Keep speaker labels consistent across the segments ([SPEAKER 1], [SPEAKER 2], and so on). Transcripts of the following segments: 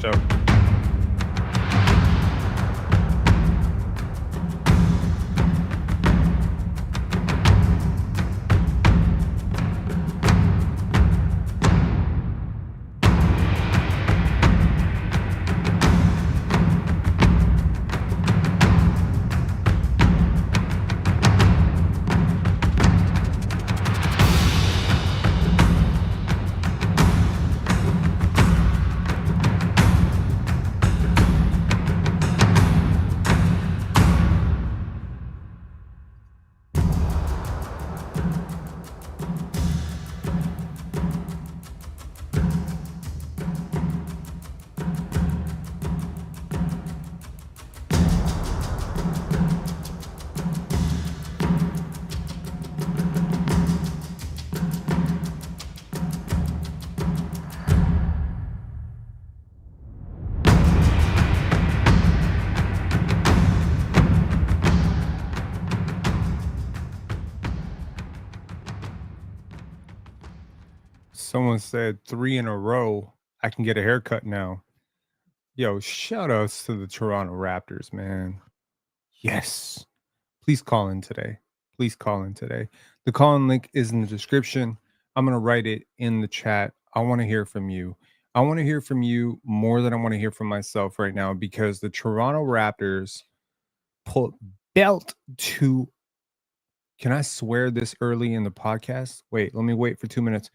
[SPEAKER 1] So. Someone said 3 in a row. I can get a haircut now. Yo, shout outs to the Toronto Raptors, man. Yes. Please call in today. Please call in today. The call in link is in the description. I'm going to write it in the chat. I want to hear from you. I want to hear from you more than I want to hear from myself right now because the Toronto Raptors put belt to. Can I swear this early in the podcast? Wait, let me wait for 2 minutes.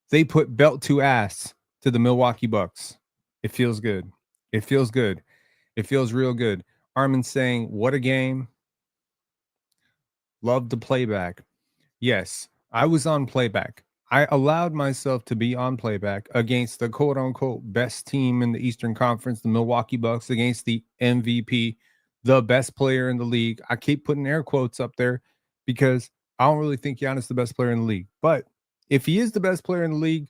[SPEAKER 1] They put belt to ass to the Milwaukee Bucks. It feels good. It feels good. It feels real good. Armin saying, what a game. Love the playback. Yes, I was on playback. I allowed myself to be on playback against the quote unquote best team in the Eastern Conference, the Milwaukee Bucks, against the MVP, the best player in the league. I keep putting air quotes up there because I don't really think Giannis is the best player in the league. But if he is the best player in the league,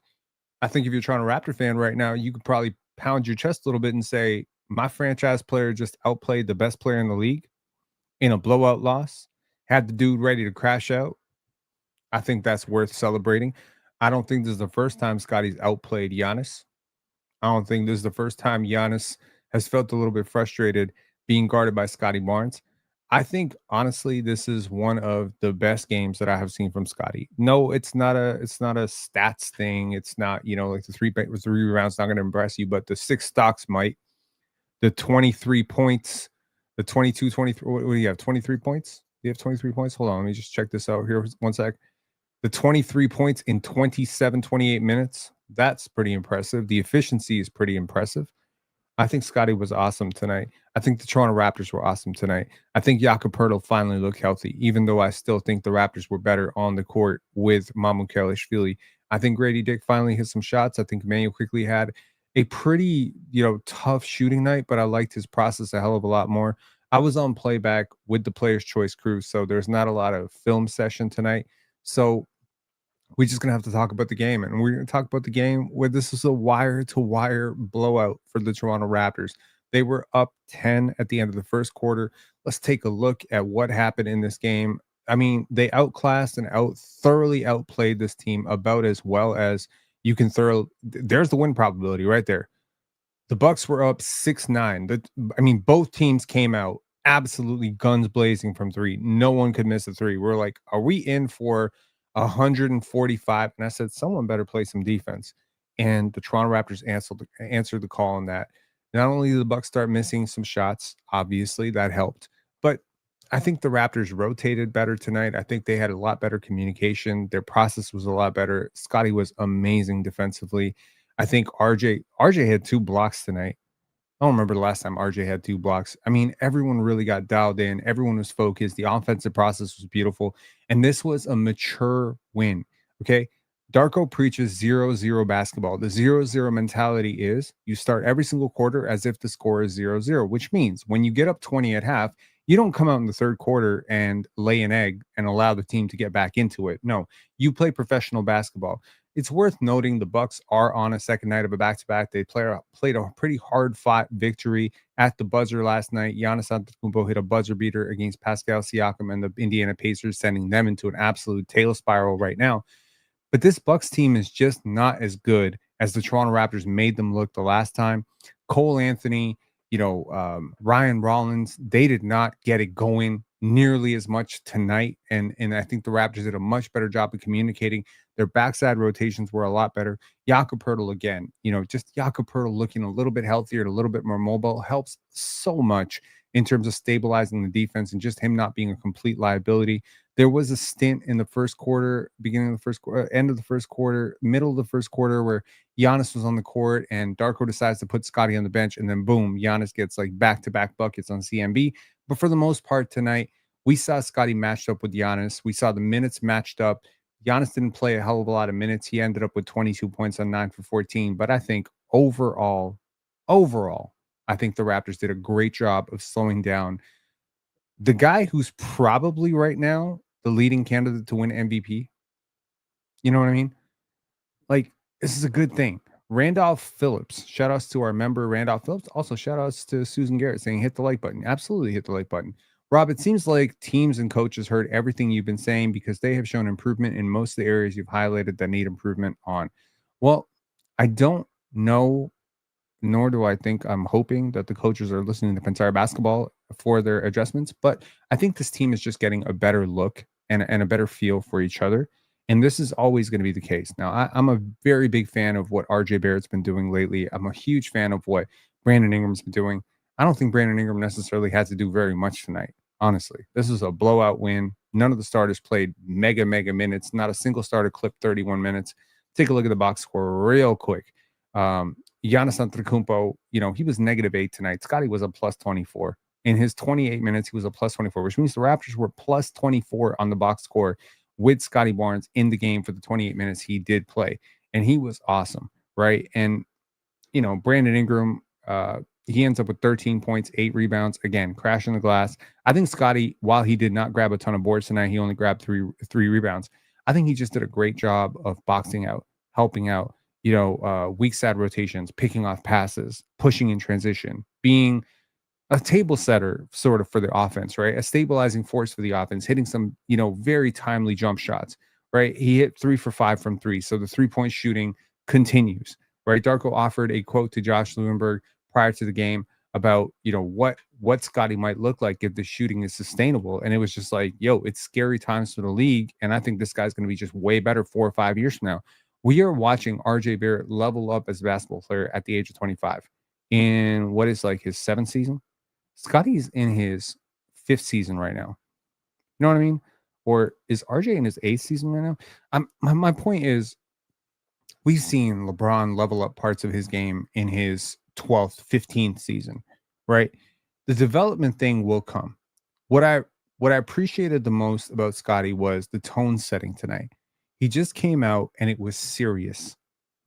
[SPEAKER 1] I think if you're a Toronto Raptor fan right now, you could probably pound your chest a little bit and say, my franchise player just outplayed the best player in the league in a blowout loss, had the dude ready to crash out. I think that's worth celebrating. I don't think this is the first time Scottie's outplayed Giannis. I don't think this is the first time Giannis has felt a little bit frustrated being guarded by Scottie Barnes. I think honestly, this is one of the best games that I have seen from Scottie. No, it's not a stats thing. It's not, like the three rounds not going to impress you, but the 6 stocks might. The 23 points, the 22, 23. What do you have? 23 points? Do you have 23 points? Hold on, let me just check this out here 1 sec. The 23 points in 27, 28 minutes. That's pretty impressive. The efficiency is pretty impressive. I think Scottie was awesome tonight. I think the Toronto Raptors were awesome tonight. I think Jakob Poeltl finally looked healthy, even though I still think the Raptors were better on the court with Mamu. I think Grady Dick finally hit some shots. I think Emmanuel quickly had a pretty, tough shooting night, but I liked his process a hell of a lot more. I was on playback with the Players' Choice crew, so there's not a lot of film session tonight. So we're just going to have to talk about the game. And we're going to talk about the game where this is a wire-to-wire blowout for the Toronto Raptors. They were up 10 at the end of the first quarter. Let's take a look at what happened in this game. I mean, they outclassed and thoroughly outplayed this team about as well as you can there's the win probability right there. The Bucks were up 6-9. Both teams came out absolutely guns blazing from 3. No one could miss a 3. We're like, are we in for 145? And I said, someone better play some defense. And the Toronto Raptors answered the call on that. Not only did the Bucks start missing some shots, obviously that helped, but I think the Raptors rotated better tonight. I think they had a lot better communication. Their process was a lot better. Scottie was amazing defensively. I think RJ had 2 blocks tonight. I don't remember the last time RJ had 2 blocks. I mean, everyone really got dialed in. Everyone was focused. The offensive process was beautiful. And this was a mature win. Okay. Darko preaches 0-0 basketball. The 0-0 mentality is you start every single quarter as if the score is 0-0, which means when you get up 20 at half, you don't come out in the third quarter and lay an egg and allow the team to get back into it. No, you play professional basketball. It's worth noting the Bucks are on a second night of a back-to-back. They played a pretty hard-fought victory at the buzzer last night. Giannis Antetokounmpo hit a buzzer beater against Pascal Siakam and the Indiana Pacers, sending them into an absolute tail spiral right now. But this Bucks team is just not as good as the Toronto Raptors made them look the last time. Cole Anthony, Ryan Rollins, they did not get it going nearly as much tonight. And I think the Raptors did a much better job of communicating. Their backside rotations were a lot better. Jakob Poeltl again, just Jakob Poeltl looking a little bit healthier, a little bit more mobile helps so much in terms of stabilizing the defense and just him not being a complete liability. There was a stint in the first quarter, beginning of the first quarter, end of the first quarter, middle of the first quarter, where Giannis was on the court and Darko decides to put Scottie on the bench, and then boom, Giannis gets like back-to-back buckets on CMB. But for the most part tonight, we saw Scottie matched up with Giannis. We saw the minutes matched up. Giannis didn't play a hell of a lot of minutes. He ended up with 22 points on 9 for 14. But I think overall, I think the Raptors did a great job of slowing down the guy who's probably right now the leading candidate to win MVP. You know what I mean? Like, this is a good thing. Randolph Phillips, shout outs to our member Randolph Phillips. Also, shout outs to Susan Garrett saying hit the like button. Absolutely hit the like button. Rob, it seems like teams and coaches heard everything you've been saying because they have shown improvement in most of the areas you've highlighted that need improvement on. Well, I don't know, nor do I think, I'm hoping that the coaches are listening to Pensare Basketball for their adjustments, but I think this team is just getting a better look and a better feel for each other. And this is always going to be the case. Now, I'm a very big fan of what RJ Barrett's been doing lately. I'm a huge fan of what Brandon Ingram's been doing. I don't think Brandon Ingram necessarily had to do very much tonight, honestly. This is a blowout win. None of the starters played mega minutes. Not a single starter clipped 31 minutes. Take a look at the box score real quick. Giannis Antetokounmpo, he was -8 tonight. Scottie was a +24. In his 28 minutes, he was a +24, which means the Raptors were +24 on the box score with Scottie Barnes in the game for the 28 minutes he did play. And he was awesome, right? And, Brandon Ingram, he ends up with 13 points, 8 rebounds, again, crashing the glass. I think Scottie, while he did not grab a ton of boards tonight, he only grabbed three rebounds. I think he just did a great job of boxing out, helping out, weak side rotations, picking off passes, pushing in transition, being a table setter sort of for the offense, right? A stabilizing force for the offense, hitting some, very timely jump shots, right? He hit 3 for 5 from 3. So the 3-point shooting continues, right? Darko offered a quote to Josh Lewenberg prior to the game about, what Scottie might look like if the shooting is sustainable. And it was just like, yo, it's scary times for the league. And I think this guy's going to be just way better 4 or 5 years from now. We are watching RJ Barrett level up as a basketball player at the age of 25 in what is like his 7th season. Scottie's in his 5th season right now. You know what I mean? Or is RJ in his 8th season right now? My point is, we've seen LeBron level up parts of his game in his 12th, 15th season, right? The development thing will come. What I appreciated the most about Scottie was the tone setting tonight. He just came out and it was serious.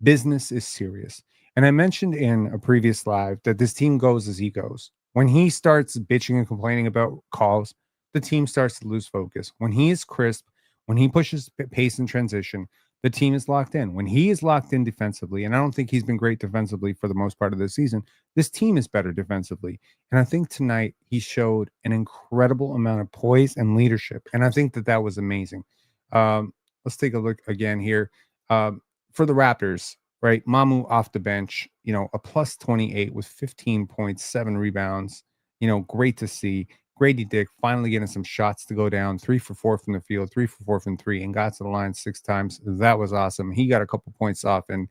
[SPEAKER 1] Business is serious. And I mentioned in a previous live that this team goes as he goes. When he starts bitching and complaining about calls, the team starts to lose focus. When he is crisp, when he pushes pace and transition, the team is locked in. When he is locked in defensively, and I don't think he's been great defensively for the most part of this season, this team is better defensively. And I think tonight he showed an incredible amount of poise and leadership. And I think that was amazing. Let's take a look again here. For the Raptors, right? Mamu off the bench, a +28 with 15 points, 7 rebounds. Great to see. Grady Dick finally getting some shots to go down, 3 for 4 from the field, 3 for 4 from 3, and got to the line 6 times. That was awesome. He got a couple points off in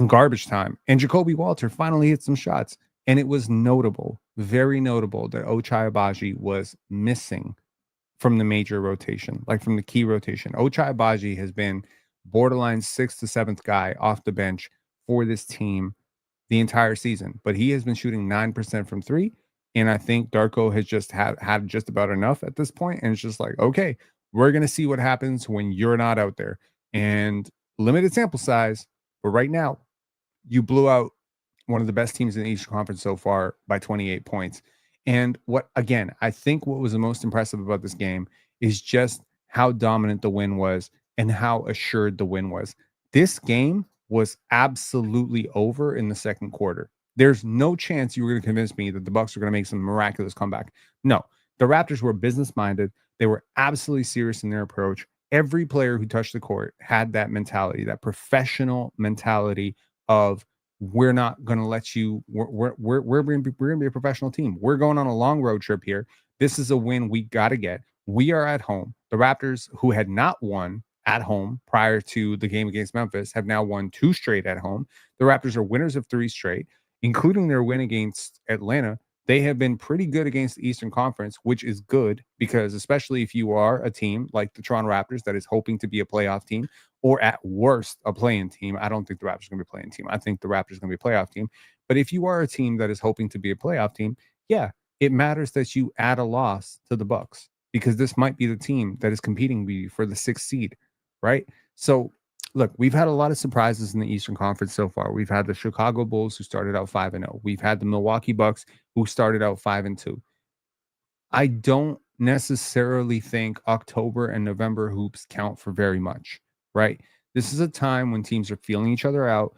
[SPEAKER 1] garbage time. And Jakob Poeltl finally hit some shots. And it was notable, very notable, that Ochai Agbaji was missing from the major rotation, like from the key rotation. Ochai Agbaji has been borderline 6th to 7th guy off the bench for this team the entire season, but he has been shooting 9% from 3. And I think Darko has just had just about enough at this point. And it's just like, okay, we're going to see what happens when you're not out there. And limited sample size, but right now, you blew out one of the best teams in the Eastern Conference so far by 28 points. And I think what was the most impressive about this game is just how dominant the win was and how assured the win was. This game was absolutely over in the second quarter. There's no chance you were going to convince me that the Bucks were going to make some miraculous comeback. No, the Raptors were business-minded. They were absolutely serious in their approach. Every player who touched the court had that mentality, that professional mentality of we're not going to let you. We're going to be a professional team. We're going on a long road trip here. This is a win we got to get. We are at home. The Raptors, who had not won at home prior to the game against Memphis, have now won 2 straight at home. The Raptors are winners of 3 straight, including their win against Atlanta. They have been pretty good against the Eastern Conference, which is good because especially if you are a team like the Toronto Raptors that is hoping to be a playoff team, or at worst a play-in team. I don't think the Raptors are going to be a play-in team. I think the Raptors are going to be a playoff team. But if you are a team that is hoping to be a playoff team, yeah, it matters that you add a loss to the Bucks because this might be the team that is competing with you for the 6th seed, right? So look, we've had a lot of surprises in the Eastern Conference so far. We've had the Chicago Bulls who started out 5-0. We've had the Milwaukee Bucks who started out 5-2. I don't necessarily think October and November hoops count for very much, right? This is a time when teams are feeling each other out.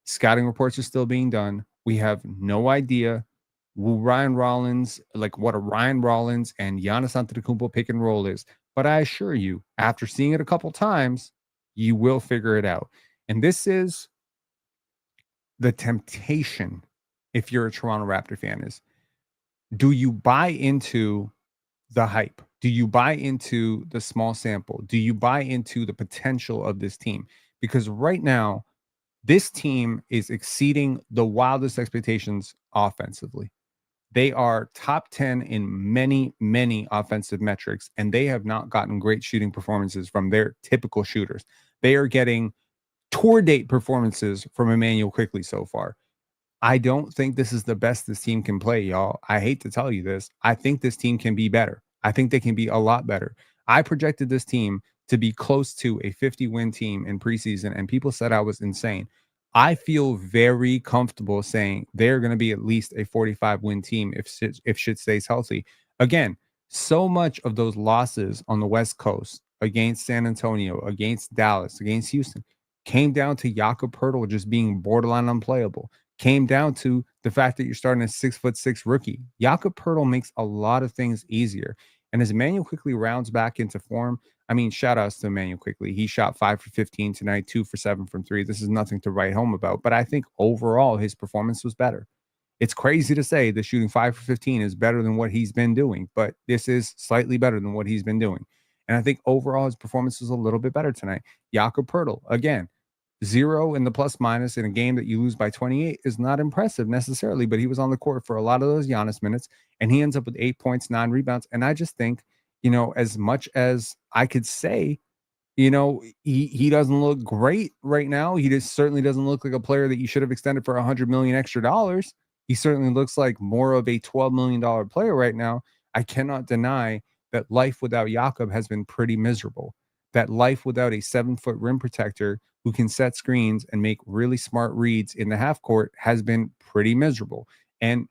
[SPEAKER 1] Scouting reports are still being done. We have no idea what a Ryan Rollins and Giannis Antetokounmpo pick and roll is. But I assure you, after seeing it a couple times, you will figure it out. And this is the temptation, if you're a Toronto Raptor fan, is do you buy into the hype? Do you buy into the small sample? Do you buy into the potential of this team? Because right now, this team is exceeding the wildest expectations offensively. They are top 10 in many, many offensive metrics, and they have not gotten great shooting performances from their typical shooters. They are getting tour date performances from Emmanuel Quickley so far. I don't think this is the best this team can play, y'all. I hate to tell you this. I think this team can be better. I think they can be a lot better. I projected this team to be close to a 50-win team in preseason, and people said I was insane. I feel very comfortable saying they're going to be at least a 45-win team if shit stays healthy. Again, so much of those losses on the West Coast against San Antonio, against Dallas, against Houston came down to Jakob Poeltl just being borderline unplayable. Came down to the fact that you're starting a 6'6" rookie. Jakob Poeltl makes a lot of things easier. And as Emmanuel Quickley rounds back into form, I mean, shout outs to Emmanuel Quickley. He shot 5 for 15 tonight, 2 for 7 from 3. This is nothing to write home about, but I think overall his performance was better. It's crazy to say that shooting 5 for 15 is better than what he's been doing, but this is slightly better than what he's been doing. And I think overall his performance was a little bit better tonight. Jakob Poeltl, again, 0 in the plus minus in a game that you lose by 28 is not impressive necessarily, but he was on the court for a lot of those Giannis minutes, and he ends up with 8 points, 9 rebounds. And I just think, as much as I could say, he doesn't look great right now. He just certainly doesn't look like a player that you should have extended for $100 million extra dollars. He certainly looks like more of a $12 million player right now. I cannot deny that life without Jakob has been pretty miserable. That life without a 7-foot rim protector who can set screens and make really smart reads in the half court has been pretty miserable. And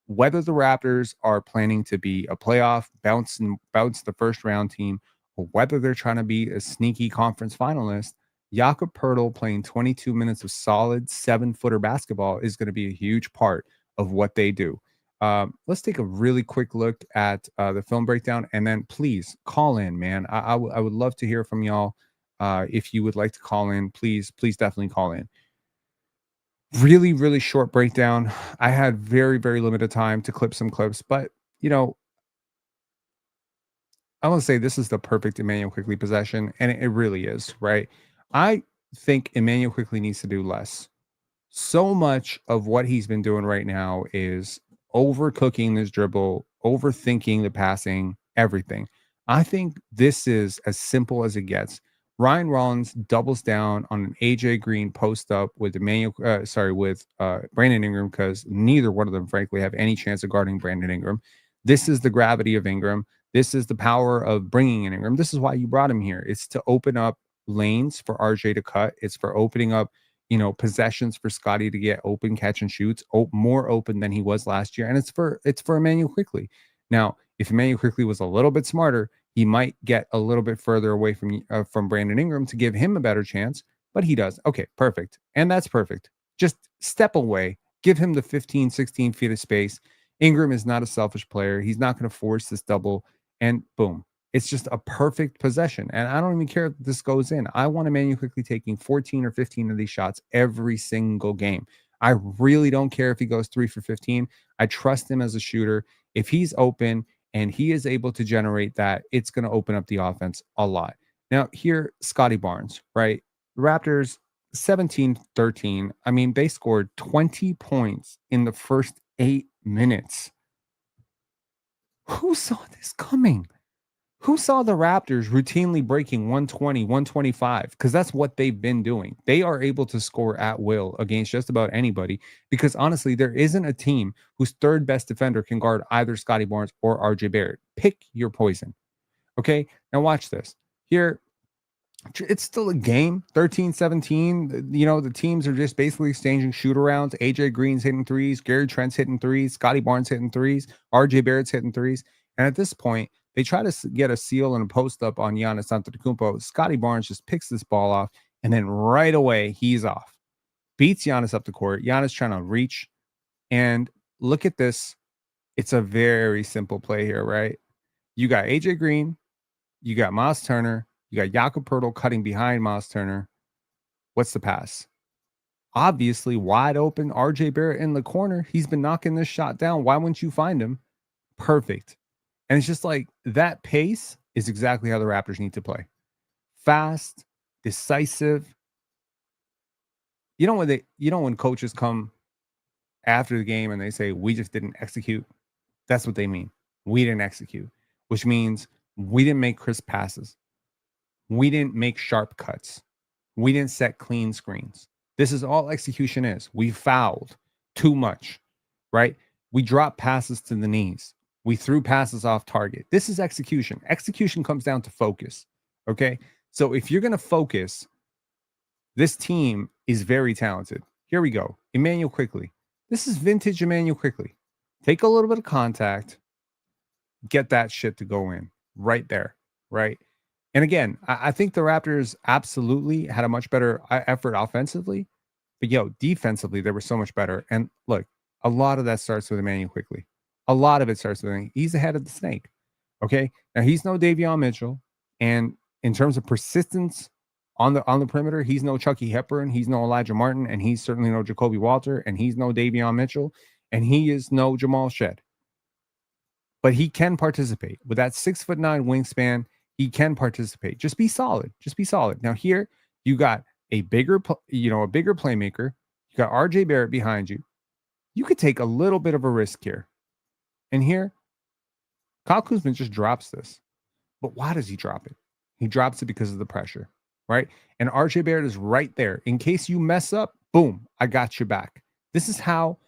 [SPEAKER 1] whether the Raptors are planning to be a playoff bounce the first round team, or whether they're trying to be a sneaky conference finalist, Jakob Poeltl playing 22 minutes of solid 7-footer basketball is going to be a huge part of what they do. Let's take a really quick look at the film breakdown, and then please call in, man. I would love to hear from y'all. If you would like to call in, please definitely call in. Really, really short breakdown. I had very, very limited time to clip some clips, but I want to say this is the perfect Emmanuel Quickley possession, and it really is, right? I think Emmanuel Quickley needs to do less. So much of what he's been doing right now is overcooking this dribble, overthinking the passing, everything. I think this is as simple as it gets. Ryan Rollins doubles down on an AJ Green post up with Brandon Ingram, because neither one of them, frankly, have any chance of guarding Brandon Ingram. This is the gravity of Ingram. This is the power of bringing in Ingram. This is why you brought him here. It's to open up lanes for RJ to cut. It's for opening up possessions for Scottie to get open catch and shoots, more open than he was last year. And it's for Emmanuel Quickley. Now, if Emmanuel Quickley was a little bit smarter, he might get a little bit further away from Brandon Ingram to give him a better chance, but he does. Okay, perfect. And that's perfect. Just step away, give him the 15, 16 feet of space. Ingram is not a selfish player. He's not going to force this double, and boom, It's just a perfect possession. And I don't even care if this goes in. I want Emmanuel quickly taking 14 or 15 of these shots every single game. I really don't care if he goes 3 for 15. I trust him as a shooter. If he's open and he is able to generate that, it's going to open up the offense a lot. Now, here, Scottie Barnes, right? The Raptors 17-13. I mean, they scored 20 points in the first 8 minutes. Who saw this coming? Who saw the Raptors routinely breaking 120, 125? Because that's what they've been doing. They are able to score at will against just about anybody because honestly, there isn't a team whose third best defender can guard either Scottie Barnes or RJ Barrett. Pick your poison. Okay. Now watch this. Here, it's still a game 13-17. The teams are just basically exchanging shoot arounds. AJ Green's hitting threes, Gary Trent's hitting threes, Scottie Barnes hitting threes, RJ Barrett's hitting threes. And at this point, they try to get a seal and a post up on Giannis Antetokounmpo. Scottie Barnes just picks this ball off, and then right away he's off, beats Giannis up the court. Giannis trying to reach, and look at this. It's a very simple play here, right? You got AJ Green, you got Miles Turner, you got Jakob Poeltl cutting behind Miles Turner. What's the pass? Obviously, wide open. RJ Barrett in the corner. He's been knocking this shot down. Why wouldn't you find him? Perfect. And it's just like that pace is exactly how the Raptors need to play. Fast, decisive. When coaches come after the game and they say, we just didn't execute, that's what they mean. We didn't execute, which means we didn't make crisp passes. We didn't make sharp cuts. We didn't set clean screens. This is all execution is. We fouled too much, right? We dropped passes to the knees. We threw passes off target. This is execution. Execution comes down to focus, okay? So if you're going to focus, this team is very talented. Here we go. Emmanuel quickly. This is vintage Emmanuel quickly. Take a little bit of contact. Get that shit to go in right there, right? And again, I think the Raptors absolutely had a much better effort offensively, but defensively, they were so much better. And look, a lot of that starts with Emmanuel quickly. A lot of it starts with him. He's the head of the snake. Okay. Now he's no Davion Mitchell. And in terms of persistence on the perimeter, he's no Chucky Hepburn, he's no Elijah Martin, and he's certainly no Jacoby Walter, and he's no Davion Mitchell, and he is no Jamal Shed. But he can participate with that 6'9" wingspan. He can participate. Just be solid. Just be solid. Now here you got a bigger playmaker. You got RJ Barrett behind you. You could take a little bit of a risk here. And here, Kyle Kuzma just drops this. But why does he drop it? He drops it because of the pressure, right? And RJ Barrett is right there. In case you mess up, boom, I got your back. This is how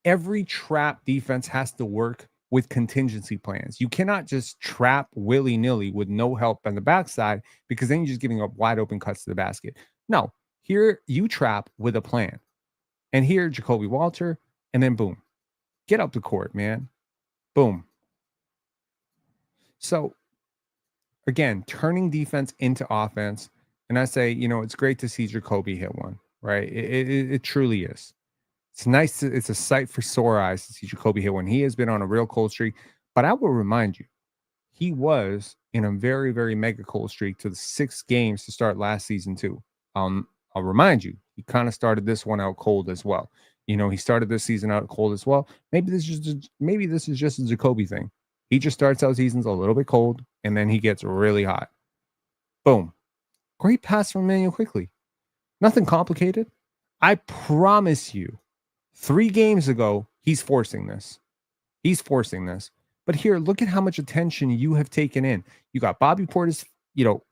[SPEAKER 1] every trap defense has to work with contingency plans. You cannot just trap willy-nilly with no help on the backside because then you're just giving up wide open cuts to the basket. No, here you trap with a plan. And here, Jacoby Walter, and then boom, get up the court, man. Boom. So again, turning defense into offense. And I say, it's great to see Jacoby hit one, right? It truly is. It's nice. It's a sight for sore eyes to see Jacoby hit one. He has been on a real cold streak, but I will remind you, he was in a very, very mega cold streak to the 6 games to start last season too. I'll remind you, he kind of started this one out cold as well. He started this season out cold as well. Maybe this is just a Jacoby thing. He just starts out seasons a little bit cold, and then he gets really hot. Boom. Great pass from Emmanuel quickly. Nothing complicated. I promise you, 3 games ago, he's forcing this. He's forcing this. But here, look at how much attention you have taken in. You got Bobby Portis,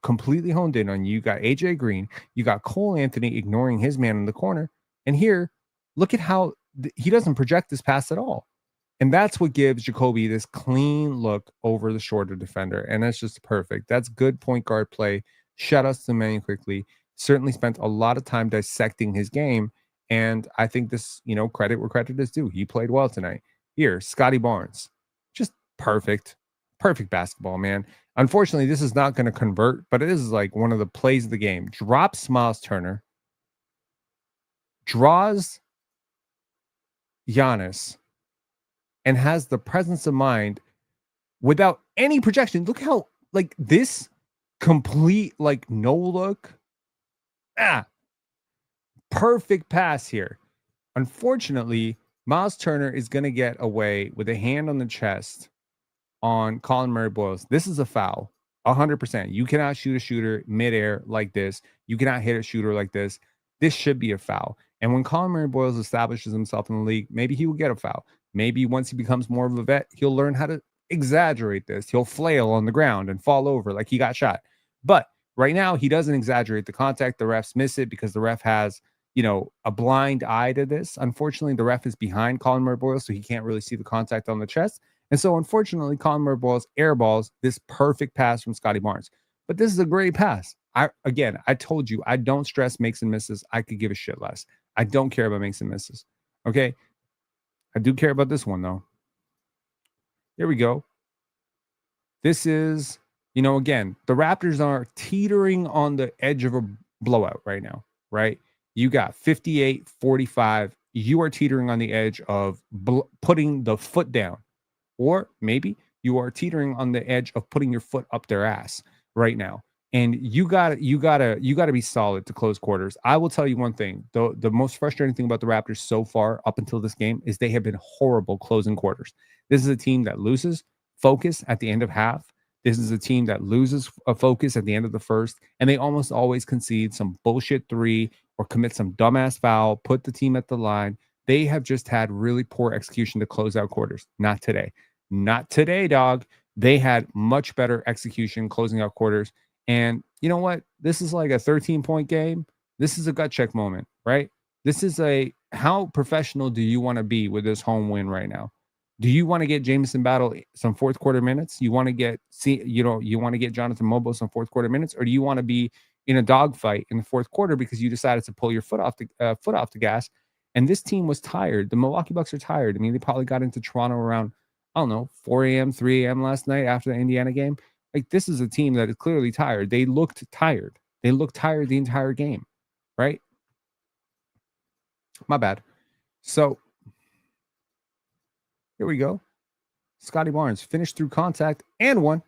[SPEAKER 1] completely honed in on you. You got AJ Green. You got Cole Anthony ignoring his man in the corner. And here, look at how he doesn't project this pass at all. And that's what gives Jacoby this clean look over the shorter defender. And that's just perfect. That's good point guard play. Shout outs to Emmanuel quickly. Certainly spent a lot of time dissecting his game. And I think this, credit where credit is due. He played well tonight. Here, Scottie Barnes. Just perfect. Perfect basketball, man. Unfortunately, this is not going to convert, but it is like one of the plays of the game. Drops Miles Turner. Draws Giannis. And has the presence of mind without any projection. Look how like this complete like no look. Perfect pass here. Unfortunately, Miles Turner is going to get away with a hand on the chest on Colin Murray Boyles. This is a foul. 100%. You cannot shoot a shooter midair like this. You cannot hit a shooter like this. This should be a foul. And when Colin Murray Boyles establishes himself in the league, maybe he will get a foul. Maybe once he becomes more of a vet, he'll learn how to exaggerate this. He'll flail on the ground and fall over like he got shot. But right now, he doesn't exaggerate the contact. The refs miss it because the ref has, a blind eye to this. Unfortunately, the ref is behind Colin Murray Boyles, so he can't really see the contact on the chest. And so, unfortunately, Colin Murray Boyles airballs this perfect pass from Scottie Barnes. But this is a great pass. I told you, I don't stress makes and misses. I could give a shit less. I don't care about makes and misses. Okay? I do care about this one, though. Here we go. This is, again, the Raptors are teetering on the edge of a blowout right now, right? You got 58-45. You are teetering on the edge of putting the foot down. Or maybe you are teetering on the edge of putting your foot up their ass right now. And you gotta be solid to close quarters. I will tell you one thing. The most frustrating thing about the Raptors so far up until this game is they have been horrible closing quarters. This is a team that loses focus at the end of half. This is a team that loses a focus at the end of the first, and they almost always concede some bullshit three or commit some dumbass foul, put the team at the line. They have just had really poor execution to close out quarters. Not today. Not today, dog. They had much better execution closing out quarters. And you know what? This is like a 13-point game. This is a gut check moment, right? This is how professional do you want to be with this home win right now? Do you want to get Jamison Battle some fourth quarter minutes? You want to get Jonathan Mobo some fourth quarter minutes, or do you want to be in a dogfight in the fourth quarter because you decided to pull your foot off the gas? And this team was tired. The Milwaukee Bucks are tired. I mean, they probably got into Toronto around, I don't know, 4 a.m., 3 a.m. last night after the Indiana game. Like, this is a team that is clearly tired. They looked tired. They looked tired the entire game, right? My bad. So here we go. Scottie Barnes finished through contact and won.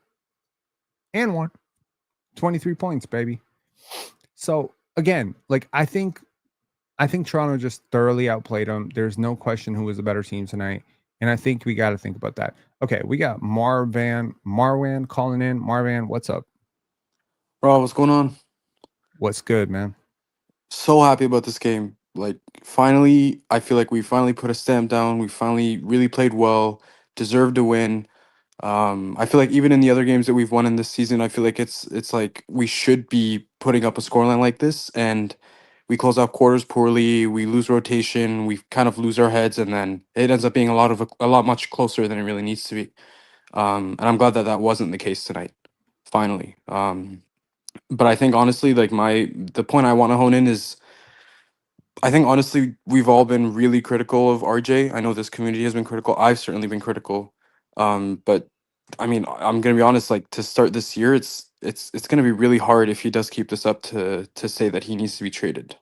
[SPEAKER 1] 23 points, baby. So again, like I think Toronto just thoroughly outplayed them. There's no question who was the better team tonight. And I think we got to think about that. Okay, we got Marwan calling in. Marwan, what's up?
[SPEAKER 2] Bro, what's going on?
[SPEAKER 1] What's good, man?
[SPEAKER 2] So happy about this game. Like, finally, I feel like we finally put a stamp down. We finally really played well, deserved to win. I feel like even in the other games that we've won in this season, I feel like it's like we should be putting up a scoreline like this, and we close out quarters poorly. We lose rotation. We kind of lose our heads, and then it ends up being a lot much closer than it really needs to be. And I'm glad that that wasn't the case tonight. Finally. But I think honestly, like the point I want to hone in is I think honestly we've all been really critical of RJ. I know this community has been critical. I've certainly been critical. But I mean, I'm gonna be honest. Like to start this year, it's gonna be really hard if he does keep this up to say that he needs to be traded.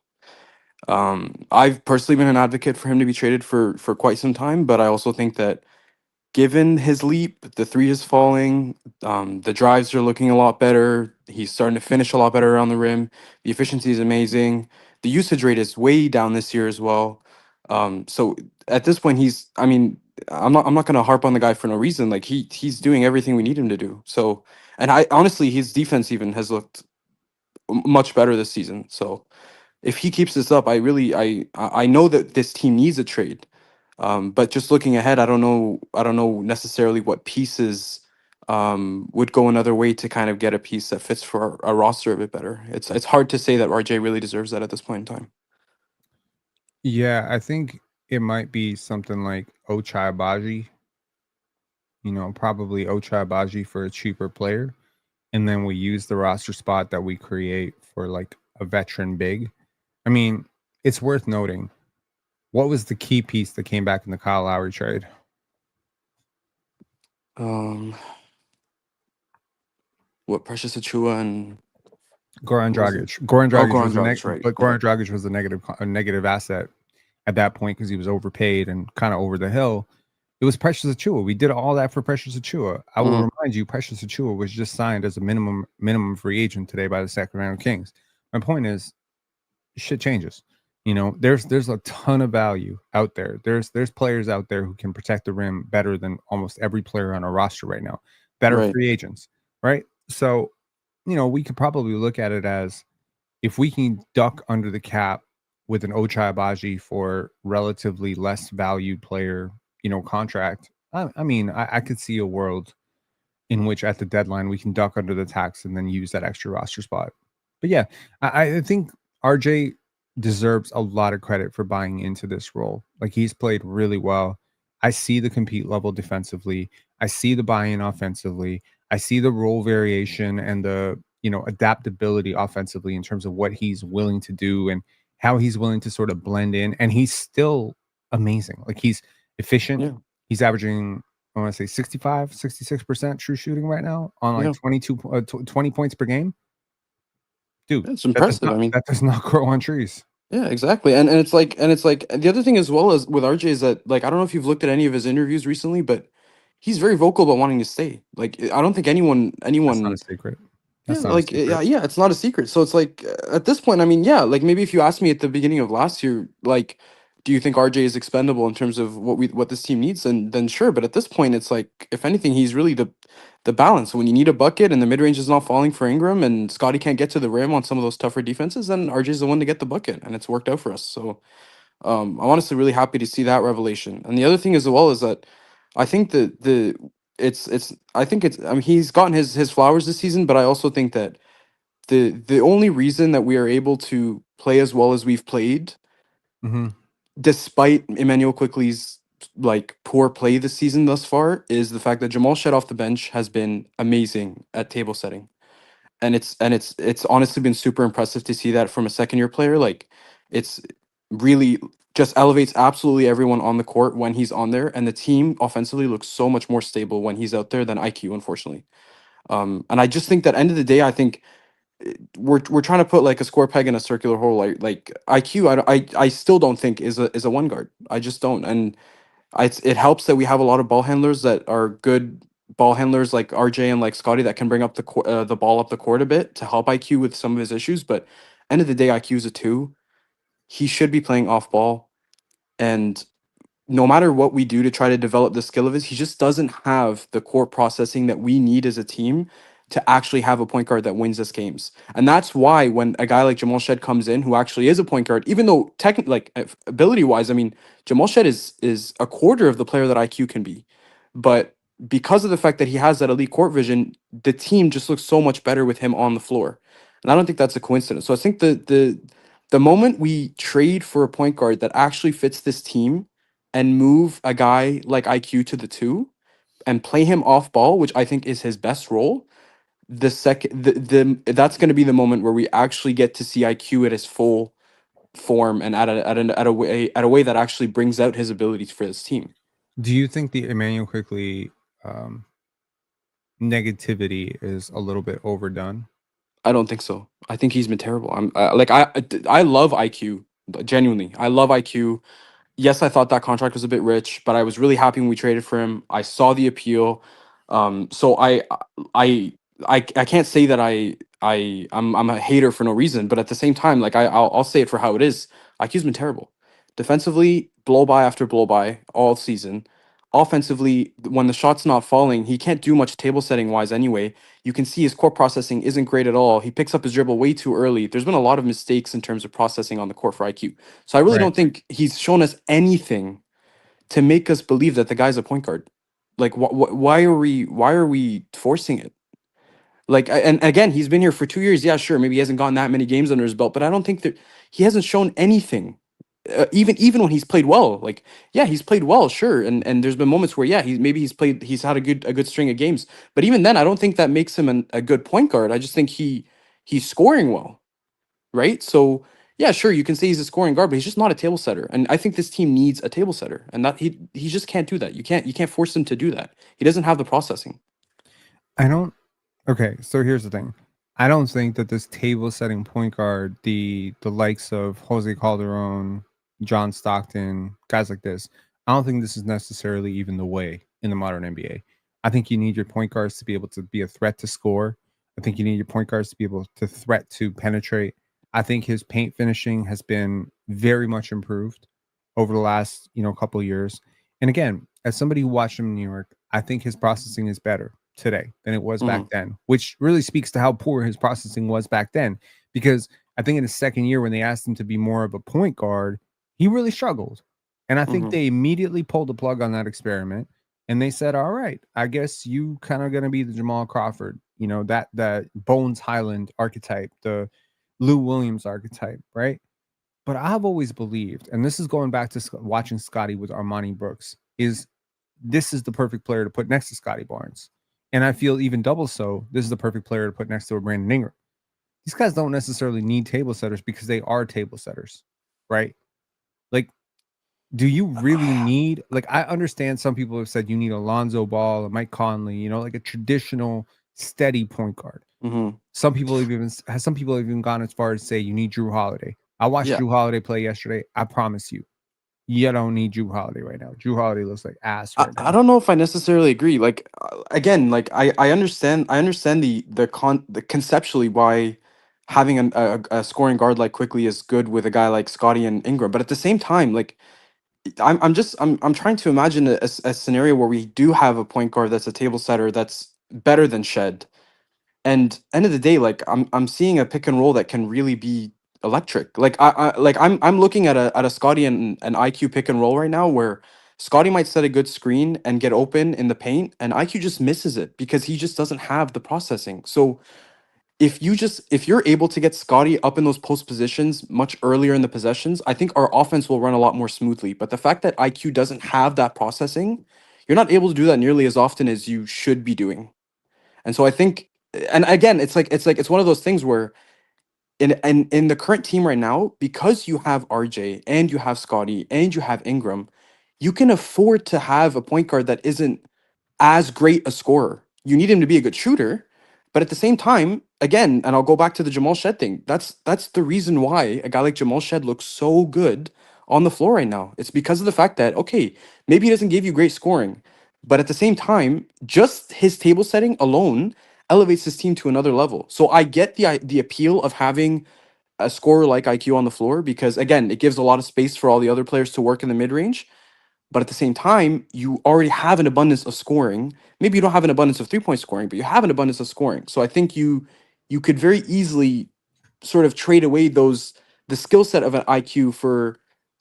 [SPEAKER 2] I've personally been an advocate for him to be traded for quite some time, but I also think that given his leap, the three is falling. The drives are looking a lot better. He's starting to finish a lot better around the rim. The efficiency is amazing. The usage rate is way down this year as well. So at this point, I mean, I'm not gonna harp on the guy for no reason. Like he's doing everything we need him to do. So, and I honestly, his defense even has looked much better this season. So if he keeps this up, I know that this team needs a trade. But just looking ahead, I don't know necessarily what pieces would go another way to kind of get a piece that fits for our roster a bit better. It's hard to say that RJ really deserves that at this point in time.
[SPEAKER 1] Yeah, I think it might be something like Ochai Baji, probably Ochai Baji for a cheaper player. And then we use the roster spot that we create for like a veteran big. I mean, it's worth noting. What was the key piece that came back in the Kyle Lowry trade?
[SPEAKER 2] What Precious Achua and
[SPEAKER 1] Goran
[SPEAKER 2] what was it?
[SPEAKER 1] Dragic. Goran
[SPEAKER 2] Oh,
[SPEAKER 1] Dragic
[SPEAKER 2] Goran
[SPEAKER 1] was
[SPEAKER 2] Dragic, right?
[SPEAKER 1] but
[SPEAKER 2] Yeah.
[SPEAKER 1] Goran Dragic was a negative asset at that point because he was overpaid and kind of over the hill. It was Precious Achiuwa. We did all that for Precious Achiuwa. I will remind you, Precious Achiuwa was just signed as a minimum free agent today by the Sacramento Kings. My point is, shit changes. You know, there's a ton of value out there. There's players out there who can protect the rim better than almost every player on our roster right now. Better
[SPEAKER 2] Right.
[SPEAKER 1] free agents, right? So, you know, we could probably look at it as if we can duck under the cap with an Ochai Abaji for relatively less valued player, you know, contract. I mean, I could see a world in which at the deadline we can duck under the tax and then use that extra roster spot. But yeah, I think RJ deserves a lot of credit for buying into this role. Like he's played really well. I see the compete level defensively. I see the buy-in offensively. I see the role variation and the, you know, adaptability offensively in terms of what he's willing to do and how he's willing to sort of blend in. And he's still amazing. Like he's efficient.
[SPEAKER 2] Yeah.
[SPEAKER 1] He's averaging, I want to say 65, 66% true shooting right now on like
[SPEAKER 2] Yeah.
[SPEAKER 1] 20 points per game. Dude,
[SPEAKER 2] It's impressive. I mean,
[SPEAKER 1] that does not grow on trees.
[SPEAKER 2] yeah, exactly. And it's like the other thing as well as with RJ is that like I don't know if you've looked at any of his interviews recently, but he's very vocal about wanting to stay. Like I don't think
[SPEAKER 1] That's not a
[SPEAKER 2] anyone
[SPEAKER 1] secret.
[SPEAKER 2] yeah,
[SPEAKER 1] That's not a
[SPEAKER 2] yeah,
[SPEAKER 1] secret.
[SPEAKER 2] yeah, it's not a secret. So it's like at this point, I mean, yeah, like maybe if you asked me at the beginning of last year, like, do you think RJ is expendable in terms of what this team needs? Then sure. But at this point, it's like if anything, he's really the balance. When you need a bucket and the mid range is not falling for Ingram and Scotty can't get to the rim on some of those tougher defenses, then RJ's the one to get the bucket, and it's worked out for us. So I'm honestly really happy to see that revelation. And the other thing as well is that I think that the it's I think it's I mean he's gotten his flowers this season, but I also think that the only reason that we are able to play as well as we've played,
[SPEAKER 1] Mhm.
[SPEAKER 2] despite Emmanuel Quickly's like poor play this season thus far, is the fact that Jamal Shed off the bench has been amazing at table setting, and it's honestly been super impressive to see that from a second year player. Like, it's really just elevates absolutely everyone on the court when he's on there, and the team offensively looks so much more stable when he's out there than IQ, unfortunately. And I just think that end of the day, I think we're trying to put like a square peg in a circular hole. Like IQ, I still don't think is a one guard. I just don't. And it helps that we have a lot of ball handlers that are good ball handlers like RJ and like Scotty that can bring up the ball up the court a bit to help IQ with some of his issues. But end of the day, IQ is a two. He should be playing off ball, and no matter what we do to try to develop the skill of his, he just doesn't have the core processing that we need as a team to actually have a point guard that wins us games. And that's why when a guy like Jamal Shed comes in, who actually is a point guard, even though technically, like ability wise, I mean, Jamal Shed is a quarter of the player that IQ can be, but because of the fact that he has that elite court vision, the team just looks so much better with him on the floor. And I don't think that's a coincidence. So I think the moment we trade for a point guard that actually fits this team and move a guy like IQ to the two and play him off ball, which I think is his best role, the that's going to be the moment where we actually get to see IQ at his full form and at a way that actually brings out his abilities for this team.
[SPEAKER 1] Do you think the Emmanuel Quickly um, negativity is a little bit overdone?
[SPEAKER 2] I don't think so. I think he's been terrible. I love IQ genuinely. I love IQ. Yes, I thought that contract was a bit rich, but I was really happy when we traded for him. I saw the appeal. So I I can't say that I'm a hater for no reason, but at the same time, like I'll say it for how it is. IQ's been terrible. Defensively, blow by after blow by all season. Offensively, when the shot's not falling, he can't do much table setting wise anyway. You can see his core processing isn't great at all. He picks up his dribble way too early. There's been a lot of mistakes in terms of processing on the court for IQ. So I really
[SPEAKER 1] Right.
[SPEAKER 2] don't think he's shown us anything to make us believe that the guy's a point guard. Like, why are we forcing it? Like, and again, he's been here for 2 years. Yeah, sure, maybe he hasn't gotten that many games under his belt, but I don't think that he hasn't shown anything. Even when he's played well, like yeah, he's played well, sure, and there's been moments where yeah, he's had a good string of games, but even then, I don't think that makes him a good point guard. I just think he's scoring well, right? So yeah, sure, you can say he's a scoring guard, but he's just not a table setter. And I think this team needs a table setter, and that he just can't do that. You can't force him to do that. He doesn't have the processing.
[SPEAKER 1] I don't. Okay, so here's the thing. I don't think that this table setting point guard, the likes of Jose Calderon, John Stockton, guys like this, I don't think this is necessarily even the way in the modern NBA. I think you need your point guards to be able to be a threat to score. I think you need your point guards to be able to threat to penetrate. I think his paint finishing has been very much improved over the last, couple of years. And again, as somebody who watched him in New York, I think his processing is better today than it was back
[SPEAKER 2] Hmm.
[SPEAKER 1] then, which really speaks to how poor his processing was back then. Because I think in his second year, when they asked him to be more of a point guard, he really struggled. And I think
[SPEAKER 2] Hmm.
[SPEAKER 1] they immediately pulled the plug on that experiment and they said, all right, I guess you kind of going to be the Jamal Crawford, that Bones Highland archetype, the Lou Williams archetype, right? But I've always believed, and this is going back to watching Scottie with Armani Brooks, is this is the perfect player to put next to Scottie Barnes. And I feel even double so, this is the perfect player to put next to a Brandon Ingram. These guys don't necessarily need table setters because they are table setters, right? Like, do you really need, like, I understand some people have said you need Alonzo Ball or Mike Conley, like a traditional steady point guard.
[SPEAKER 2] Hmm.
[SPEAKER 1] Some people have even gone as far as say you need Drew Holiday. I watched
[SPEAKER 2] Yeah.
[SPEAKER 1] Drew Holiday play yesterday. I promise you don't need Drew Holiday right now. Drew Holiday looks like ass right
[SPEAKER 2] I
[SPEAKER 1] now.
[SPEAKER 2] don't know if I necessarily agree. Like again, like I understand the conceptually why having a scoring guard like quickly is good with a guy like Scotty and Ingram, but at the same time, like I'm trying to imagine a scenario where we do have a point guard that's a table setter that's better than Shed. And end of the day, like I'm seeing a pick and roll that can really be electric. Like I'm looking at a Scotty and an IQ pick and roll right now where Scotty might set a good screen and get open in the paint, and IQ just misses it because he just doesn't have the processing. So if you're able to get Scotty up in those post positions much earlier in the possessions, I think our offense will run a lot more smoothly. But the fact that IQ doesn't have that processing, you're not able to do that nearly as often as you should be doing. And so I think, and again, it's one of those things where in the current team right now, because you have RJ and you have Scotty and you have Ingram, you can afford to have a point guard that isn't as great a scorer. You need him to be a good shooter, but at the same time, again, and I'll go back to the Jamal Shed thing. That's the reason why a guy like Jamal Shed looks so good on the floor right now. It's because of the fact that okay, maybe he doesn't give you great scoring, but at the same time, just his table setting alone elevates his team to another level. So I get the appeal of having a scorer like IQ on the floor because again, it gives a lot of space for all the other players to work in the mid range. But at the same time, you already have an abundance of scoring. Maybe you don't have an abundance of 3-point scoring, but you have an abundance of scoring. So I think you could very easily sort of trade away the skill set of an IQ for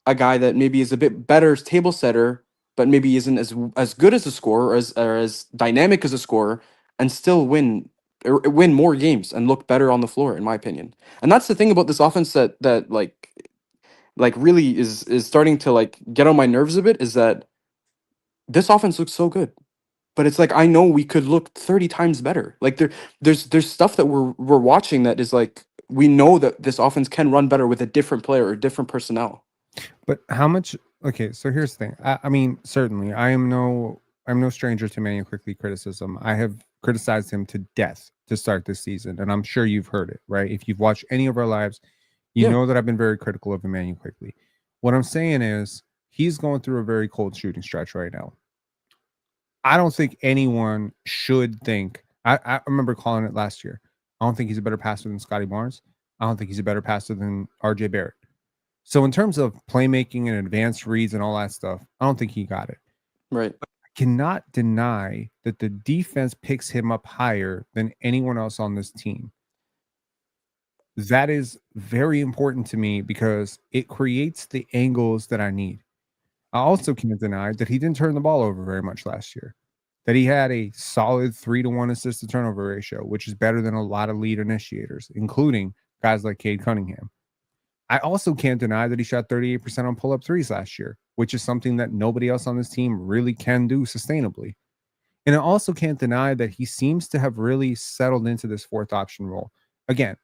[SPEAKER 2] a guy that maybe is a bit better table setter, but maybe isn't as good as a scorer or as dynamic as a scorer, and still win more games and look better on the floor, in my opinion. And that's the thing about this offense that like really is starting to like get on my nerves a bit is that this offense looks so good, but it's like I know we could look 30 times better. Like there's stuff that we're watching that is like we know that this offense can run better with a different player or different personnel.
[SPEAKER 1] But how much? Okay, so here's the thing. I mean, certainly, I'm no stranger to Manuel quickly criticism. I have criticized him to death to start this season, and I'm sure you've heard it, right? If you've watched any of our lives, you
[SPEAKER 2] Yeah,
[SPEAKER 1] know that I've been very critical of Emmanuel quickly. What I'm saying is he's going through a very cold shooting stretch right now. I don't think anyone should think. I remember calling it last year. I don't think he's a better passer than Scottie Barnes. I don't think he's a better passer than RJ Barrett. So in terms of playmaking and advanced reads and all that stuff, I don't think he got it.
[SPEAKER 2] right.
[SPEAKER 1] I cannot deny that the defense picks him up higher than anyone else on this team. That is very important to me because it creates the angles that I need. I also can't deny that he didn't turn the ball over very much last year. That he had a solid 3-to-1 assist to turnover ratio, which is better than a lot of lead initiators, including guys like Cade Cunningham. I also can't deny that he shot 38% on pull-up threes last year, which is something that nobody else on this team really can do sustainably. And I also can't deny that he seems to have really settled into this fourth option role. Again,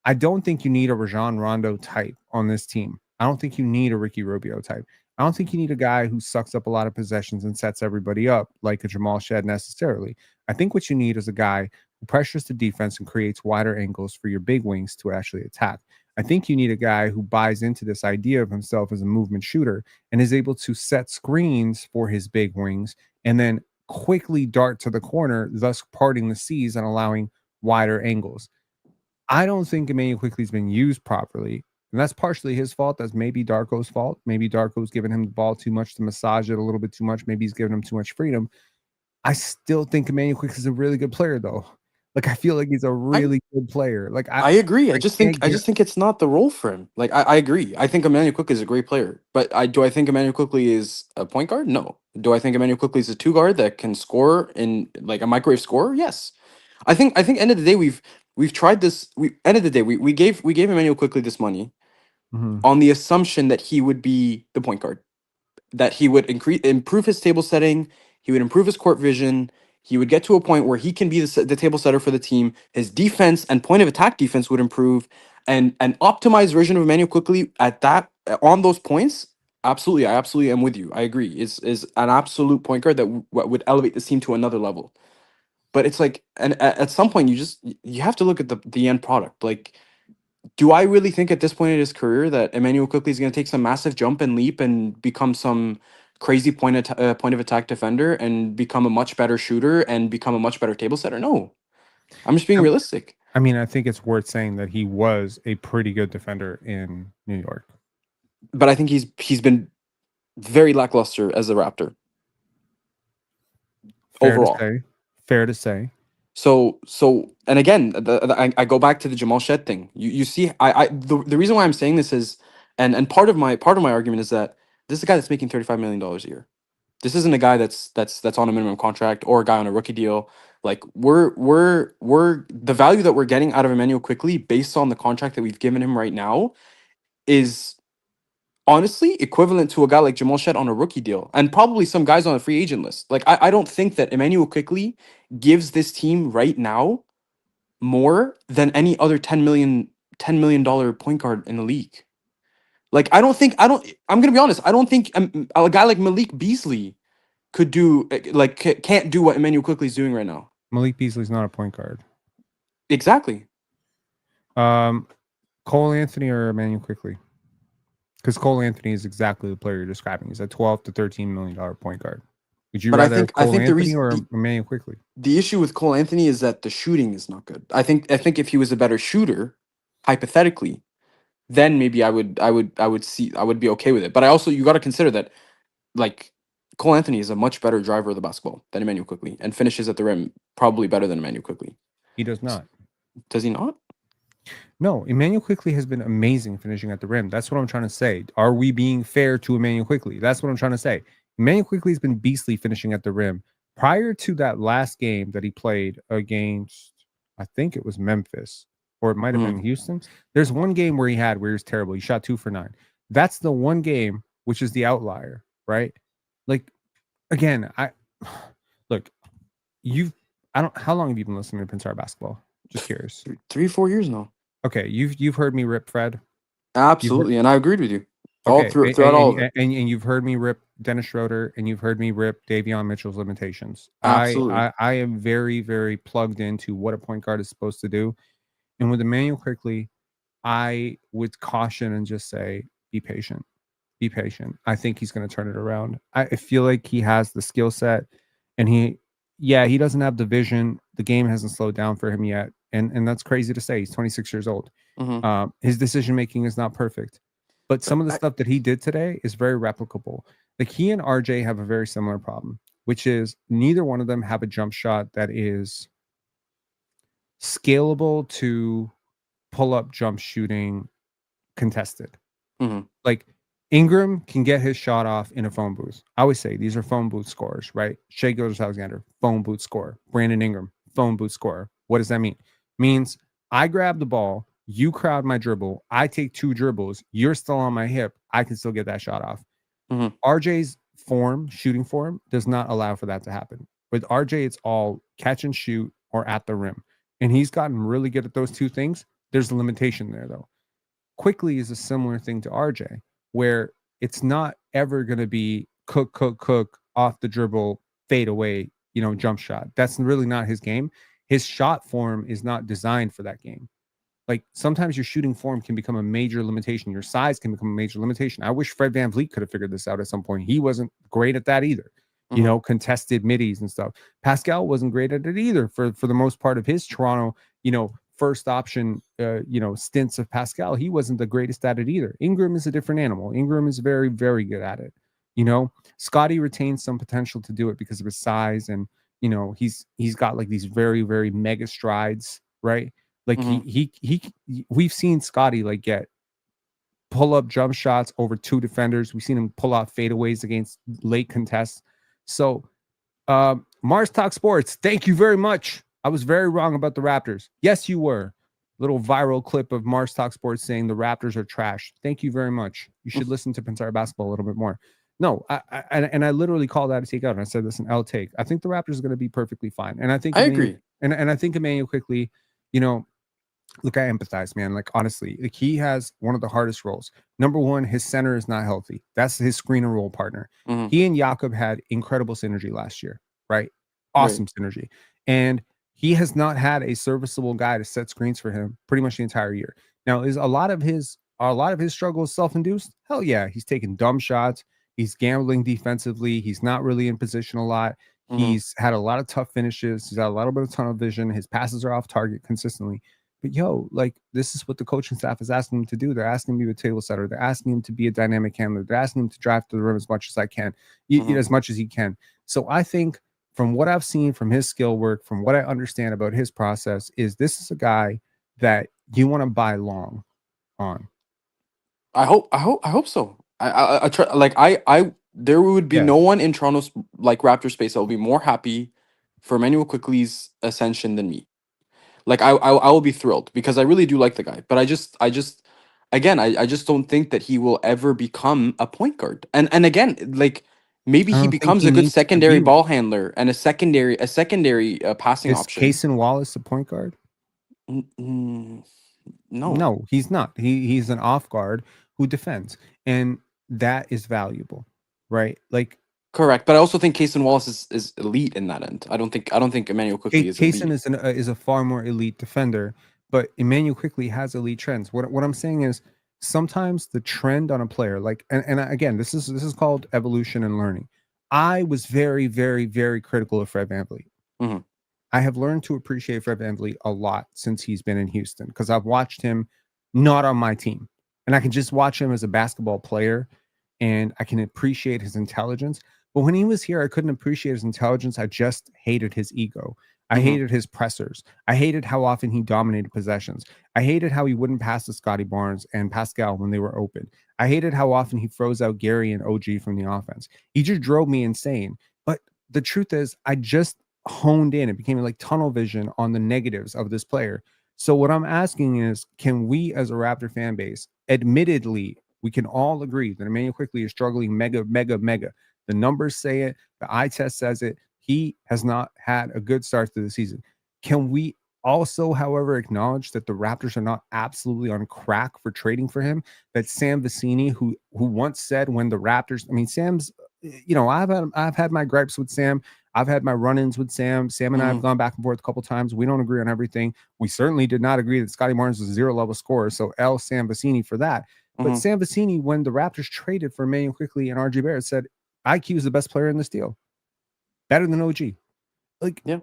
[SPEAKER 1] I don't think you need a Rajon Rondo type on this team. I don't think you need a Ricky Rubio type. I don't think you need a guy who sucks up a lot of possessions and sets everybody up like a Jamal Shed necessarily. I think what you need is a guy who pressures the defense and creates wider angles for your big wings to actually attack. I think you need a guy who buys into this idea of himself as a movement shooter and is able to set screens for his big wings and then quickly dart to the corner, thus parting the seas and allowing wider angles. I don't think Emmanuel Quickly's been used properly. And that's partially his fault. That's maybe Darko's fault. Maybe Darko's giving him the ball too much to massage it a little bit too much. Maybe he's giving him too much freedom. I still think Emmanuel Quick is a really good player, though. Like, I feel like he's a
[SPEAKER 2] I
[SPEAKER 1] really good player. Like,
[SPEAKER 2] I agree.
[SPEAKER 1] I can't
[SPEAKER 2] I
[SPEAKER 1] get.
[SPEAKER 2] just think it's not the role for him. Like I agree. I think Emmanuel Quickly is a great player, but I think Emmanuel Quickly is a point guard? No. Do I think Emmanuel Quickly is a two guard that can score in like a microwave scorer? Yes. I think end of the day we've tried this. We end of the day we gave Emmanuel Quickly this money
[SPEAKER 1] Mhm.
[SPEAKER 2] on the assumption that he would be the point guard, that he would improve his table setting, he would improve his court vision, he would get to a point where he can be the table setter for the team. His defense and point of attack defense would improve, and an optimized version of Emmanuel Quickly at that on those points. Absolutely, I absolutely am with you. I agree. Is an absolute point guard that would elevate this team to another level. But it's like, and at some point, you have to look at the end product. Like, do I really think at this point in his career that Emmanuel Quickly is going to take some massive jump and leap and become some crazy point of attack defender and become a much better shooter and become a much better table setter? No, I'm just being
[SPEAKER 1] Um,
[SPEAKER 2] realistic.
[SPEAKER 1] I mean, I think it's worth saying that he was a pretty good defender in New York.
[SPEAKER 2] But I think he's been very lackluster as a Raptor
[SPEAKER 1] Fair to
[SPEAKER 2] overall.
[SPEAKER 1] say. Fair to say.
[SPEAKER 2] So and again, I go back to the Jamal Shed thing. You see, the reason why I'm saying this is, and part of my argument is that this is a guy that's making $35 million a year. This isn't a guy that's on a minimum contract or a guy on a rookie deal. Like we're the value that we're getting out of Emmanuel Quickly based on the contract that we've given him right now is honestly equivalent to a guy like Jamal Shed on a rookie deal and probably some guys on a free agent list. Like I don't think that Emmanuel Quickly gives this team right now more than any other $10 million point guard in the league. Like I'm gonna be honest, I don't think a guy like Malik Beasley could do can't do what Emmanuel Quickly is doing right now.
[SPEAKER 1] Malik Beasley's not a point guard.
[SPEAKER 2] Exactly.
[SPEAKER 1] Um, Cole Anthony or Emmanuel Quickly? Because Cole Anthony is exactly the player you're describing. He's a $12 to $13 million point guard. Would you
[SPEAKER 2] But
[SPEAKER 1] rather have
[SPEAKER 2] I
[SPEAKER 1] Cole
[SPEAKER 2] think the
[SPEAKER 1] Anthony
[SPEAKER 2] reason
[SPEAKER 1] or Emmanuel Quickly?
[SPEAKER 2] the issue with Cole Anthony is that the shooting is not good. I think if he was a better shooter, hypothetically, then maybe I would be okay with it. But I also you got to consider that like Cole Anthony is a much better driver of the basketball than Emmanuel Quickly and finishes at the rim probably better than Emmanuel Quickly.
[SPEAKER 1] He does not.
[SPEAKER 2] Does he not?
[SPEAKER 1] No, Emmanuel Quickly has been amazing finishing at the rim. That's what I'm trying to say. Are we being fair to Emmanuel Quickly? That's what I'm trying to say. Emmanuel Quickly has been beastly finishing at the rim. Prior to that last game that he played against, I think it was Memphis, or it might have
[SPEAKER 2] Mhm.
[SPEAKER 1] been Houston. There's one game where he was terrible. He shot 2 for 9. That's the one game which is the outlier, right? Like, again, I look, you've I don't how long have you been listening to Pensar Basketball? Just curious.
[SPEAKER 2] 3 4 years now.
[SPEAKER 1] Okay, you've heard me rip Fred. You've heard,
[SPEAKER 2] Absolutely, and I agreed with you all
[SPEAKER 1] okay,
[SPEAKER 2] through throughout all of it.
[SPEAKER 1] and you've heard me rip Dennis Schroeder, and you've heard me rip Davion Mitchell's limitations.
[SPEAKER 2] Absolutely.
[SPEAKER 1] I am very very plugged into what a point guard is supposed to do, and with Emmanuel Quickly, I would caution and just say, be patient. Be patient. I think he's going to turn it around. I feel like he has the skill set, and he doesn't have the vision. The game hasn't slowed down for him yet, and that's crazy to say. He's 26 years old.
[SPEAKER 2] Hmm.
[SPEAKER 1] His decision making is not perfect, but
[SPEAKER 2] But
[SPEAKER 1] some of the stuff that he did today is very replicable. Like he and RJ have a very similar problem, which is neither one of them have a jump shot that is scalable to pull up jump shooting contested.
[SPEAKER 2] mhm.
[SPEAKER 1] Like Ingram can get his shot off in a phone booth. I always say these are phone booth scorers, right? Shea Gilgeous-Alexander, phone booth scorer. Brandon Ingram, phone booth scorer. What does that mean? Means I grab the ball, you crowd my dribble, I take 2 dribbles, you're still on my hip, I can still get that shot off.
[SPEAKER 2] Mhm.
[SPEAKER 1] RJ's shooting form, does not allow for that to happen. With RJ, it's all catch and shoot or at the rim. And he's gotten really good at those 2 things. There's a limitation there, though. Quickly is a similar thing to RJ, where it's not ever going to be cook off the dribble, fade away, jump shot. That's really not his game. His shot form is not designed for that game. Like sometimes your shooting form can become a major limitation. Your size can become a major limitation. I wish Fred VanVleet could have figured this out at some point. He wasn't great at that either. You
[SPEAKER 2] Mm-hmm.
[SPEAKER 1] know, contested middies and stuff. Pascal wasn't great at it either for the most part of his Toronto, you know, first option, you know, stints of Pascal. He wasn't the greatest at it either. Ingram is a different animal. Ingram is very, very good at it. You know, Scottie retains some potential to do it because of his size, and you know, he's got like these very, very mega strides, right? Like
[SPEAKER 2] Mm-hmm.
[SPEAKER 1] we've seen Scottie like get pull up jump shots over two defenders. We've seen him pull out fadeaways against late contests. So Mars Talk Sports, thank you very much. I was very wrong about the Raptors. Yes, you were. Little viral clip of Mars Talk Sports saying the Raptors are trash. Thank you very much. You should listen to Pensare Basketball a little bit more. No, I literally called that a takeout, and I said this an L take. I think the Raptors are going to be perfectly fine, and I think
[SPEAKER 2] I agree.
[SPEAKER 1] and I think Emmanuel quickly, you know, look, I empathize, man. Like honestly, like he has one of the hardest roles. Number one, his center is not healthy. That's his screen and roll partner.
[SPEAKER 2] Mm-hmm.
[SPEAKER 1] He and Jakob had incredible synergy last year, right?
[SPEAKER 2] Right.
[SPEAKER 1] Awesome synergy. And he has not had a serviceable guy to set screens for him pretty much the entire year. Now, is a lot of his struggles self-induced? Hell yeah. He's taking dumb shots. He's gambling defensively. He's not really in position a lot.
[SPEAKER 2] Mm-hmm.
[SPEAKER 1] He's had a lot of tough finishes. He's got a little bit of tunnel vision. His passes are off target consistently. But yo, like this is what the coaching staff is asking him to do. They're asking him to be a table setter. They're asking him to be a dynamic handler. They're asking him to drive to the rim as much as I can,
[SPEAKER 2] Mm-hmm.
[SPEAKER 1] as much as he can. So I think from what I've seen from his skill work, from what I understand about his process, is this is a guy that you want to buy long on.
[SPEAKER 2] I hope so. I try, like there would be
[SPEAKER 1] Yeah.
[SPEAKER 2] no one in Toronto's like Raptor space that will be more happy for Emmanuel Quickly's ascension than me. Like I will be thrilled because I really do like the guy, but I just again I just don't think that he will ever become a point guard. And again, like maybe
[SPEAKER 1] I
[SPEAKER 2] he
[SPEAKER 1] don't think
[SPEAKER 2] becomes
[SPEAKER 1] he
[SPEAKER 2] a good
[SPEAKER 1] needs to be
[SPEAKER 2] secondary
[SPEAKER 1] one.
[SPEAKER 2] ball handler and a secondary passing
[SPEAKER 1] Is
[SPEAKER 2] option.
[SPEAKER 1] Cason Wallace a point guard?
[SPEAKER 2] No.
[SPEAKER 1] No, he's not. He's an off guard who defends, and that is valuable, right? Like
[SPEAKER 2] Correct, but I also think Cason Wallace is elite in that end. I don't think Emmanuel Quickly is
[SPEAKER 1] Kaysen
[SPEAKER 2] elite.
[SPEAKER 1] is a far more elite defender, but Emmanuel quickly has elite trends. What I'm saying is sometimes the trend on a player, like again, this is called evolution and learning. I was very, very, very critical of Fred VanVleet.
[SPEAKER 2] Hmm.
[SPEAKER 1] I have learned to appreciate Fred VanVleet a lot since he's been in Houston because I've watched him not on my team. And I can just watch him as a basketball player and I can appreciate his intelligence. But when he was here, I couldn't appreciate his intelligence. I just hated his ego. I
[SPEAKER 2] Hmm.
[SPEAKER 1] hated his pressers. I hated how often he dominated possessions. I hated how he wouldn't pass to Scottie Barnes and Pascal when they were open. I hated how often he froze out Gary and OG from the offense. He just drove me insane. But the truth is, I just honed in. It became like tunnel vision on the negatives of this player. So what I'm asking is, can we as a Raptor fan base, admittedly, we can all agree that Emmanuel Quickly is struggling mega, mega, mega. The numbers say it. The eye test says it. He has not had a good start to the season. Can we also, however, acknowledge that the Raptors are not absolutely on crack for trading for him? That Sam Vecini, who once said when the Raptors, I mean, Sam's, you know, I've had my gripes with Sam. I've had my run-ins with Sam. Sam and I have
[SPEAKER 2] Hmm.
[SPEAKER 1] gone back and forth a couple times. We don't agree on everything. We certainly did not agree that Scottie Barnes was a zero-level scorer. So L Sam Vecini for that. But
[SPEAKER 2] Hmm.
[SPEAKER 1] Sam Vecini, when the Raptors traded for Emmanuel Quickly and RJ Barrett, said IQ is the best player in this deal, better than OG. Like,
[SPEAKER 2] Yeah,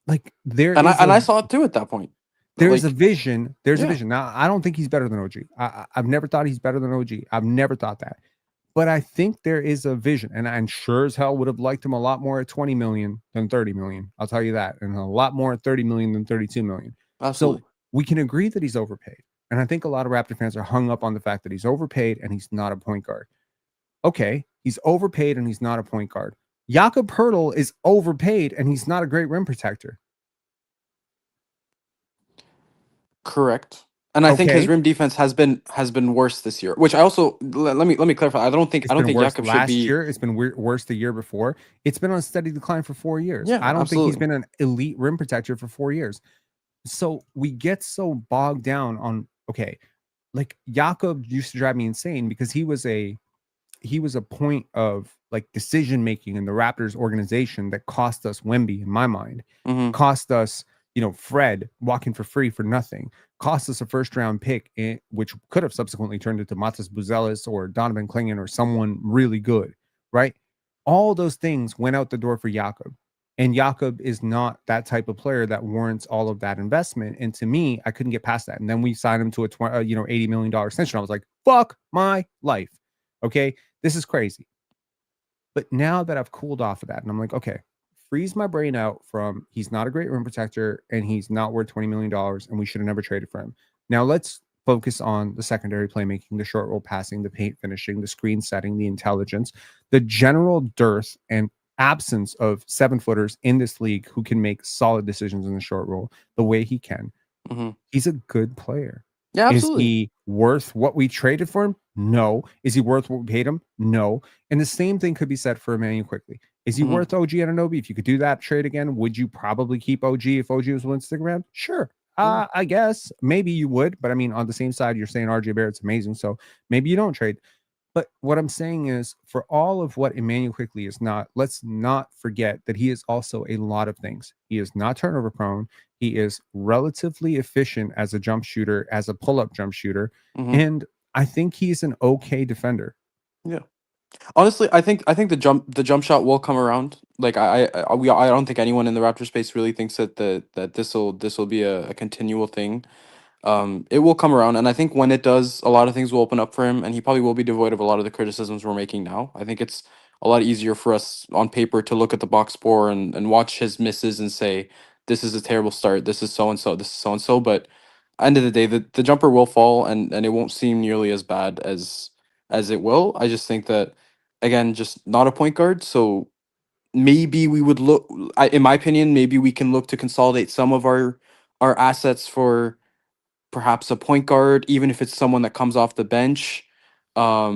[SPEAKER 1] like there
[SPEAKER 2] and I
[SPEAKER 1] is
[SPEAKER 2] and
[SPEAKER 1] a
[SPEAKER 2] I saw it too at that point. Like,
[SPEAKER 1] vision. There's a
[SPEAKER 2] yeah,
[SPEAKER 1] vision. Now, I don't think he's better than OG. I've never thought he's better than OG. I've never thought that. But I think there is a vision, and I'm sure as hell would have liked him a lot more at 20 million than 30 million. I'll tell you that, and a lot more at 30 million than 32 million. So
[SPEAKER 2] absolutely.
[SPEAKER 1] we can agree that he's overpaid, and I think a lot of Raptor fans are hung up on the fact that he's overpaid and he's not a point guard. Okay, he's overpaid and he's not a point guard. Jakob Poeltl is overpaid and he's not a great rim protector.
[SPEAKER 2] Correct. And I think his
[SPEAKER 1] Okay,
[SPEAKER 2] rim defense has been worse this year. Which I also let me clarify.
[SPEAKER 1] it's
[SPEAKER 2] I don't
[SPEAKER 1] been
[SPEAKER 2] think
[SPEAKER 1] worse
[SPEAKER 2] Jakob should
[SPEAKER 1] last
[SPEAKER 2] be.
[SPEAKER 1] year. It's been worse the year before. It's been on a steady decline for 4 years.
[SPEAKER 2] Yeah,
[SPEAKER 1] I don't think he's
[SPEAKER 2] absolutely.
[SPEAKER 1] been an elite rim protector for 4 years. So we get so bogged down on, okay, like Jakob used to drive me insane because he was a point of like decision making in the Raptors organization that cost us Wemby in my mind.
[SPEAKER 2] Hmm.
[SPEAKER 1] Cost us Fred walking for free for nothing, cost us a first round pick, which could have subsequently turned into Matas Buzelis or Donovan Clingan or someone really good, right? All those things went out the door for Jakob. And Jakob is not that type of player that warrants all of that investment. And to me, I couldn't get past that. And then we signed him to a $80 million extension. I was like, fuck my life. Okay. This is crazy. But now that I've cooled off of that, and I'm like, okay, freeze my brain out from he's not a great rim protector and he's not worth $20 million and we should have never traded for him. Now let's focus on the secondary playmaking, the short roll passing, the paint finishing, the screen setting, the intelligence, the general dearth and absence of 7-footers in this league who can make solid decisions in the short roll the way he can. He's a good player.
[SPEAKER 2] Yeah,
[SPEAKER 1] Is
[SPEAKER 2] absolutely.
[SPEAKER 1] he worth what we traded for him? No. Is he worth what we paid him? No. And the same thing could be said for Emmanuel Quickly. Is he worth OG Anunoby? If you could do that trade again, would you probably keep OG if OG was willing to stick around? Sure. I guess maybe you would, but I mean, on the same side, you're saying RJ Barrett's amazing, so maybe you don't trade. But what I'm saying is, for all of what Emmanuel Quickly is not, let's not forget that he is also a lot of things. He is not turnover prone. He is relatively efficient as a jump shooter, as a pull-up jump shooter, and I think he's an okay defender.
[SPEAKER 2] Yeah. Honestly, I think the jump shot will come around. Like I don't think anyone in the Raptor space really thinks that this will be a continual thing. It will come around, and I think when it does, a lot of things will open up for him, and he probably will be devoid of a lot of the criticisms we're making now. I think it's a lot easier for us on paper to look at the box score and watch his misses and say, this is a terrible start, this is so and so, this is so and so. But end of the day, the jumper will fall, and it won't seem nearly as bad as it will. I just think that, again, just not a point guard, so maybe we would look, in my opinion, maybe we can look to consolidate some of our assets for perhaps a point guard, even if it's someone that comes off the bench.
[SPEAKER 1] How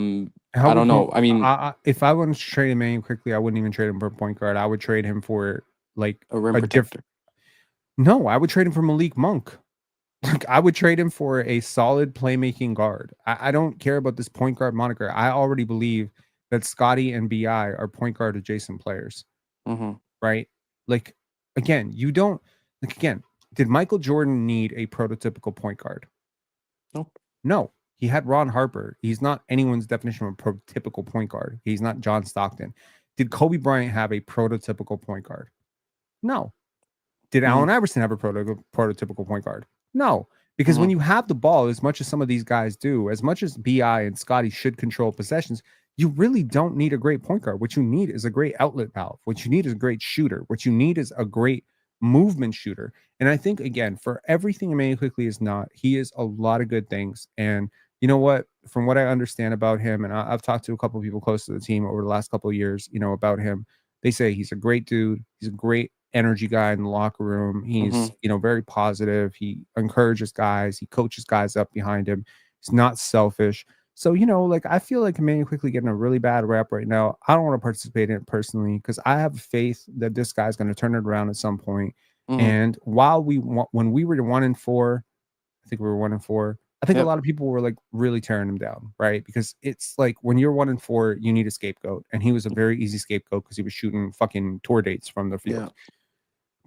[SPEAKER 2] I
[SPEAKER 1] would
[SPEAKER 2] don't know. I mean,
[SPEAKER 1] if I wanted to trade Emmanuel Quickly, I wouldn't even trade him for a point guard. I would trade him for like
[SPEAKER 2] a rim
[SPEAKER 1] a different.
[SPEAKER 2] protector.
[SPEAKER 1] No, I would trade him for Malik Monk. Like, I would trade him for a solid playmaking guard. I don't care about this point guard moniker. I already believe that Scottie and BI are point guard adjacent players, right? Like, again, you don't, like, again, did Michael Jordan need a prototypical point guard?
[SPEAKER 2] Nope.
[SPEAKER 1] No. He had Ron Harper. He's not anyone's definition of a prototypical point guard. He's not John Stockton. Did Kobe Bryant have a prototypical point guard? No. Did Allen Iverson have a prototypical point guard? No, because when you have the ball, as much as some of these guys do, as much as BI and Scottie should control possessions, you really don't need a great point guard. What you need is a great outlet valve. What you need is a great shooter. What you need is a great movement shooter. And I think, again, for everything Emmanuel Quickly is not, he is a lot of good things. And you know what? From what I understand about him, and I've talked to a couple of people close to the team over the last couple of years, about him. They say he's a great dude. He's a great energy guy in the locker room. He's, very positive. He encourages guys. He coaches guys up behind him. He's not selfish. So, like, I feel like Emmanuel Quickly getting a really bad rap right now. I don't want to participate in it personally because I have faith that this guy's going to turn it around at some point. And while when we were 1-4, I think we were 1-4. I think a lot of people were like really tearing him down, right? Because it's like when you're 1-4, you need a scapegoat, and he was a very easy scapegoat because he was shooting fucking tour dates from the field.
[SPEAKER 2] Yeah.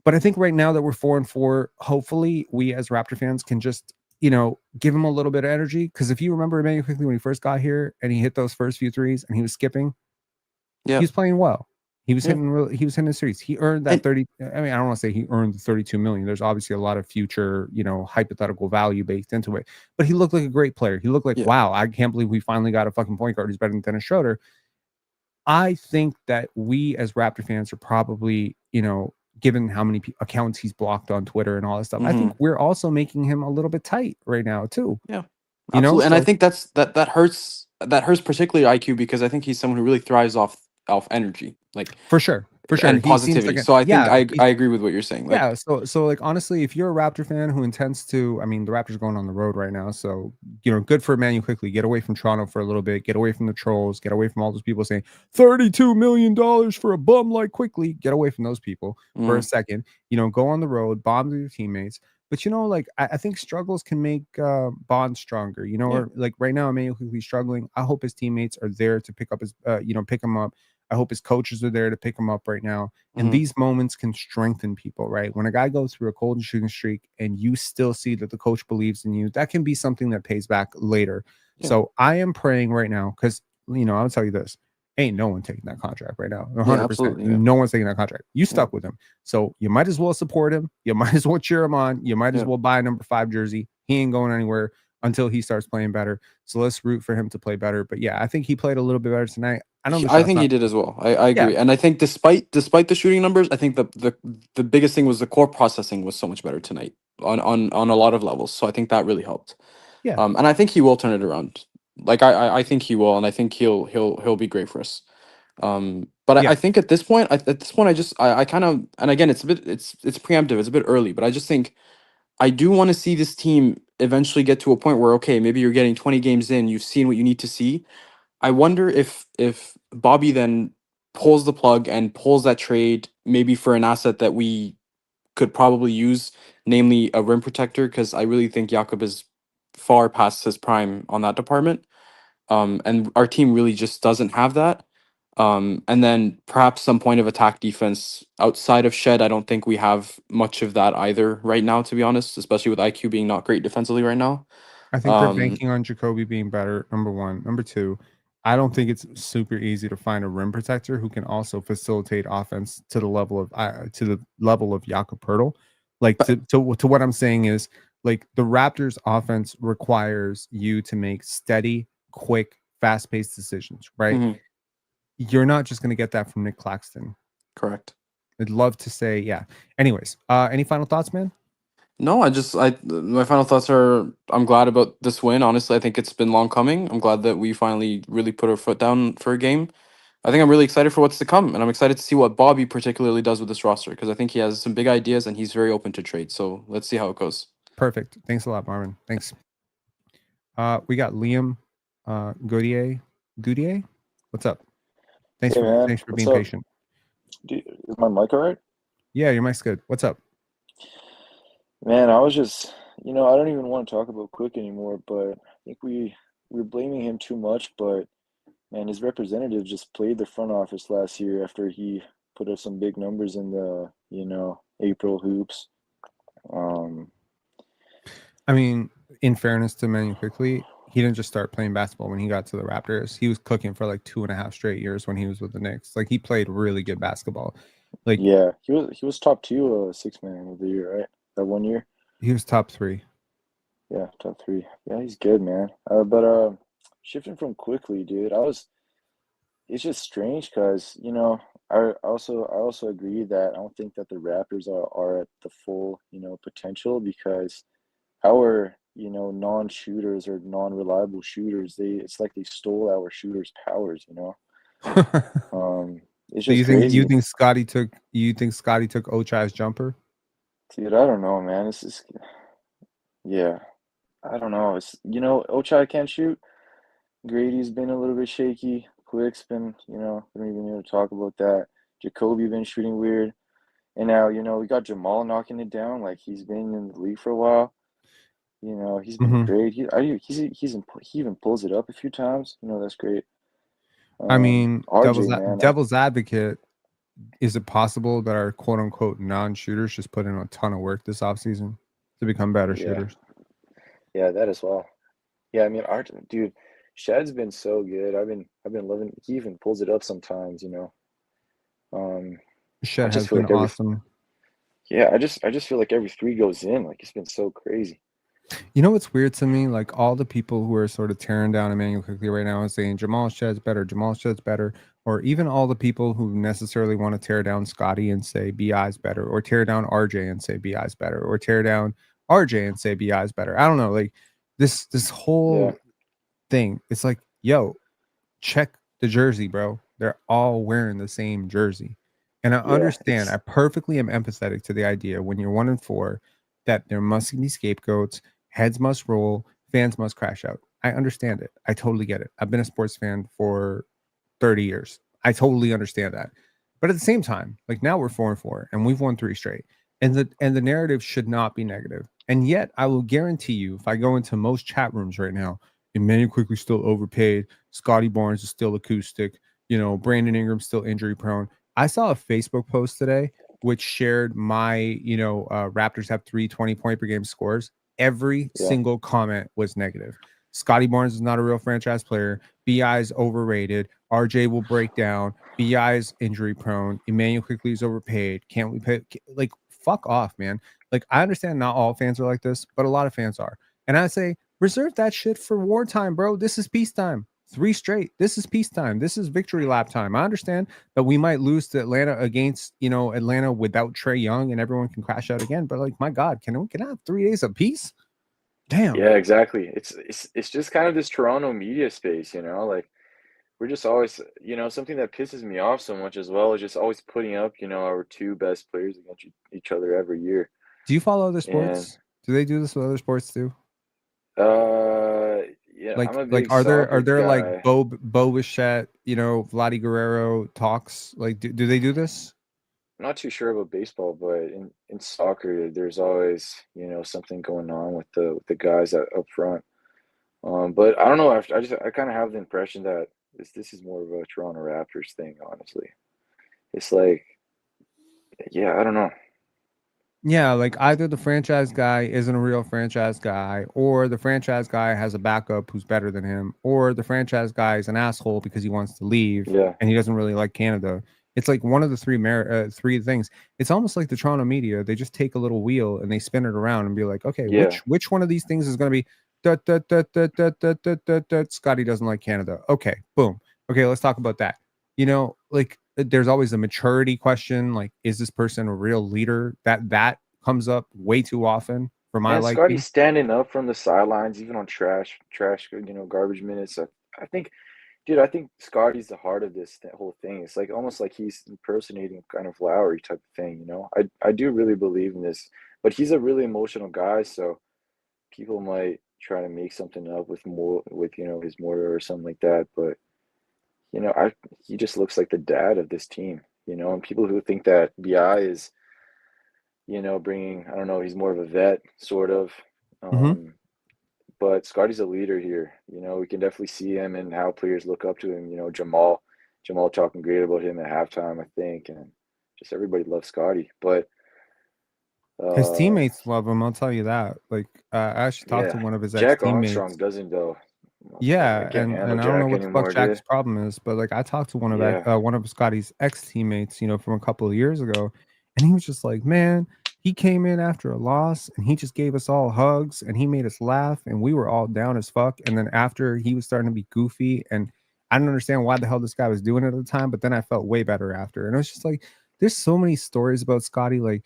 [SPEAKER 1] But I think right now that we're 4-4, hopefully we as Raptor fans can just, give him a little bit of energy. Because if you remember Emmanuel Quickly when he first got here and he hit those first few threes and he was skipping, he was playing well. He was hitting the threes. He earned that 30. I mean, I don't want to say he earned the 32 million. There's obviously a lot of future, hypothetical value baked into it. But he looked like a great player. He looked like, wow, I can't believe we finally got a fucking point guard who's better than Dennis Schroeder. I think that we as Raptor fans are probably, given how many accounts he's blocked on Twitter and all that stuff, I think we're also making him a little bit tight right now too.
[SPEAKER 2] Yeah, absolutely. And I
[SPEAKER 1] So,
[SPEAKER 2] think that hurts. That hurts particularly IQ because I think he's someone who really thrives off energy, like,
[SPEAKER 1] for sure.
[SPEAKER 2] and
[SPEAKER 1] He seems
[SPEAKER 2] positivity.
[SPEAKER 1] like
[SPEAKER 2] So I think I agree with what you're saying. Like,
[SPEAKER 1] yeah, so like honestly, if you're a Raptor fan who intends to, I mean, the Raptors are going on the road right now, so good for Emmanuel Quickly. Get away from Toronto for a little bit. Get away from the trolls. Get away from all those people saying $32 million for a bum like Quickly. Get away from those people for a second. Go on the road, bomb to your teammates. But like I think struggles can make bonds stronger. Or like right now, Emmanuel Quickly struggling. I hope his teammates are there to pick up his, pick him up. I hope his coaches are there to pick him up right now. And
[SPEAKER 2] Hmm.
[SPEAKER 1] these moments can strengthen people, right? When a guy goes through a cold shooting streak and you still see that the coach believes in you, that can be something that pays back later.
[SPEAKER 2] Yeah.
[SPEAKER 1] So I am praying right now because, I'll tell you this. Ain't no one taking that contract right now.
[SPEAKER 2] Yeah.
[SPEAKER 1] 100%.
[SPEAKER 2] Absolutely. Yeah.
[SPEAKER 1] No one's taking that contract. You
[SPEAKER 2] Yeah.
[SPEAKER 1] stuck with him. So you might as well support him. You might as well cheer him on. You might as
[SPEAKER 2] Yeah.
[SPEAKER 1] well buy a number 5 jersey. He ain't going anywhere until he starts playing better. So let's root for him to play better. But yeah, I think he played a little bit better tonight. I know the
[SPEAKER 2] I
[SPEAKER 1] shot's
[SPEAKER 2] think he
[SPEAKER 1] not.
[SPEAKER 2] did as well. I
[SPEAKER 1] Yeah,
[SPEAKER 2] agree, and I think despite the shooting numbers, I think the biggest thing was the core processing was so much better tonight on a lot of levels. So I think that really helped.
[SPEAKER 1] yeah,
[SPEAKER 2] And I think he will turn it around. Like I think he will, and I think he'll be great for us. But
[SPEAKER 1] yeah.
[SPEAKER 2] I think at this point, I kind of, and again, it's preemptive. It's a bit early, but I just think I do want to see this team eventually get to a point where, okay, maybe you're getting 20 games in, you've seen what you need to see. I wonder if Bobby then pulls the plug and pulls that trade maybe for an asset that we could probably use, namely a rim protector, because I really think Jakob is far past his prime on that department. And our team really just doesn't have that. And then perhaps some point of attack defense outside of Shed. I don't think we have much of that either right now, to be honest, especially with IQ being not great defensively right now.
[SPEAKER 1] I think they're
[SPEAKER 2] Um,
[SPEAKER 1] banking on Jacoby being better. Number one. Number two, I don't think it's super easy to find a rim protector who can also facilitate offense to the level of Jakob Poeltl. Like
[SPEAKER 2] but
[SPEAKER 1] to what I'm saying is like the Raptors offense requires you to make steady, quick, fast paced decisions, right?
[SPEAKER 2] mhm,
[SPEAKER 1] You're not just going to get that from Nick Claxton.
[SPEAKER 2] correct.
[SPEAKER 1] I'd love to say, yeah. Anyways, any final thoughts, man?
[SPEAKER 2] No, my final thoughts are I'm glad about this win. Honestly, I think it's been long coming. I'm glad that we finally really put our foot down for a game. I think I'm really excited for what's to come, and I'm excited to see what Bobby particularly does with this roster because I think he has some big ideas and he's very open to trade. So let's see how it goes.
[SPEAKER 1] Perfect. Thanks a lot, Marvin. Thanks. We got Liam Goudier. What's up? Thanks
[SPEAKER 3] Hey
[SPEAKER 1] for
[SPEAKER 3] man,
[SPEAKER 1] thanks for
[SPEAKER 3] what's
[SPEAKER 1] being
[SPEAKER 3] up?
[SPEAKER 1] patient.
[SPEAKER 3] Is my mic all right?
[SPEAKER 1] Yeah, your mic's good. What's up?
[SPEAKER 3] Man, I was just, I don't even want to talk about Quick anymore, but I think we're blaming him too much, but man, his representative just played the front office last year after he put up some big numbers in the, April hoops. Um,
[SPEAKER 1] I mean, in fairness to Manu quickly, he didn't just start playing basketball when he got to the Raptors. He was cooking for like 2.5 straight years when he was with the Knicks. Like he played really good basketball. Like
[SPEAKER 3] yeah, he was top two six man of the year, right? That one year?
[SPEAKER 1] he was top 3.
[SPEAKER 3] Yeah, top three. Yeah, he's good, man. But shifting from quickly, dude, it's just strange because I also agree that I don't think that the Raptors are at the full potential because our non-shooters or non-reliable shooters it's like they stole our shooters' powers. Um, it's
[SPEAKER 1] So
[SPEAKER 3] just
[SPEAKER 1] you
[SPEAKER 3] crazy,
[SPEAKER 1] think Scotty took Ochai's jumper?
[SPEAKER 3] dude. I don't know, man. This is yeah. I don't know. It's Ochai can't shoot. Grady's been a little bit shaky. Quick's been we don't even need to talk about that. Jacoby been shooting weird. And now, we got Jamal knocking it down. Like he's been in the league for a while. He's been
[SPEAKER 1] Mhm.
[SPEAKER 3] great. He even pulls it up a few times. That's great.
[SPEAKER 1] I mean,
[SPEAKER 3] RJ, man,
[SPEAKER 1] devil's advocate, is it possible that our quote unquote non-shooters just put in a ton of work this offseason to become better
[SPEAKER 3] yeah,
[SPEAKER 1] shooters?
[SPEAKER 3] yeah, that as well. Yeah, I mean, RJ, dude, Shad's been so good. I've been loving. He even pulls it up sometimes. Um, I
[SPEAKER 1] Shed
[SPEAKER 3] just
[SPEAKER 1] has
[SPEAKER 3] feel
[SPEAKER 1] been
[SPEAKER 3] like every
[SPEAKER 1] awesome.
[SPEAKER 3] yeah, I just feel like every three goes in. Like it's been so crazy.
[SPEAKER 1] You know what's weird to me? Like all the people who are sort of tearing down Emmanuel quickly right now and saying Jamal Shed's better, or even all the people who necessarily want to tear down Scotty and say BI's better, or tear down RJ and say BI's better, or tear down RJ and say BI's better. I don't know. Like this
[SPEAKER 3] Yeah,
[SPEAKER 1] whole thing, it's like, yo, check the jersey, bro. They're all wearing the same jersey. And I
[SPEAKER 3] yeah,
[SPEAKER 1] understand, I perfectly am empathetic to the idea when you're 1-4 that there must be scapegoats, heads must roll, fans must crash out. I understand it. I totally get it. I've been a sports fan for 30 years. I totally understand that. But at the same time, like now we're 4-4 and we've won 3 straight. And the narrative should not be negative. And yet I will guarantee you, if I go into most chat rooms right now, Emmanuel quickly still overpaid. Scottie Barnes is still acoustic. Brandon Ingram's still injury prone. I saw a Facebook post today which shared my, Raptors have 3 20-point per game scores. Every
[SPEAKER 3] Yeah.
[SPEAKER 1] single comment was negative. Scottie Barnes is not a real franchise player. BI is overrated. RJ will break down. BI is injury prone. Emmanuel quickly is overpaid. Can't we pay? Like, fuck off, man. Like, I understand not all fans are like this, but a lot of fans are. And I say, reserve that shit for wartime, bro. This is peacetime. 3 straight. This is peacetime. This is victory lap time. I understand that we might lose to Atlanta against, Atlanta without Trae Young and everyone can crash out again. But like, my God, can I have 3 days of peace? Damn.
[SPEAKER 3] Yeah, exactly. It's just kind of this Toronto media space, like we're just always, something that pisses me off so much as well is just always putting up, our 2 best players against each other every year.
[SPEAKER 1] Do you follow other
[SPEAKER 3] And
[SPEAKER 1] sports? Do they do this with other sports too?
[SPEAKER 3] yeah, I'm
[SPEAKER 1] Like,
[SPEAKER 3] a big
[SPEAKER 1] are
[SPEAKER 3] soccer
[SPEAKER 1] there like
[SPEAKER 3] guy.
[SPEAKER 1] Bo Bichette, Vladdy Guerrero talks? Like, do they do this?
[SPEAKER 3] I'm not too sure about baseball, but in soccer, there's always, something going on with the guys up front. But I don't know. I kind of have the impression that this is more of a Toronto Raptors thing, honestly. It's like, yeah, I don't know.
[SPEAKER 1] Yeah, like either the franchise guy isn't a real franchise guy, or the franchise guy has a backup who's better than him, or the franchise guy is an asshole because he wants to leave
[SPEAKER 3] Yeah,
[SPEAKER 1] and he doesn't really like Canada. It's like one of the three things. It's almost like the Toronto media. They just take a little wheel and they spin it around and be like, okay,
[SPEAKER 3] yeah,
[SPEAKER 1] which one of these things is going to be Scotty doesn't like Canada. Okay, boom. Okay, let's talk about that. Like there's always a maturity question, like is this person a real leader? That comes up way too often for my
[SPEAKER 3] man. Scottie's
[SPEAKER 1] liking.
[SPEAKER 3] standing up from the sidelines, even on trash, garbage minutes. I think, dude, I think Scottie's the heart of this whole thing. It's like almost like he's impersonating kind of Lowry type of thing. I do really believe in this, but he's a really emotional guy, so people might try to make something up with his mortar or something like that, but he just looks like the dad of this team, and people who think that BI is, bringing, I don't know, he's more of a vet, sort of.
[SPEAKER 1] Mm-hmm.
[SPEAKER 3] Um, but Scotty's a leader here. We can definitely see him and how players look up to him. Jamal talking great about him at halftime, I think, and just everybody loves Scotty. But
[SPEAKER 1] His
[SPEAKER 3] uh,
[SPEAKER 1] teammates love him. I'll tell you that. Like, I actually talked to
[SPEAKER 3] yeah,
[SPEAKER 1] one of his ex
[SPEAKER 3] Jack Armstrong
[SPEAKER 1] teammates.
[SPEAKER 3] doesn't though. I
[SPEAKER 1] Yeah,
[SPEAKER 3] can't handle
[SPEAKER 1] and I don't know
[SPEAKER 3] Jack
[SPEAKER 1] what the fuck
[SPEAKER 3] anymore, dude.
[SPEAKER 1] Jack's problem is, but like I talked to
[SPEAKER 3] Yeah,
[SPEAKER 1] one of Scotty's ex teammates, from a couple of years ago, and he was just like, man, he came in after a loss and he just gave us all hugs and he made us laugh and we were all down as fuck. And then after he was starting to be goofy and I didn't understand why the hell this guy was doing it at the time, but then I felt way better after. And it was just like, there's so many stories about Scotty, like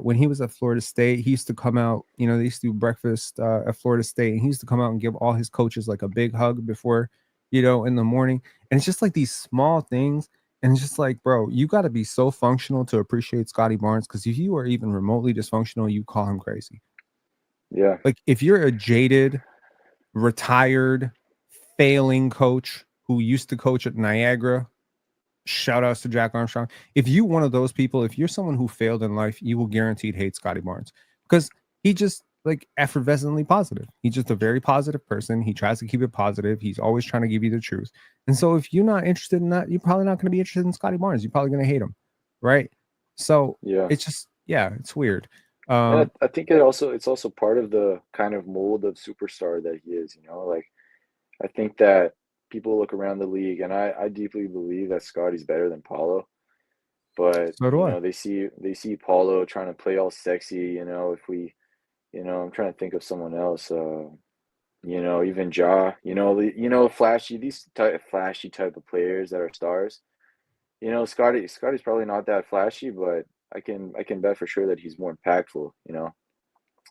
[SPEAKER 1] when he was at Florida State, he used to come out, they used to do breakfast at Florida State, and he used to come out and give all his coaches like a big hug before, in the morning. And it's just like these small things. And it's just like, bro, you got to be so functional to appreciate Scottie Barnes, because if you are even remotely dysfunctional, you call him crazy.
[SPEAKER 3] yeah,
[SPEAKER 1] Like if you're a jaded, retired, failing coach who used to coach at Niagara, shout outs to Jack Armstrong. If you one of those people, if you're someone who failed in life, you will guaranteed hate Scottie Barnes, because he just like effervescently positive. He's just a very positive person. He tries to keep it positive. He's always trying to give you the truth. And so if you're not interested in that, you're probably not going to be interested in Scottie Barnes. You're probably going to hate him. Right. So
[SPEAKER 3] yeah.
[SPEAKER 1] it's just, yeah, it's weird.
[SPEAKER 3] And I think it's also part of the kind of mold of superstar that he is. Like I think that people look around the league, and I deeply believe that Scotty's better than Paulo. But
[SPEAKER 1] So do I.
[SPEAKER 3] they see Paulo trying to play all sexy. If we, I'm trying to think of someone else. Even Ja. Flashy, flashy type of players that are stars. Scotty's probably not that flashy, but I can bet for sure that he's more impactful.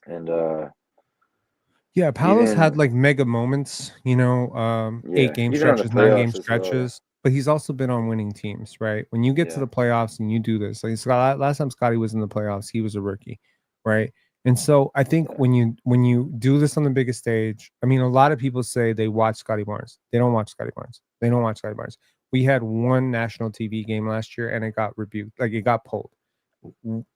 [SPEAKER 3] And
[SPEAKER 1] Yeah, Paolo's had
[SPEAKER 3] even
[SPEAKER 1] like mega moments, 8
[SPEAKER 3] yeah,
[SPEAKER 1] game
[SPEAKER 3] even on the
[SPEAKER 1] stretches, 9 game
[SPEAKER 3] playoffs as well.
[SPEAKER 1] stretches, but he's also been on winning teams, right? When you get to
[SPEAKER 3] Yeah,
[SPEAKER 1] the playoffs and you do this, like last time Scotty was in the playoffs, he was a rookie, right? And so I think
[SPEAKER 3] yeah,
[SPEAKER 1] when you do this on the biggest stage, I mean, a lot of people say they watch Scotty Barnes. They don't watch Scotty Barnes. They don't watch Scotty Barnes. We had one national TV game last year and it got rebuked, like it got pulled.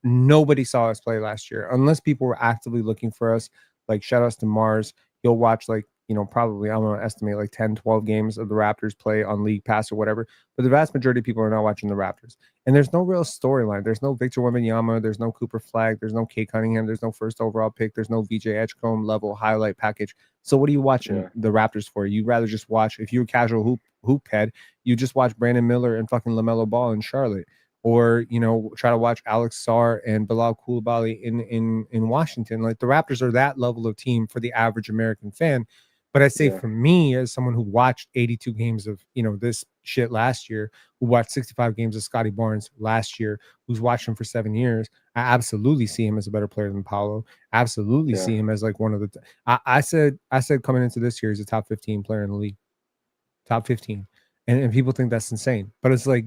[SPEAKER 1] Nobody saw us play last year unless people were actively looking for us. Like shout outs to Mars. He'll watch like probably I'm going to estimate like 10, 12 games of the Raptors play on League Pass or whatever. But the vast majority of people are not watching the Raptors. And there's no real storyline. There's no Victor Wembanyama. There's no Cooper Flag. There's no Kate Cunningham. There's no first overall pick. There's no VJ Edgecombe level highlight package. So what are you watching the Raptors for? You'd rather just watch, if you're a casual hoop head, you just watch Brandon Miller and fucking LaMelo Ball in Charlotte. Or, try to watch Alex Sarr and Bilal Coulibaly in Washington. Like, the Raptors are that level of team for the average American fan. But I say for me, as someone who watched 82 games of, this shit last year, who watched 65 games of Scottie Barnes last year, who's watched him for 7 years, I absolutely see him as a better player than Paolo. Absolutely see him as like one of the I said coming into this year, he's a top 15 player in the league. Top 15. And people think that's insane. But it's like,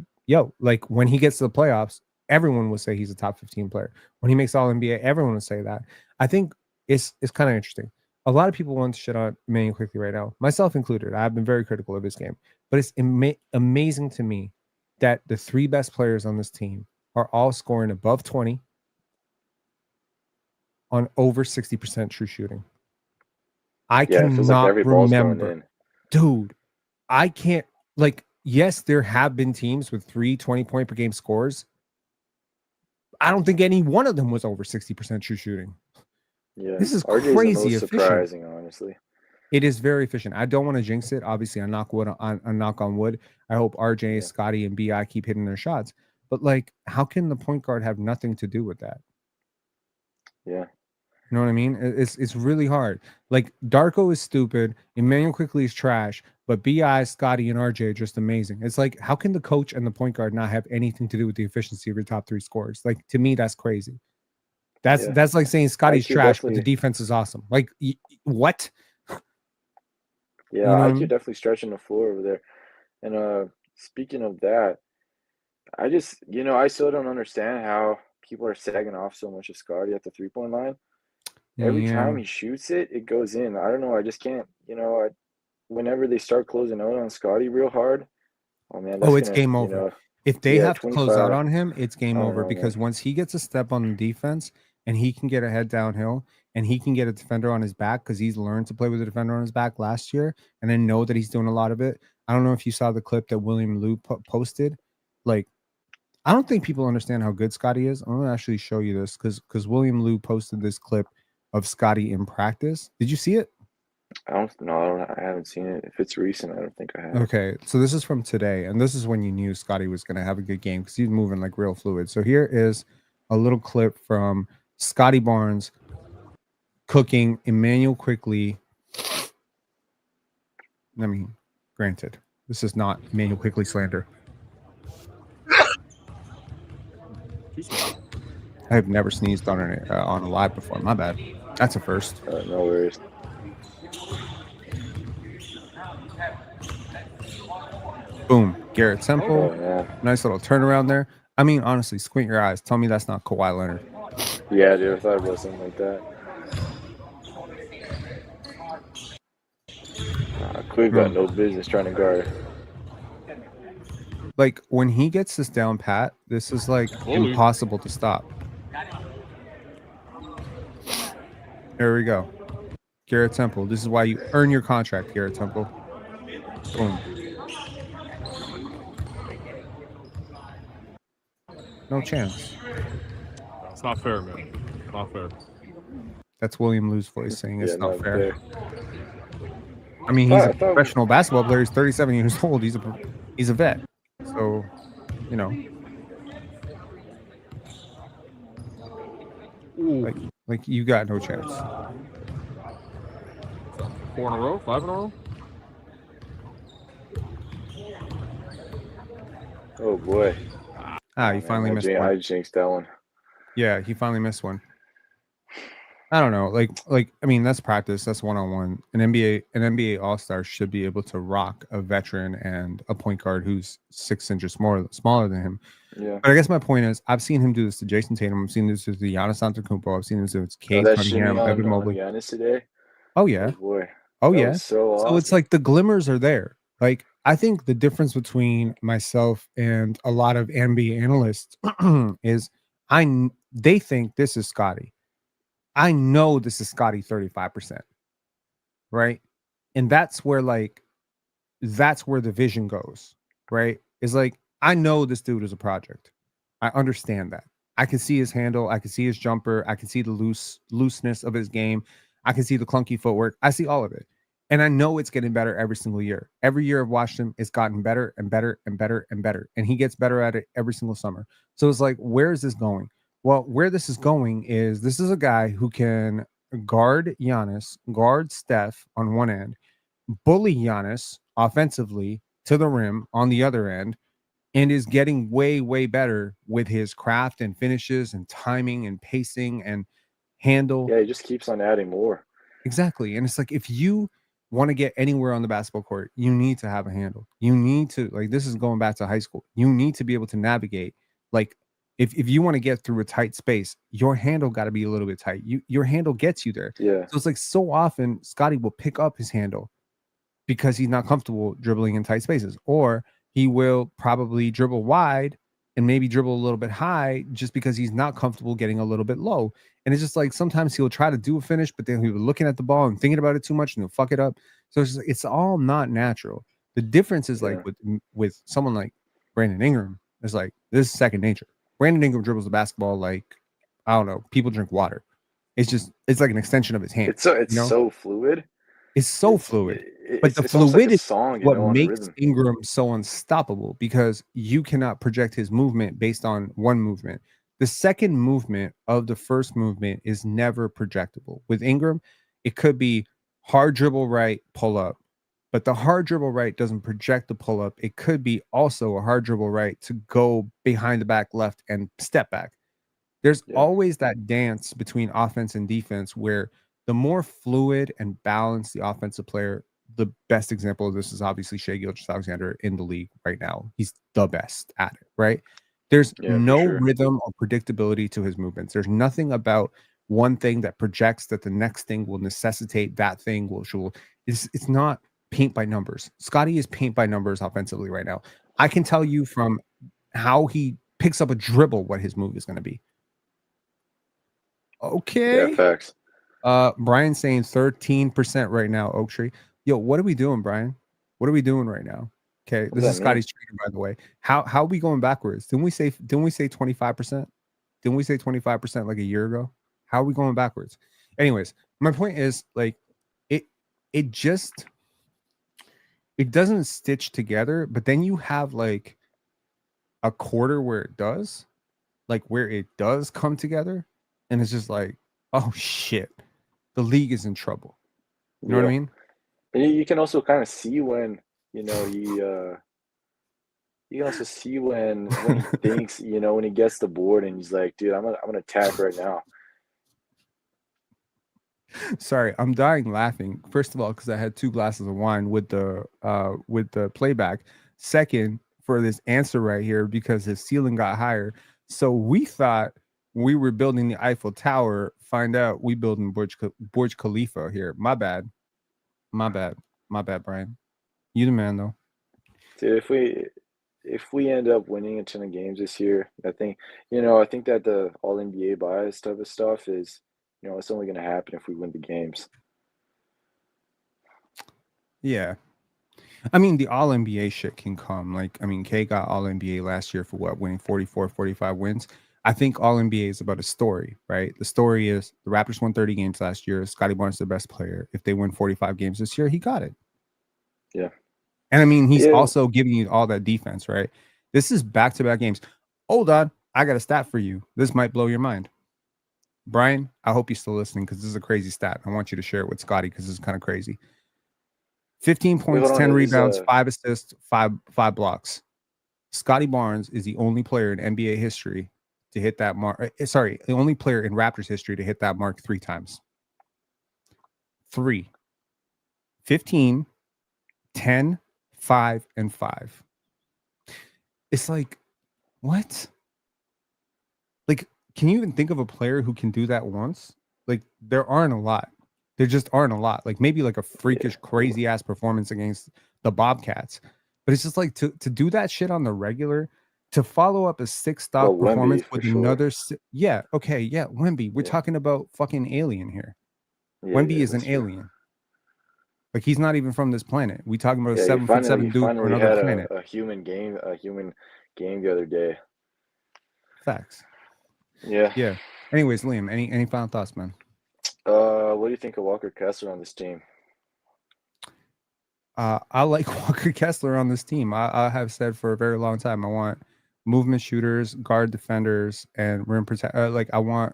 [SPEAKER 1] like when he gets to the playoffs, everyone will say he's a top 15 player. When he makes All NBA, everyone will say that. I think it's kind of interesting. A lot of people want to shit on Emmanuel quickly right now, myself included. I've been very critical of his game, but it's amazing to me that the 3 best players on this team are all scoring above 20 on over 60% true shooting. I cannot remember, dude. I can't, like, yes, there have been teams with 3 20-point per game scores. I don't think any one of them was over 60% true shooting.
[SPEAKER 3] Yeah,
[SPEAKER 1] this is
[SPEAKER 3] RJ's
[SPEAKER 1] crazy
[SPEAKER 3] the most
[SPEAKER 1] efficient.
[SPEAKER 3] Surprising, honestly.
[SPEAKER 1] It is very efficient. I don't want to jinx it. Obviously, I knock on wood. I hope RJ, Scottie, and BI keep hitting their shots. But like, how can the point guard have nothing to do with that?
[SPEAKER 3] Yeah.
[SPEAKER 1] You know what I mean? It's really hard. Like, Darko is stupid. Emmanuel quickly is trash. But BI, Scottie, and RJ are just amazing. It's like, how can the coach and the point guard not have anything to do with the efficiency of your top 3 scorers? Like, to me, that's crazy. That's like saying Scottie's trash, but the defense is awesome. Like, what?
[SPEAKER 3] Yeah, IQ definitely stretching the floor over there. And speaking of that, I just, I still don't understand how people are sagging off so much of Scottie at the 3-point line. Every time he shoots it, it goes in. I don't know. I just can't, whenever they start closing out on Scottie real hard, oh man, that's
[SPEAKER 1] it's game over. If they have to close out on him, it's game over, because once he gets a step on the defense and he can get a head downhill and he can get a defender on his back, because he's learned to play with a defender on his back last year and then know that he's doing a lot of it. I don't know if you saw the clip that William Lou posted. Like, I don't think people understand how good Scottie is. I'm going to actually show you this because William Lou posted this clip of Scottie in practice. Did you see it?
[SPEAKER 3] I haven't seen it. If it's recent, I don't think I have.
[SPEAKER 1] Okay, so this is from today, and this is when you knew Scottie was going to have a good game because he's moving like real fluid. So here is a little clip from Scottie Barnes cooking Emmanuel quickly. I mean, granted, this is not Emmanuel quickly slander. I have never sneezed on a live before. My bad. That's a first.
[SPEAKER 3] No worries.
[SPEAKER 1] Boom. Garrett Temple.
[SPEAKER 3] Oh, yeah.
[SPEAKER 1] Nice little turnaround there. I mean, honestly, squint your eyes. Tell me that's not Kawhi Leonard.
[SPEAKER 3] Yeah, dude. I thought it was something like that. Quick got no business trying to guard.
[SPEAKER 1] Like, when he gets this down pat, this is like impossible to stop. There we go. Garrett Temple. This is why you earn your contract, Garrett Temple. Boom. No chance.
[SPEAKER 4] It's not fair, man. Not fair.
[SPEAKER 1] That's William Lou's voice saying it's not fair. I mean, he's a professional basketball player. He's 37 years old. He's a vet. So, you know. Like you got no chance.
[SPEAKER 4] 4 in a row? 5 in a row?
[SPEAKER 3] Oh boy.
[SPEAKER 1] You finally missed one.
[SPEAKER 3] I jinxed that one.
[SPEAKER 1] Yeah, he finally missed one. I don't know. Like I mean, that's practice. That's one-on-one. An NBA All-Star should be able to rock a veteran and a point guard who's 6 inches smaller than him.
[SPEAKER 3] Yeah.
[SPEAKER 1] But I guess my point is, I've seen him do this to Jason Tatum. I've seen this to Giannis Antetokounmpo. I've seen this to Kate Cunningham, Evan Mobley.
[SPEAKER 3] Giannis today.
[SPEAKER 1] Oh yeah.
[SPEAKER 3] Oh boy.
[SPEAKER 1] Oh yeah.
[SPEAKER 3] So awesome.
[SPEAKER 1] It's like the glimmers are there. Like, I think the difference between myself and a lot of NBA analysts is they think this is Scottie. I know this is Scottie 35%, right? And that's where the vision goes, right? It's like, I know this dude is a project. I understand that. I can see his handle, I can see his jumper, I can see the looseness of his game, I can see the clunky footwork. I see all of it. And I know it's getting better every single year. Every year I've watched him, it's gotten better and better and better and better. And he gets better at it every single summer. So it's like, where is this going? Well, where this is going is, this is a guy who can guard Giannis, guard Steph on one end, bully Giannis offensively to the rim on the other end, and is getting way, way better with his craft and finishes and timing and pacing and handle.
[SPEAKER 3] Yeah, he just keeps on adding more.
[SPEAKER 1] Exactly. And it's like, if you want to get anywhere on the basketball court, you need to have a handle. You need to, like, this is going back to high school. You need to be able to navigate. Like, if you want to get through a tight space, your handle got to be a little bit tight. Your handle gets you there.
[SPEAKER 3] Yeah.
[SPEAKER 1] So it's like, so often Scottie will pick up his handle because he's not comfortable dribbling in tight spaces, or he will probably dribble wide and maybe dribble a little bit high just because he's not comfortable getting a little bit low. And it's just like, sometimes he'll try to do a finish, but then he'll be looking at the ball and thinking about it too much and he'll fuck it up. So it's just, it's all not natural. The difference is, like, with someone like Brandon Ingram, it's like, this is second nature. Brandon Ingram dribbles the basketball like, I don't know, people drink water. It's like an extension of his hand.
[SPEAKER 3] It's so fluid.
[SPEAKER 1] It's so fluid. But the
[SPEAKER 3] It's almost like a
[SPEAKER 1] fluidity
[SPEAKER 3] song,
[SPEAKER 1] is what
[SPEAKER 3] on
[SPEAKER 1] makes
[SPEAKER 3] rhythm.
[SPEAKER 1] Ingram so unstoppable, because you cannot project his movement based on one movement. The second movement of the first movement is never projectable. With Ingram, it could be hard dribble right, pull up. But the hard dribble right doesn't project the pull up. It could be also a hard dribble right to go behind the back left and step back. There's always that dance between offense and defense, where the more fluid and balanced the offensive player, the best example of this is obviously Shai Gilgeous-Alexander in the league right now. He's the best at it, right? There's no rhythm or predictability to his movements. There's nothing about one thing that projects that the next thing will necessitate that thing, which will, it's not paint by numbers. Scottie is paint by numbers offensively right now. I can tell you from how he picks up a dribble what his move is going to be. Okay.
[SPEAKER 3] Yeah, facts.
[SPEAKER 1] Brian's saying 13% right now, Oak Tree. Yo, what are we doing, Brian? What are we doing right now? Okay, this is Scottie's trader, by the way. How are we going backwards? Didn't we say 25%? Didn't we say 25% like a year ago? How are we going backwards? Anyways, my point is, like, it doesn't stitch together, but then you have like a quarter where it does, like where it does come together, and it's just like, oh shit, the league is in trouble. You know what I mean?
[SPEAKER 3] And you can also kind of see when, you can also see when he thinks, when he gets the board and he's like, dude, I'm gonna attack right now.
[SPEAKER 1] Sorry, I'm dying laughing. First of all, because I had 2 glasses of wine with the playback. Second, for this answer right here, because his ceiling got higher. So we thought we were building the Eiffel Tower. Find out we building Burj Khalifa here. My bad, Brian. You the man, though.
[SPEAKER 3] Dude, if we end up winning a ton of games this year, I think that the All NBA bias type of stuff is, it's only going to happen if we win the games.
[SPEAKER 1] Yeah. I mean, the All NBA shit can come. Like, I mean, K got All NBA last year for what, winning 44, 45 wins. I think All NBA is about a story, right? The story is the Raptors won 30 games last year. Scottie Barnes is the best player. If they win 45 games this year, he got it.
[SPEAKER 3] Yeah.
[SPEAKER 1] And I mean, he's also giving you all that defense, right? This is back-to-back games. Hold on. I got a stat for you. This might blow your mind. Brian, I hope you're still listening, because this is a crazy stat. I want you to share it with Scottie, because this is kind of crazy. 15 points, 10 rebounds, 5 assists, 5 blocks. Scottie Barnes is the only player in NBA history to hit that mark. Sorry, the only player in Raptors history to hit that mark 3 times. 3. 15, 10, 5, and 5. It's like, what? Like, can you even think of a player who can do that once? Like, there aren't a lot. There just aren't a lot. Like, maybe like a freakish, crazy ass performance against the Bobcats. But it's just like, to do that shit on the regular, to follow up a 6-stop performance with another. Yeah. Okay. Yeah. Wemby. We're talking about fucking alien here. Wemby is an alien. Like he's not even from this planet. We talking about a
[SPEAKER 3] Yeah,
[SPEAKER 1] 7'7"
[SPEAKER 3] he
[SPEAKER 1] dude from
[SPEAKER 3] finally
[SPEAKER 1] another
[SPEAKER 3] had
[SPEAKER 1] planet.
[SPEAKER 3] a human game the other day.
[SPEAKER 1] Facts.
[SPEAKER 3] Yeah.
[SPEAKER 1] Yeah. Anyways, Liam, any final thoughts, man?
[SPEAKER 3] What do you think of Walker Kessler on this team?
[SPEAKER 1] I like Walker Kessler on this team. I have said for a very long time, I want movement shooters, guard defenders, and rim protect. Like I want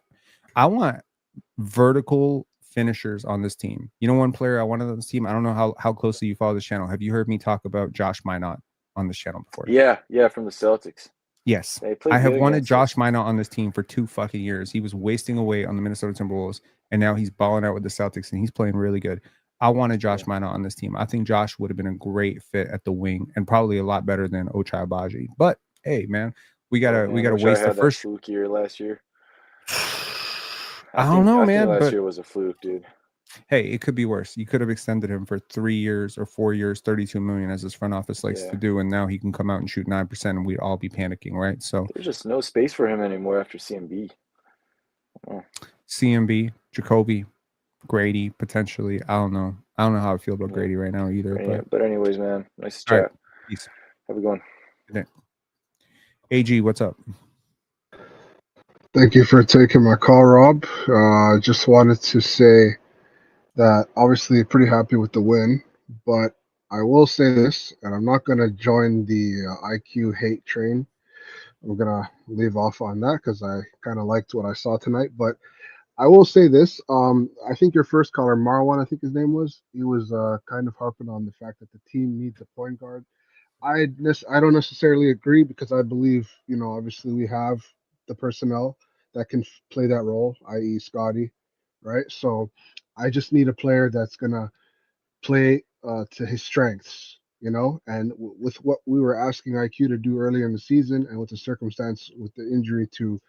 [SPEAKER 1] vertical finishers on this team. You know, one player I wanted on this team. I don't know how closely you follow this channel. Have you heard me talk about Josh Minot on this channel before?
[SPEAKER 3] Yeah, from the Celtics.
[SPEAKER 1] Yes.
[SPEAKER 3] They played
[SPEAKER 1] I have
[SPEAKER 3] good
[SPEAKER 1] wanted
[SPEAKER 3] against
[SPEAKER 1] Josh
[SPEAKER 3] us.
[SPEAKER 1] Minot on this team for 2 fucking years. He was wasting away on the Minnesota Timberwolves, and now he's balling out with the Celtics, and he's playing really good. I wanted Josh Minot on this team. I think Josh would have been a great fit at the wing and probably a lot better than Ochai Agbaji. But hey, man, we gotta waste the first.
[SPEAKER 3] That fluke year last year.
[SPEAKER 1] I don't know,
[SPEAKER 3] I
[SPEAKER 1] man.
[SPEAKER 3] think last
[SPEAKER 1] But
[SPEAKER 3] year was a fluke, dude.
[SPEAKER 1] hey, it could be worse. You could have extended him for 3 years or 4 years, 32 million, as his front office likes to do, and now he can come out and shoot 9%, and we'd all be panicking, right? So
[SPEAKER 3] there's just no space for him anymore after CMB. Oh.
[SPEAKER 1] CMB, Jacoby, Grady, potentially. I don't know how I feel about Grady right now either.
[SPEAKER 3] But anyways, man, nice
[SPEAKER 1] All
[SPEAKER 3] chat.
[SPEAKER 1] right, peace.
[SPEAKER 3] Have a good one.
[SPEAKER 1] Good day. AG, what's up?
[SPEAKER 5] Thank you for taking my call, Rob. Just wanted to say that obviously pretty happy with the win, but I will say this, and I'm not going to join the IQ hate train. I'm going to leave off on that because I kind of liked what I saw tonight. But I will say this. I think your first caller, Marwan, I think his name was, he was kind of harping on the fact that the team needs a point guard. I don't necessarily agree because I believe, obviously we have the personnel that can play that role, i.e. Scottie, right? So I just need a player that's going to play to his strengths, and with what we were asking IQ to do earlier in the season and with the circumstance with the injury to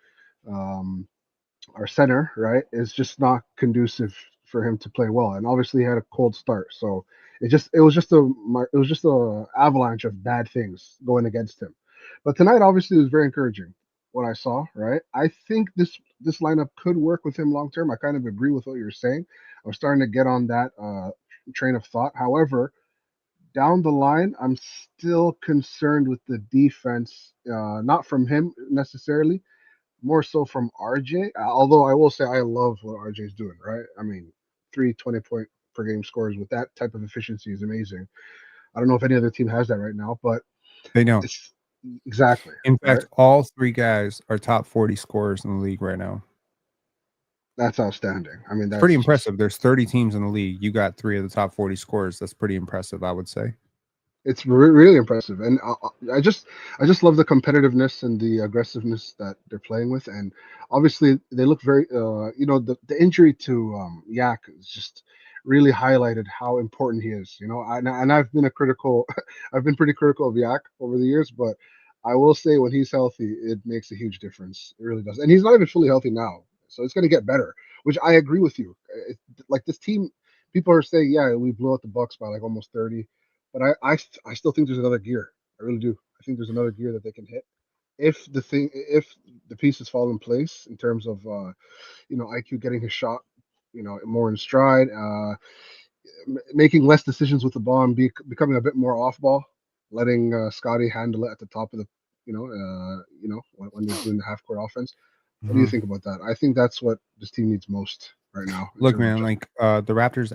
[SPEAKER 5] um, our center, right, is just not conducive for him to play well. And obviously he had a cold start, so it was just a avalanche of bad things going against him. But tonight obviously was very encouraging what I saw, right? I think this lineup could work with him long term. I kind of agree with what you're saying. I'm starting to get on that train of thought. However, down the line, I'm still concerned with the defense, not from him necessarily, more so from RJ. Although I will say I love what RJ's doing, right? I mean, 3 20-point per game scores with that type of efficiency is amazing. I don't know if any other team has that right now, but
[SPEAKER 1] They don't.
[SPEAKER 5] it's exactly.
[SPEAKER 1] In fact,
[SPEAKER 5] right?
[SPEAKER 1] all 3 guys are top 40 scorers in the league right now.
[SPEAKER 5] That's outstanding. I mean, that's
[SPEAKER 1] pretty impressive. There's 30 teams in the league. You got 3 of the top 40 scorers. That's pretty impressive, I would say.
[SPEAKER 5] It's really impressive, and I just love the competitiveness and the aggressiveness that they're playing with, and obviously they look very, the injury to Yak is just really highlighted how important he is, and I've been I've been pretty critical of Yak over the years, but I will say when he's healthy, it makes a huge difference. It really does, and he's not even fully healthy now, so it's going to get better. Which I agree with you. Like this team, people are saying, yeah, we blew out the Bucks by like almost 30. But I still think there's another gear. I really do. I think there's another gear that they can hit if the pieces fall in place in terms of IQ getting his shot more in stride, making less decisions with the ball and becoming a bit more off ball, letting Scottie handle it at the top of the when they're doing the half court offense. What do you think about that? I think that's what this team needs most right now.
[SPEAKER 1] Look, man, like the Raptors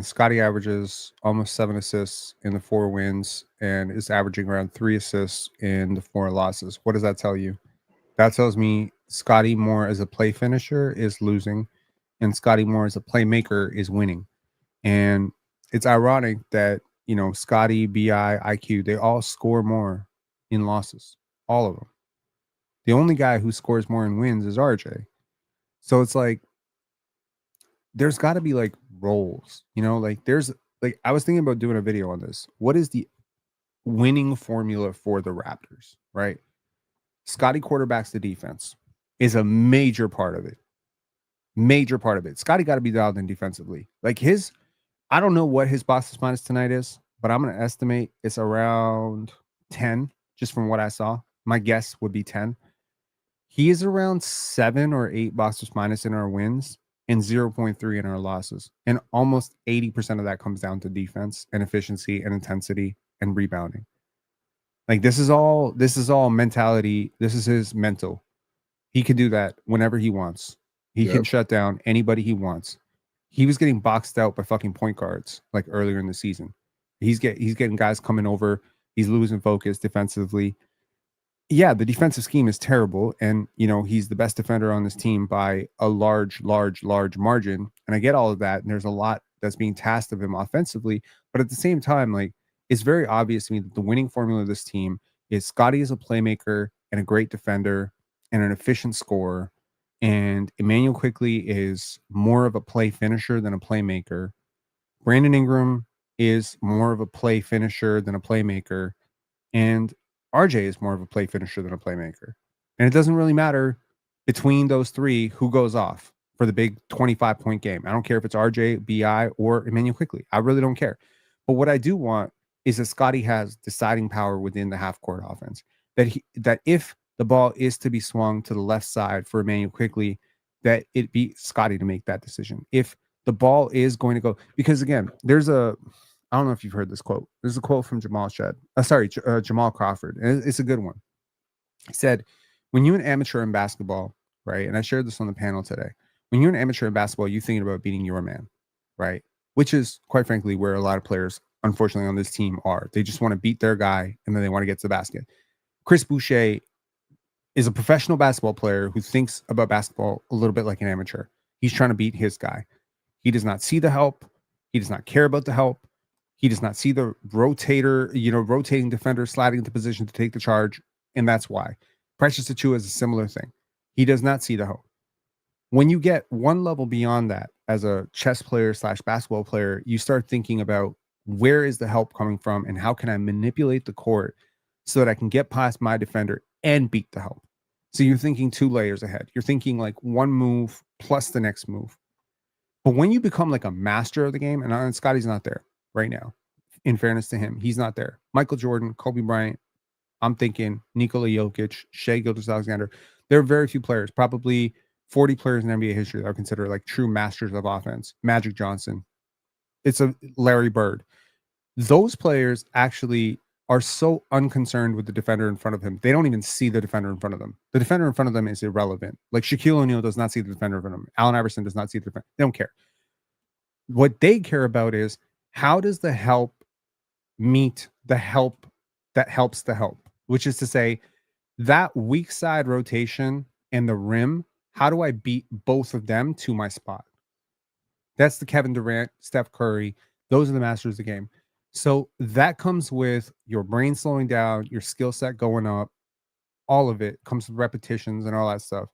[SPEAKER 1] Scottie averages almost 7 assists in the 4 wins and is averaging around 3 assists in the 4 losses. What does that tell you? That tells me Scottie Moore as a play finisher is losing and Scottie Moore as a playmaker is winning. And it's ironic that, Scottie, BI, IQ, they all score more in losses. All of them. The only guy who scores more in wins is RJ. So it's like, there's got to be like roles, there's like, I was thinking about doing a video on this. What is the winning formula for the Raptors, right? Scottie quarterbacks the defense is a major part of it. Major part of it. Scottie got to be dialed in defensively. Like I don't know what his box minus tonight is, but I'm going to estimate it's around 10, just from what I saw. My guess would be 10. He is around 7 or 8 box minus in our wins. and 0.3 in our losses. And almost 80% of that comes down to defense and efficiency and intensity and rebounding. Like this is all mentality. This is his mental. He can do that whenever he wants. He can shut down anybody he wants. He was getting boxed out by fucking point guards like earlier in the season. He's getting guys coming over. He's losing focus defensively. Yeah, the defensive scheme is terrible. And, you know, he's the best defender on this team by a large margin. And I get all of that. And there's a lot that's being tasked of him offensively. But at the same time, like, it's very obvious to me that the winning formula of this team is Scottie is a playmaker and a great defender and an efficient scorer. And Emmanuel Quickley is more of a play finisher than a playmaker. Brandon Ingram is more of a play finisher than a playmaker. And RJ is more of a play finisher than a playmaker. And it doesn't really matter between those three who goes off for the big 25-point game. I don't care if it's RJ, BI, or Emmanuel Quickley. I really don't care. But what I do want is that Scottie has deciding power within the half-court offense. That if the ball is to be swung to the left side for Emmanuel Quickley, that it be Scottie to make that decision. If the ball is going to go, because again, I don't know if you've heard this quote. There's a quote from Jamal Crawford. And it's a good one. He said, when you're an amateur in basketball, right? And I shared this on the panel today. When you're an amateur in basketball, you're thinking about beating your man, right? Which is, quite frankly, where a lot of players, unfortunately, on this team are. They just want to beat their guy, and then they want to get to the basket. Chris Boucher is a professional basketball player who thinks about basketball a little bit like an amateur. He's trying to beat his guy. He does not see the help. He does not care about the help. He does not see the rotating defender sliding into position to take the charge. And that's why. Precious Achiuwa is a similar thing. He does not see the hope. When you get one level beyond that as a chess player / basketball player, you start thinking about where is the help coming from and how can I manipulate the court so that I can get past my defender and beat the help. So you're thinking 2 layers ahead. You're thinking like one move plus the next move. But when you become like a master of the game, and Scottie's not there right now, in fairness to him, he's not there. Michael Jordan, Kobe Bryant, I'm thinking Nikola Jokic, Shai Gilgeous-Alexander. There are very few players, probably 40 players in NBA history that are considered like true masters of offense. Magic Johnson. It's a Larry Bird. Those players actually are so unconcerned with the defender in front of him. They don't even see the defender in front of them. The defender in front of them is irrelevant. Like Shaquille O'Neal does not see the defender in front of him. Allen Iverson does not see the defender. They don't care. What they care about is how does the help meet the help that helps the help, which is to say that weak side rotation and the rim, how do I beat both of them to my spot? That's the Kevin Durant, Steph Curry. Those are the masters of the game. So that comes with your brain slowing down, your skill set going up. All of it comes with repetitions and all that stuff.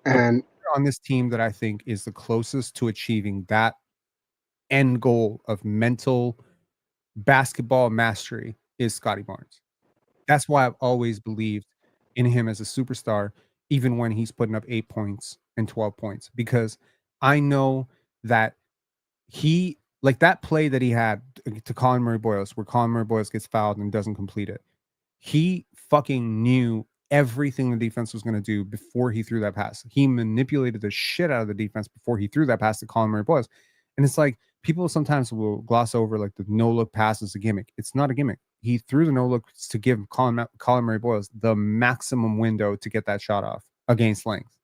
[SPEAKER 5] And
[SPEAKER 1] on this team that I think is the closest to achieving that end goal of mental basketball mastery is Scottie Barnes. That's why I've always believed in him as a superstar, even when he's putting up 8 points and 12 points, because I know that he, like that play that he had to Colin Murray-Boyles, where Colin Murray-Boyles gets fouled and doesn't complete it. He fucking knew everything the defense was going to do before he threw that pass. He manipulated the shit out of the defense before he threw that pass to Colin Murray-Boyles. And it's like, people sometimes will gloss over like the no-look pass is a gimmick. It's not a gimmick. He threw the no-looks to give Colin Murray-Boyles the maximum window to get that shot off against length.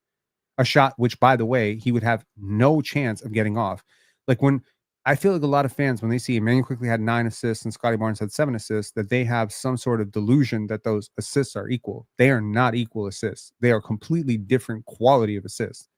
[SPEAKER 1] A shot which, by the way, he would have no chance of getting off. Like when I feel like a lot of fans, when they see Emmanuel Quickley had 9 assists and Scottie Barnes had 7 assists, that they have some sort of delusion that those assists are equal. They are not equal assists. They are completely different quality of assists.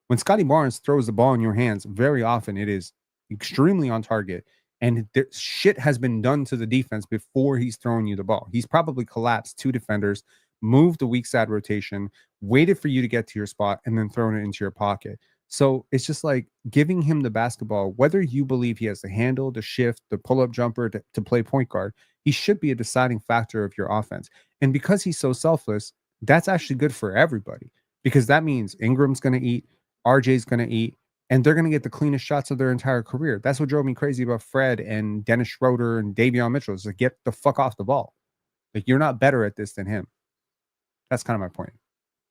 [SPEAKER 1] When Scottie Barnes throws the ball in your hands, very often it is extremely on target, and shit has been done to the defense before he's throwing you the ball. He's probably collapsed 2 defenders, moved the weak side rotation, waited for you to get to your spot, and then thrown it into your pocket. So it's just like giving him the basketball, whether you believe he has the handle, the shift, the pull-up jumper to play point guard, he should be a deciding factor of your offense. And because he's so selfless, that's actually good for everybody, because that means Ingram's going to eat, RJ's going to eat, and they're going to get the cleanest shots of their entire career. That's what drove me crazy about Fred and Dennis Schroeder and Davion Mitchell, is to get the fuck off the ball. Like, you're not better at this than him. That's kind of my point.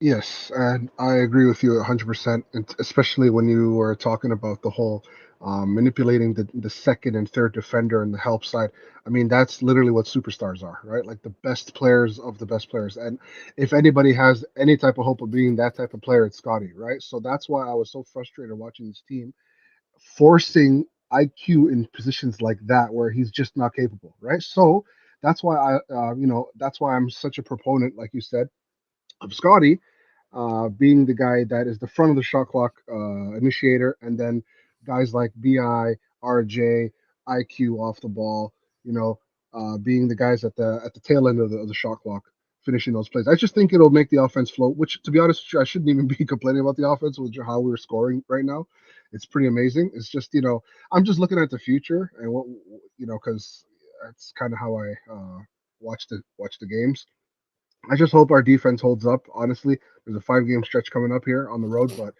[SPEAKER 5] Yes, and I agree with you 100%, and especially when you were talking about the whole manipulating the second and third defender and the help side. I mean, that's literally what superstars are, right? Like the best players of the best players. And if anybody has any type of hope of being that type of player, it's Scottie, right? So that's why I was so frustrated watching this team forcing IQ in positions like that where he's just not capable, right? So that's why that's why I'm such a proponent, like you said, of Scottie being the guy that is the front of the shot clock initiator, and then guys like Bi, RJ, IQ off the ball, being the guys at the tail end of the shot clock, finishing those plays. I just think it'll make the offense float. Which, to be honest with you, I shouldn't even be complaining about the offense with how we're scoring right now. It's pretty amazing. It's just I'm just looking at the future and what because that's kind of how I watch the games. I just hope our defense holds up. Honestly, there's a 5 game stretch coming up here on the road, but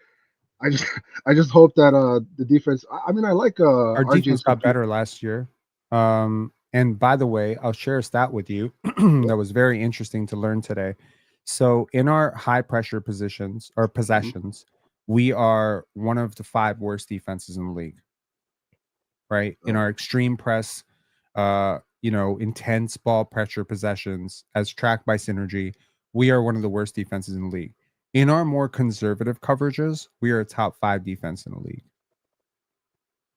[SPEAKER 5] I just I just hope that the defense. I mean, I like
[SPEAKER 1] Our
[SPEAKER 5] RJ's
[SPEAKER 1] defense got
[SPEAKER 5] compete.
[SPEAKER 1] better last year. And by the way, I'll share a stat with you
[SPEAKER 5] Yep.
[SPEAKER 1] that was very interesting to learn today. So, in our high pressure positions or
[SPEAKER 5] Mhm.
[SPEAKER 1] possessions, we are one of the 5 worst defenses in the league, right? In
[SPEAKER 5] Oh,
[SPEAKER 1] our extreme press, intense ball pressure possessions as tracked by Synergy, we are one of the worst defenses in the league. In our more conservative coverages, we are a top 5 defense in the league.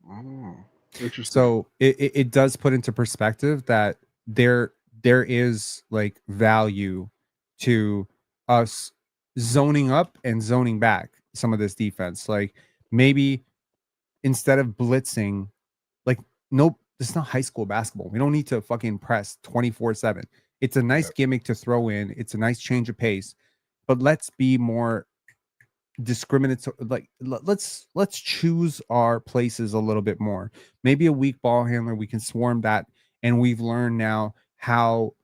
[SPEAKER 5] oh, interesting.
[SPEAKER 1] So it does put into perspective that there is like value to us zoning up and zoning back some of this defense. Like maybe instead of blitzing, like nope, this is not high school basketball. We don't need to fucking press 24/7. It's a nice
[SPEAKER 5] Yeah.
[SPEAKER 1] gimmick to throw in. It's a nice change of pace, but let's be more discriminatory. Like let's choose our places a little bit more. Maybe a weak ball handler, we can swarm that, and we've learned now how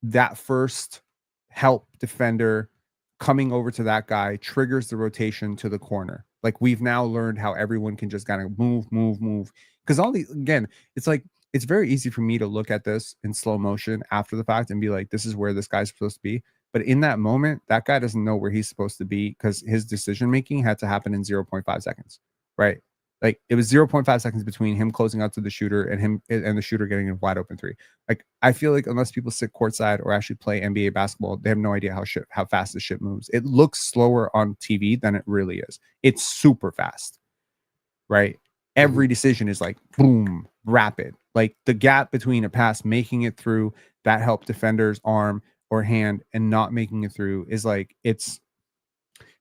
[SPEAKER 1] that first help defender coming over to that guy triggers the rotation to the corner. Like we've now learned how everyone can just kind of move. Because all the again, it's like it's very easy for me to look at this in slow motion after the fact and be like, this is where this guy's supposed to be. But in that moment, that guy doesn't know where he's supposed to be because his decision making had to happen in 0.5 seconds, right? Like it was 0.5 seconds between him closing out to the shooter and him and the shooter getting a wide open three. Like I feel like unless people sit courtside or actually play NBA basketball, they have no idea how fast the shit moves. It looks slower on TV than it really is. It's super fast, right?
[SPEAKER 5] Mhm.
[SPEAKER 1] Every decision is like boom, rapid. Like the gap between a pass making it through that help defender's arm or hand and not making it through is like it's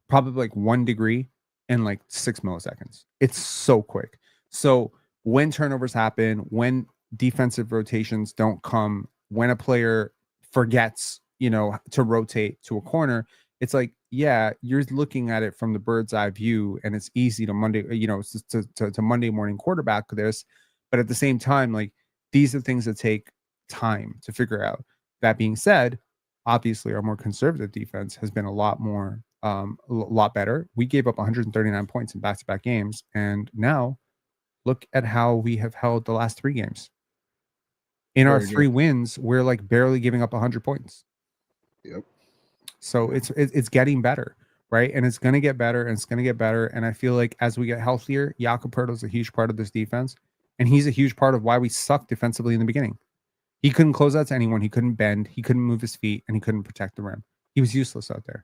[SPEAKER 1] probably like 1 degree in like 6 milliseconds. It's so quick. So when turnovers happen, when defensive rotations don't come, when a player forgets, to rotate to a corner, it's like, yeah, you're looking at it from the bird's eye view, and it's easy to to Monday morning quarterback this, but at the same time, like these are things that take time to figure out. That being said, obviously our more conservative defense has been a lot better. We gave up 139 points in back-to-back games, and now look at how we have held the last 3 games. In our
[SPEAKER 5] Very
[SPEAKER 1] 3 wins, we're like barely giving up 100 points.
[SPEAKER 5] Yep.
[SPEAKER 1] So it's getting better, right? And it's going to get better, and it's going to get better. And I feel like as we get healthier, Jakob Poeltl is a huge part of this defense, and he's a huge part of why we sucked defensively in the beginning. He couldn't close out to anyone. He couldn't bend. He couldn't move his feet, and he couldn't protect the rim. He was useless out there.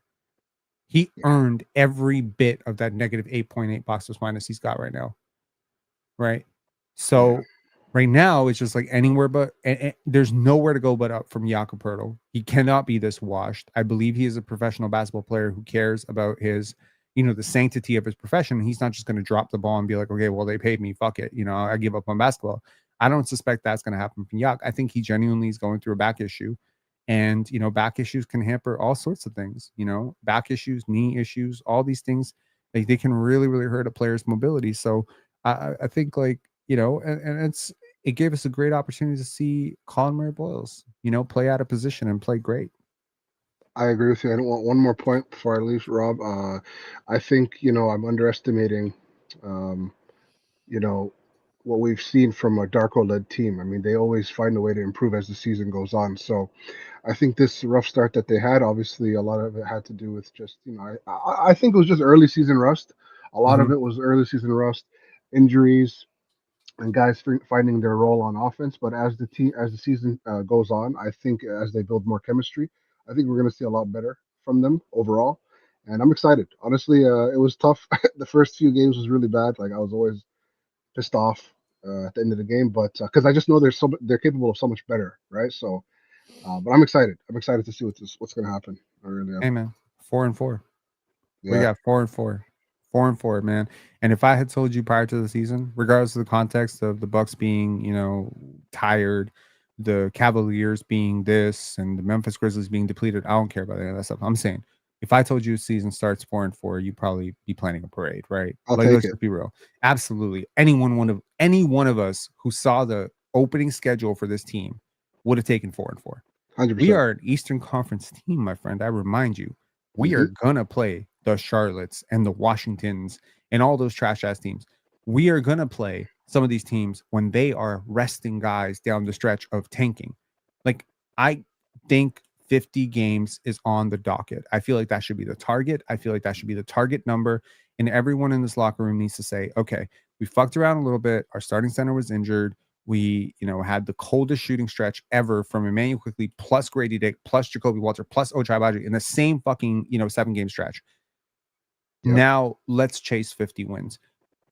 [SPEAKER 1] He earned every bit of that negative 8.8 box plus minus he's got right now. Right.
[SPEAKER 5] Yeah.
[SPEAKER 1] So right now it's just like anywhere but and there's nowhere to go but up from Jakob Poeltl. He cannot be this washed. I believe he is a professional basketball player who cares about his, the sanctity of his profession. He's not just going to drop the ball and be like, okay, well, they paid me. Fuck it. I give up on basketball. I don't suspect that's going to happen from Yak. I think he genuinely is going through a back issue. And, back issues can hamper all sorts of things, back issues, knee issues, all these things, they can really, really hurt a player's mobility. So I think like, and it gave us a great opportunity to see Colin Murray Boyles, play out of position and play great.
[SPEAKER 5] I agree with you. I don't want one more point before I leave, Rob. I think I'm underestimating, you know, what we've seen from a Darko-led team. I mean, they always find a way to improve as the season goes on. So I think this rough start that they had, obviously, a lot of it had to do with just, I think it was just early season rust. A lot of it was early season rust, injuries, and guys finding their role on offense. But as the season goes on, I think as they build more chemistry, I think we're going to see a lot better from them overall. And I'm excited. Honestly, it was tough. The first few games was really bad. Like, I was always pissed off at the end of the game, but because I just know they're capable of so much better, right? So, but I'm excited. I'm excited to see what's going to happen. I really am.
[SPEAKER 1] Hey man, 4-4.
[SPEAKER 5] Yeah.
[SPEAKER 1] We got 4-4. 4-4, man. And if I had told you prior to the season, regardless of the context of the Bucks being, tired, the Cavaliers being this, and the Memphis Grizzlies being depleted, I don't care about any of that stuff. I'm saying, if I told you the season starts 4-4, you'd probably be planning a parade, right?
[SPEAKER 5] I'll
[SPEAKER 1] Like,
[SPEAKER 5] take
[SPEAKER 1] let's
[SPEAKER 5] it.
[SPEAKER 1] just be real. Absolutely. Any one of us who saw the opening schedule for this team would have taken 4-4.
[SPEAKER 5] 100%.
[SPEAKER 1] We are an Eastern Conference team, my friend. I remind you, we are gonna play the Charlottes and the Washingtons and all those trash ass teams. We are gonna play some of these teams when they are resting guys down the stretch of tanking. Like, I think 50 games is on the docket. I feel like that should be the target. I feel like that should be the target number. And everyone in this locker room needs to say, okay, we fucked around a little bit. Our starting center was injured. We, had the coldest shooting stretch ever from Emmanuel Quickly plus Grady Dick plus Jakob Poeltl plus Ochai Agbaji in the same fucking 7-game stretch. Yep. Now let's chase 50 wins.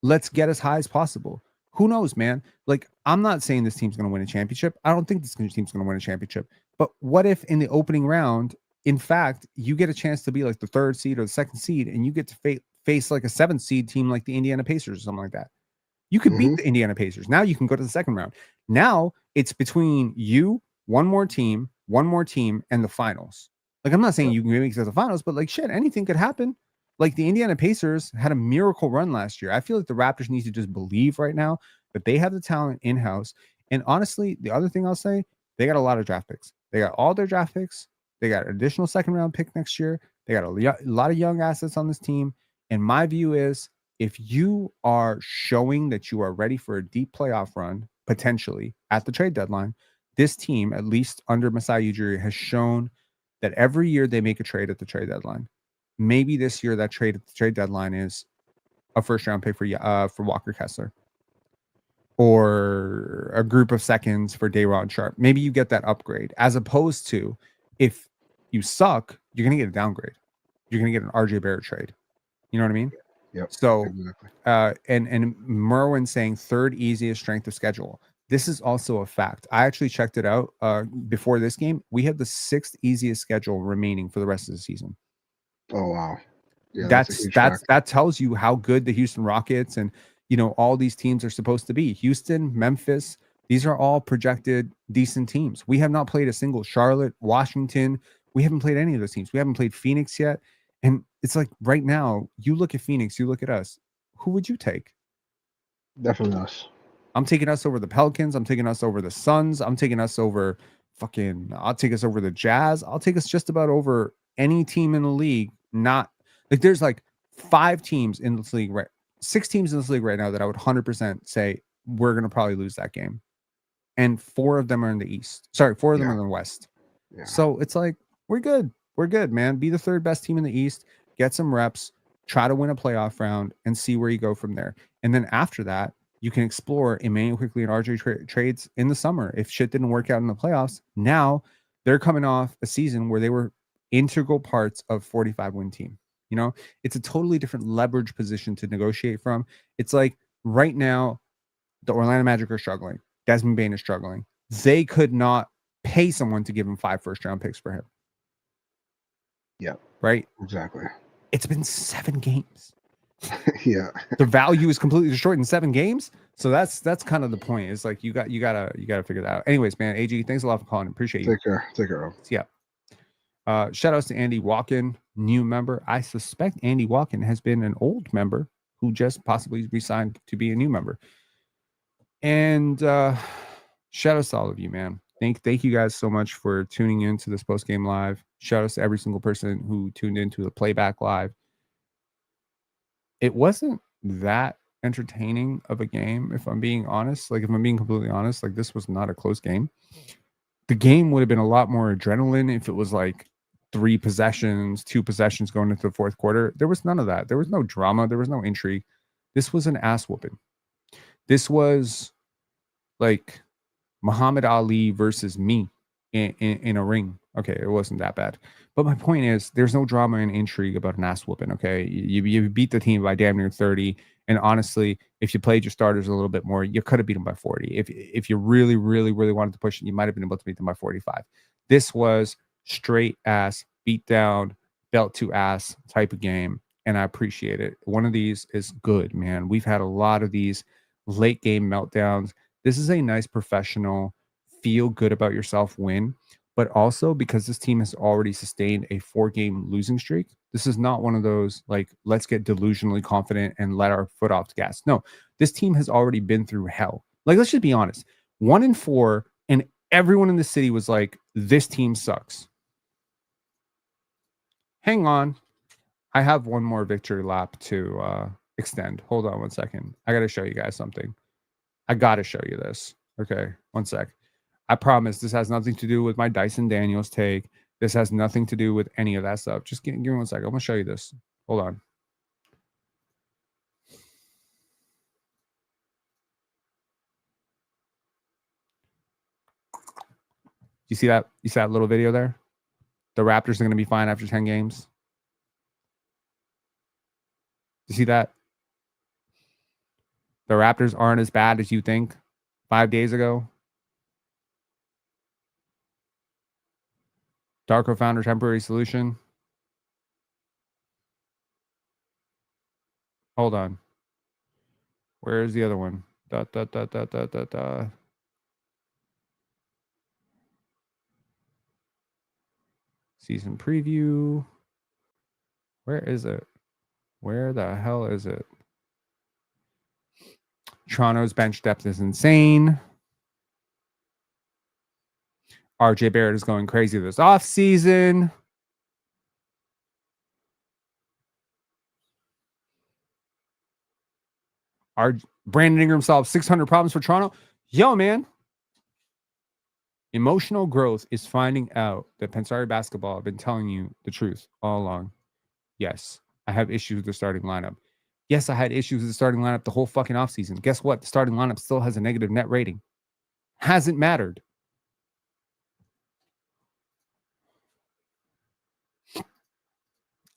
[SPEAKER 1] Let's get as high as possible. Who knows, man? Like, I'm not saying this team's going to win a championship. I don't think this team's going to win a championship. But what if in the opening round, in fact, you get a chance to be like the 3rd seed or the 2nd seed, and you get to face like a 7th seed team like the Indiana Pacers or something like that? You could beat the Indiana Pacers. Now you can go to the 2nd round. Now it's between you, one more team, and the finals. Like, I'm not saying you can make it to the finals, but like, shit, anything could happen. Like, the Indiana Pacers had a miracle run last year. I feel like the Raptors need to just believe right now that they have the talent in-house. And honestly, the other thing I'll say, they got a lot of draft picks. They got all their draft picks. They got an additional 2nd round pick next year. They got a lot of young assets on this team. And my view is, if you are showing that you are ready for a deep playoff run, potentially at the trade deadline, this team, at least under Masai Ujiri, has shown that every year they make a trade at the trade deadline. Maybe this year that trade at the trade deadline is a 1st round pick for Walker Kessler, or a group of seconds for Day'Ron Sharpe. Maybe you get that upgrade, as opposed to, if you suck, you're going to get a downgrade. You're going to get an RJ Barrett trade. You know what I mean?
[SPEAKER 5] Yep.
[SPEAKER 1] So,
[SPEAKER 5] exactly.
[SPEAKER 1] and Marwan saying 3rd easiest strength of schedule. This is also a fact. I actually checked it out before this game. We have the 6th easiest schedule remaining for the rest of the season.
[SPEAKER 5] Oh wow. Yeah,
[SPEAKER 1] that tells you how good the Houston Rockets and all these teams are supposed to be. Houston, Memphis, these are all projected decent teams. We have not played a single Charlotte, Washington. We haven't played any of those teams. We haven't played Phoenix yet. And it's like, right now, you look at Phoenix, you look at us. Who would you take?
[SPEAKER 5] Definitely us.
[SPEAKER 1] I'm taking us over the Pelicans. I'm taking us over the Suns. I'm taking us over I'll take us over the Jazz. I'll take us just about over any team in the league. Not like, there's like 5 teams in this league, right? 6 teams in this league right now that I would 100% say we're going to probably lose that game. And 4 of them are in the East. Sorry, 4 of them are in the West. Yeah. So it's like, we're good. We're good, man. Be the 3rd best team in the East. Get some reps. Try to win a playoff round and see where you go from there. And then after that, you can explore Emmanuel Quickly and RJ trades in the summer. If shit didn't work out in the playoffs, now they're coming off a season where they were integral parts of 45-win team. It's a totally different leverage position to negotiate from. It's like, right now, the Orlando Magic are struggling. Desmond Bane is struggling. They could not pay someone to give him 5 first-round picks for him.
[SPEAKER 5] Yeah.
[SPEAKER 1] Right?
[SPEAKER 5] Exactly.
[SPEAKER 1] It's been 7 games.
[SPEAKER 5] Yeah.
[SPEAKER 1] The value is completely destroyed in 7 games. So that's kind of the point. It's like, you gotta figure that out. Anyways, man, AG, thanks a lot for calling. Appreciate you.
[SPEAKER 5] Take care.
[SPEAKER 1] Yeah. Shout outs to Andy Walken, new member. I suspect Andy Walken has been an old member who just possibly resigned to be a new member. And shout outs to all of you, man. Thank you guys so much for tuning in to this post game live. Shout outs to every single person who tuned into the playback live. It wasn't that entertaining of a game, if I'm being honest. Like, if I'm being completely honest, like, this was not a close game. The game would have been a lot more adrenaline if it was like 3 possessions, 2 possessions going into the fourth quarter. There was none of that. There was no drama. There was no intrigue. This was an ass whooping. This was like Muhammad Ali versus me in a ring. Okay, it wasn't that bad. But my point is, there's no drama and intrigue about an ass whooping, okay? You beat the team by damn near 30. And honestly, if you played your starters a little bit more, you could have beat them by 40. If you really, really, really wanted to push it, you might have been able to beat them by 45. This was straight ass, beat down, belt to ass type of game. And I appreciate it. One of these is good, man. We've had a lot of these late game meltdowns. This is a nice professional, feel good about yourself win. But also because this team has already sustained a 4-game losing streak, this is not one of those, like, let's get delusionally confident and let our foot off the gas. No, this team has already been through hell. Like, let's just be honest. 1-4, and everyone in the city was like, this team sucks. Hang on. I have one more victory lap to extend. Hold on one second. I got to show you guys something. I got to show you this. Okay, one sec. I promise this has nothing to do with my Dyson Daniels take. This has nothing to do with any of that stuff. Just give me 1 second. I'm going to show you this. Hold on. You see that? You see that little video there? The Raptors are going to be fine after 10 games. You see that? The Raptors aren't as bad as you think 5 days ago. Darko found a temporary solution. Hold on. Where is the other one? Season preview. Where is it? Where the hell is it? Toronto's bench depth is insane. RJ Barrett is going crazy this offseason. Brandon Ingram solved 600 problems for Toronto. Yo, man. Emotional growth is finding out that Pensare Basketball, I've been telling you the truth all along. Yes, I have issues with the starting lineup. Yes, I had issues with the starting lineup the whole fucking offseason. Guess what? The starting lineup still has a negative net rating. Hasn't mattered.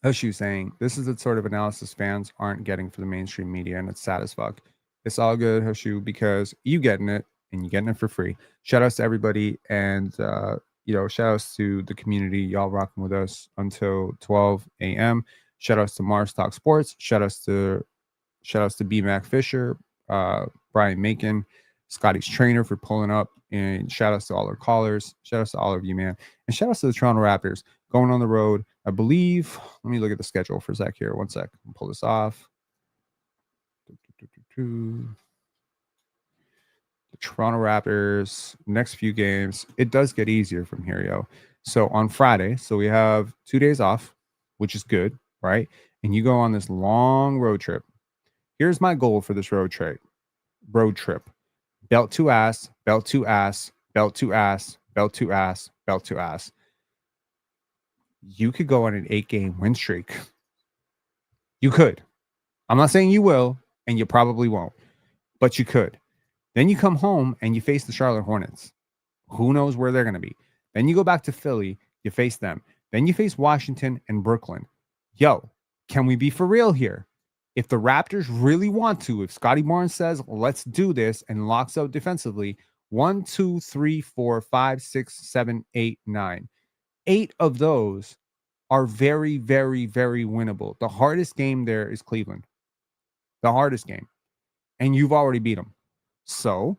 [SPEAKER 1] Hushu saying, this is the sort of analysis fans aren't getting for the mainstream media, and it's sad as fuck. It's all good, Hushu, because you getting it, and you're getting it for free. Shout outs to everybody, and shout outs to the community. Y'all rocking with us until 12 a.m. Shout outs to Mars Talk Sports. Shout outs to B Mac Fisher, Brian Macon, Scotty's trainer for pulling up, and shout outs to all our callers. Shout outs to all of you, man, and shout outs to the Toronto Raptors going on the road. I believe. Let me look at the schedule for a sec here. 1 sec. I'll pull this off. The Toronto Raptors, next few games, it does get easier from here, yo. So on Friday, so we have 2 days off, which is good, right? And you go on this long road trip. Here's my goal for this road trip. Belt to ass, belt to ass, belt to ass, belt to ass, belt to ass. You could go on an 8-game win streak. You could. I'm not saying you will, and you probably won't, but you could. Then you come home and you face the Charlotte Hornets. Who knows where they're going to be? Then you go back to Philly, you face them. Then you face Washington and Brooklyn. Yo, can we be for real here? If the Raptors really want to, if Scottie Barnes says, let's do this, and locks out defensively, 1, 2, 3, 4, 5, 6, 7, 8, 9. 8 of those are very, very, very winnable. The hardest game there is Cleveland. The hardest game. And you've already beat them. So,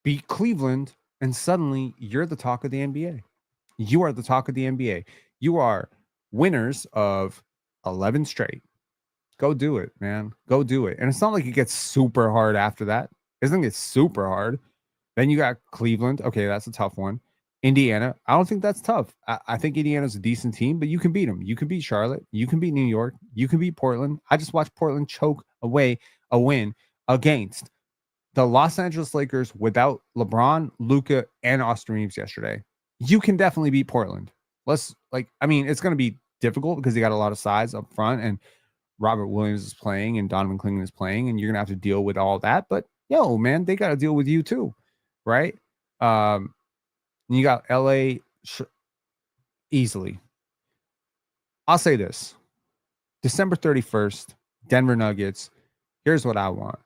[SPEAKER 1] beat Cleveland, and suddenly you're the talk of the NBA. You are the talk of the NBA. You are winners of 11 straight. Go do it, man. Go do it. And it's not like it gets super hard after that. It doesn't get super hard. Then you got Cleveland. Okay, that's a tough one. Indiana, I don't think that's tough. I think Indiana's a decent team, but you can beat them. You can beat Charlotte. You can beat New York. You can beat Portland. I just watched Portland choke away a win against the Los Angeles Lakers without LeBron, Luka, and Austin Reeves yesterday. You can definitely beat Portland. It's going to be difficult because they got a lot of size up front, and Robert Williams is playing, and Donovan Clingan is playing, and you're going to have to deal with all that. But, man, they got to deal with you too, right? You got LA easily. I'll say this. December 31st, Denver Nuggets. Here's what I want.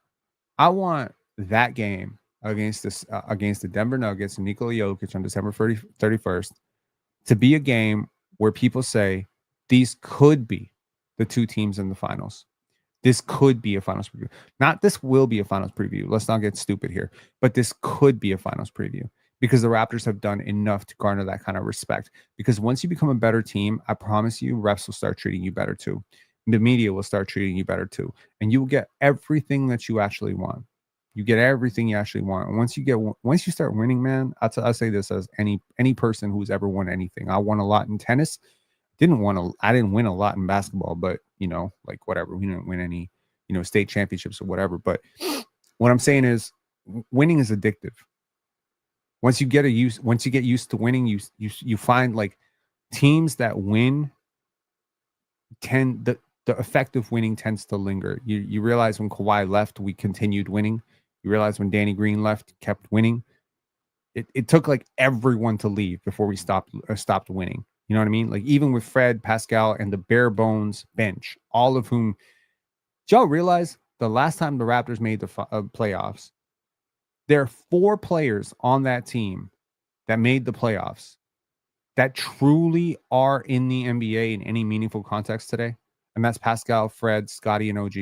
[SPEAKER 1] I want that game against the Denver Nuggets and Nikola Jokic on December 31st to be a game where people say these could be the two teams in the finals. This could be a finals preview. Not this will be a finals preview. Let's not get stupid here. But this could be a finals preview because the Raptors have done enough to garner that kind of respect. Because once you become a better team, I promise you, refs will start treating you better too. The media will start treating you better too. And you will get everything that you actually want. You get everything you actually want. And once you start winning, man, I'll say this as any person who's ever won anything. I won a lot in tennis. I didn't win a lot in basketball, but whatever. We didn't win any, state championships or whatever. But what I'm saying is winning is addictive. Once you get used to winning, you find like teams that win the effect of winning tends to linger. You realize when Kawhi left, we continued winning. You realize when Danny Green left, kept winning. It took like everyone to leave before we stopped winning. You know what I mean? Like even with Fred, Pascal, and the bare bones bench, all of whom, did y'all realize the last time the Raptors made the playoffs, there are 4 players on that team that made the playoffs that truly are in the NBA in any meaningful context today. And that's Pascal, Fred, Scottie, and OG.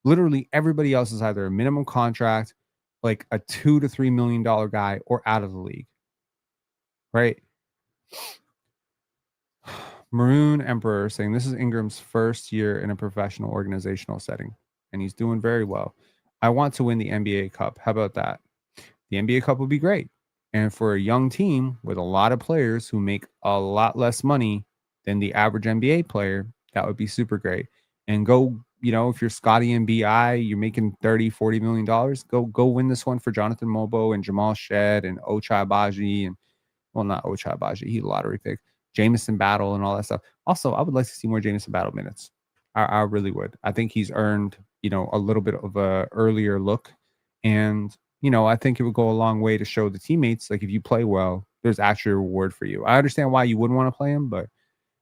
[SPEAKER 1] Literally everybody else is either a minimum contract, like a $2 to $3 million guy, or out of the league. Right? Maroon Emperor saying this is Ingram's first year in a professional organizational setting, and he's doing very well. I want to win the NBA Cup. How about that? The NBA Cup would be great. And for a young team with a lot of players who make a lot less money than the average NBA player, that would be super great. And go, if you're Scottie and BI, you're making $30-40 million, go win this one for Jonathan Mobo and Jamal Shed and Ochai Agbaji and, well, not Ochai Agbaji, he's a lottery pick, Jamison Battle and all that stuff. Also, I would like to see more Jamison Battle minutes. I really would. I think he's earned, a little bit of a earlier look. And, I think it would go a long way to show the teammates, like if you play well, there's actually a reward for you. I understand why you wouldn't want to play him, but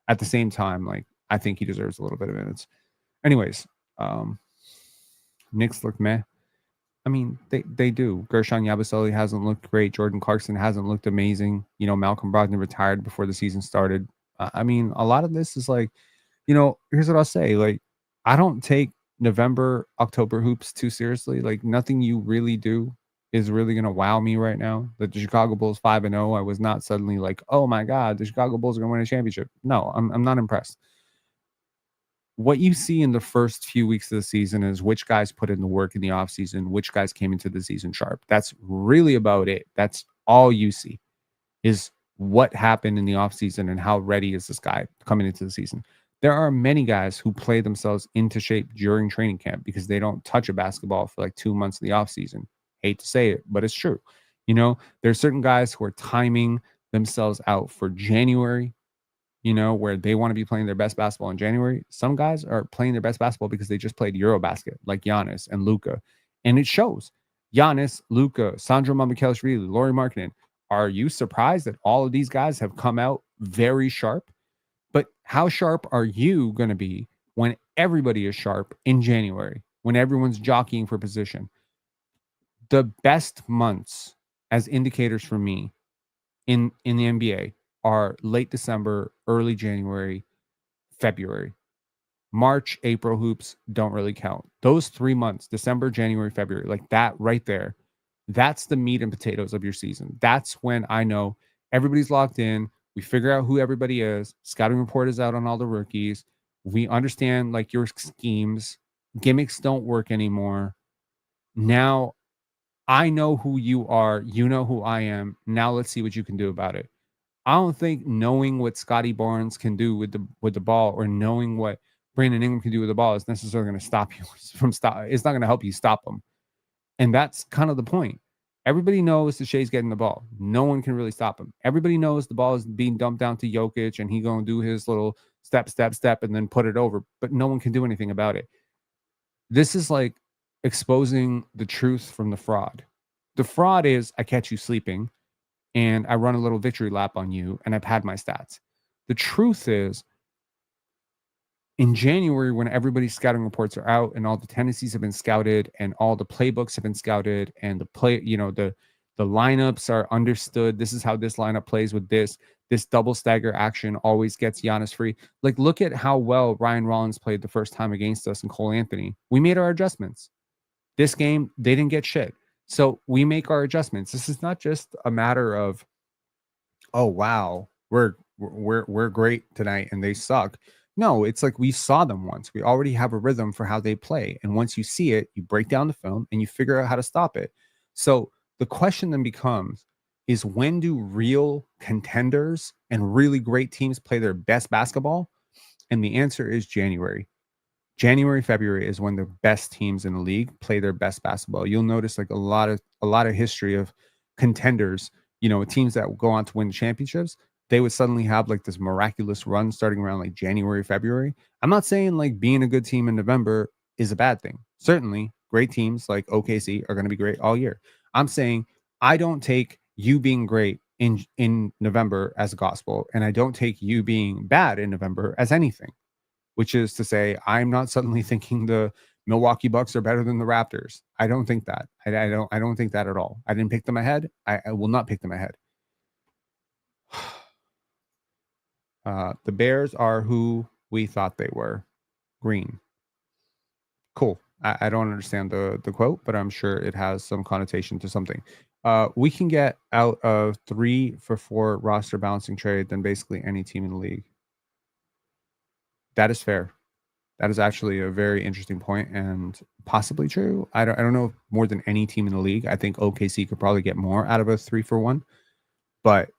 [SPEAKER 1] at the same time, like I think he deserves a little bit of minutes. Anyways, Knicks look meh. I mean, they do. Gershon Yabusele hasn't looked great. Jordan Clarkson hasn't looked amazing. Malcolm Brogdon retired before the season started. I mean, a lot of this is like, here's what I'll say. Like, I don't take November, October hoops too seriously. Like, nothing you really do is really going to wow me right now. The Chicago Bulls 5-0, I was not suddenly like, oh my God, the Chicago Bulls are going to win a championship. No, I'm not impressed. What you see in the first few weeks of the season is which guys put in the work in the offseason, which guys came into the season sharp. That's really about it. That's all you see is what happened in the offseason and how ready is this guy coming into the season. There are many guys who play themselves into shape during training camp because they don't touch a basketball for like 2 months in the offseason. Hate to say it, but it's true. There's certain guys who are timing themselves out for January, where they want to be playing their best basketball in January. Some guys are playing their best basketball because they just played Eurobasket, like Giannis and Luka. And it shows. Giannis, Luka, Sandro Mamukelashvili, Lauri Markkanen. Are you surprised that all of these guys have come out very sharp? But how sharp are you going to be when everybody is sharp in January, when everyone's jockeying for position? The best months as indicators for me in the NBA are late December, early January, February. March, April hoops don't really count. Those 3 months, December, January, February, like that right there, that's the meat and potatoes of your season. That's when I know everybody's locked in. We figure out who everybody is. Scouting report is out on all the rookies. We understand like your schemes. Gimmicks don't work anymore. Now I know who you are. You know who I am. Now let's see what you can do about it. I don't think knowing what Scottie Barnes can do with the ball, or knowing what Brandon Ingram can do with the ball, is necessarily going to stop you from stop. It's not going to help you stop them, and that's kind of the point. Everybody knows that Shea's getting the ball. No one can really stop him. Everybody knows the ball is being dumped down to Jokic, and he's going to do his little step, and then put it over. But no one can do anything about it. This is like exposing the truth from the fraud. The fraud is I catch you sleeping, and I run a little victory lap on you, and I pad my stats. The truth is, in January, when everybody's scouting reports are out and all the tendencies have been scouted and all the playbooks have been scouted and the lineups are understood. This is how this lineup plays with this double stagger action always gets Giannis free. Like, look at how well Ryan Rollins played the first time against us and Cole Anthony. We made our adjustments. This game, they didn't get shit. So we make our adjustments. This is not just a matter of, oh, wow, we're great tonight and they suck. No, it's like we saw them once. We already have a rhythm for how they play. And once you see it, you break down the film and you figure out how to stop it. So the question then becomes, is when do real contenders and really great teams play their best basketball? And the answer is January. January, February is when the best teams in the league play their best basketball. You'll notice like a lot of history of contenders, teams that will go on to win championships. They would suddenly have like this miraculous run starting around like January, February. I'm not saying like being a good team in November is a bad thing. Certainly, great teams like OKC are going to be great all year. I'm saying I don't take you being great in November as gospel, and I don't take you being bad in November as anything, which is to say I'm not suddenly thinking the Milwaukee Bucks are better than the Raptors. I don't think that. I don't think that at all. I didn't pick them ahead. I will not pick them ahead. The Bears are who we thought they were. Green. Cool. I don't understand the quote, but I'm sure it has some connotation to something. We can get out of 3-for-4 roster balancing trade than basically any team in the league. That is fair. That is actually a very interesting point and possibly true. I don't know if more than any team in the league. I think OKC could probably get more out of a 3-for-1, but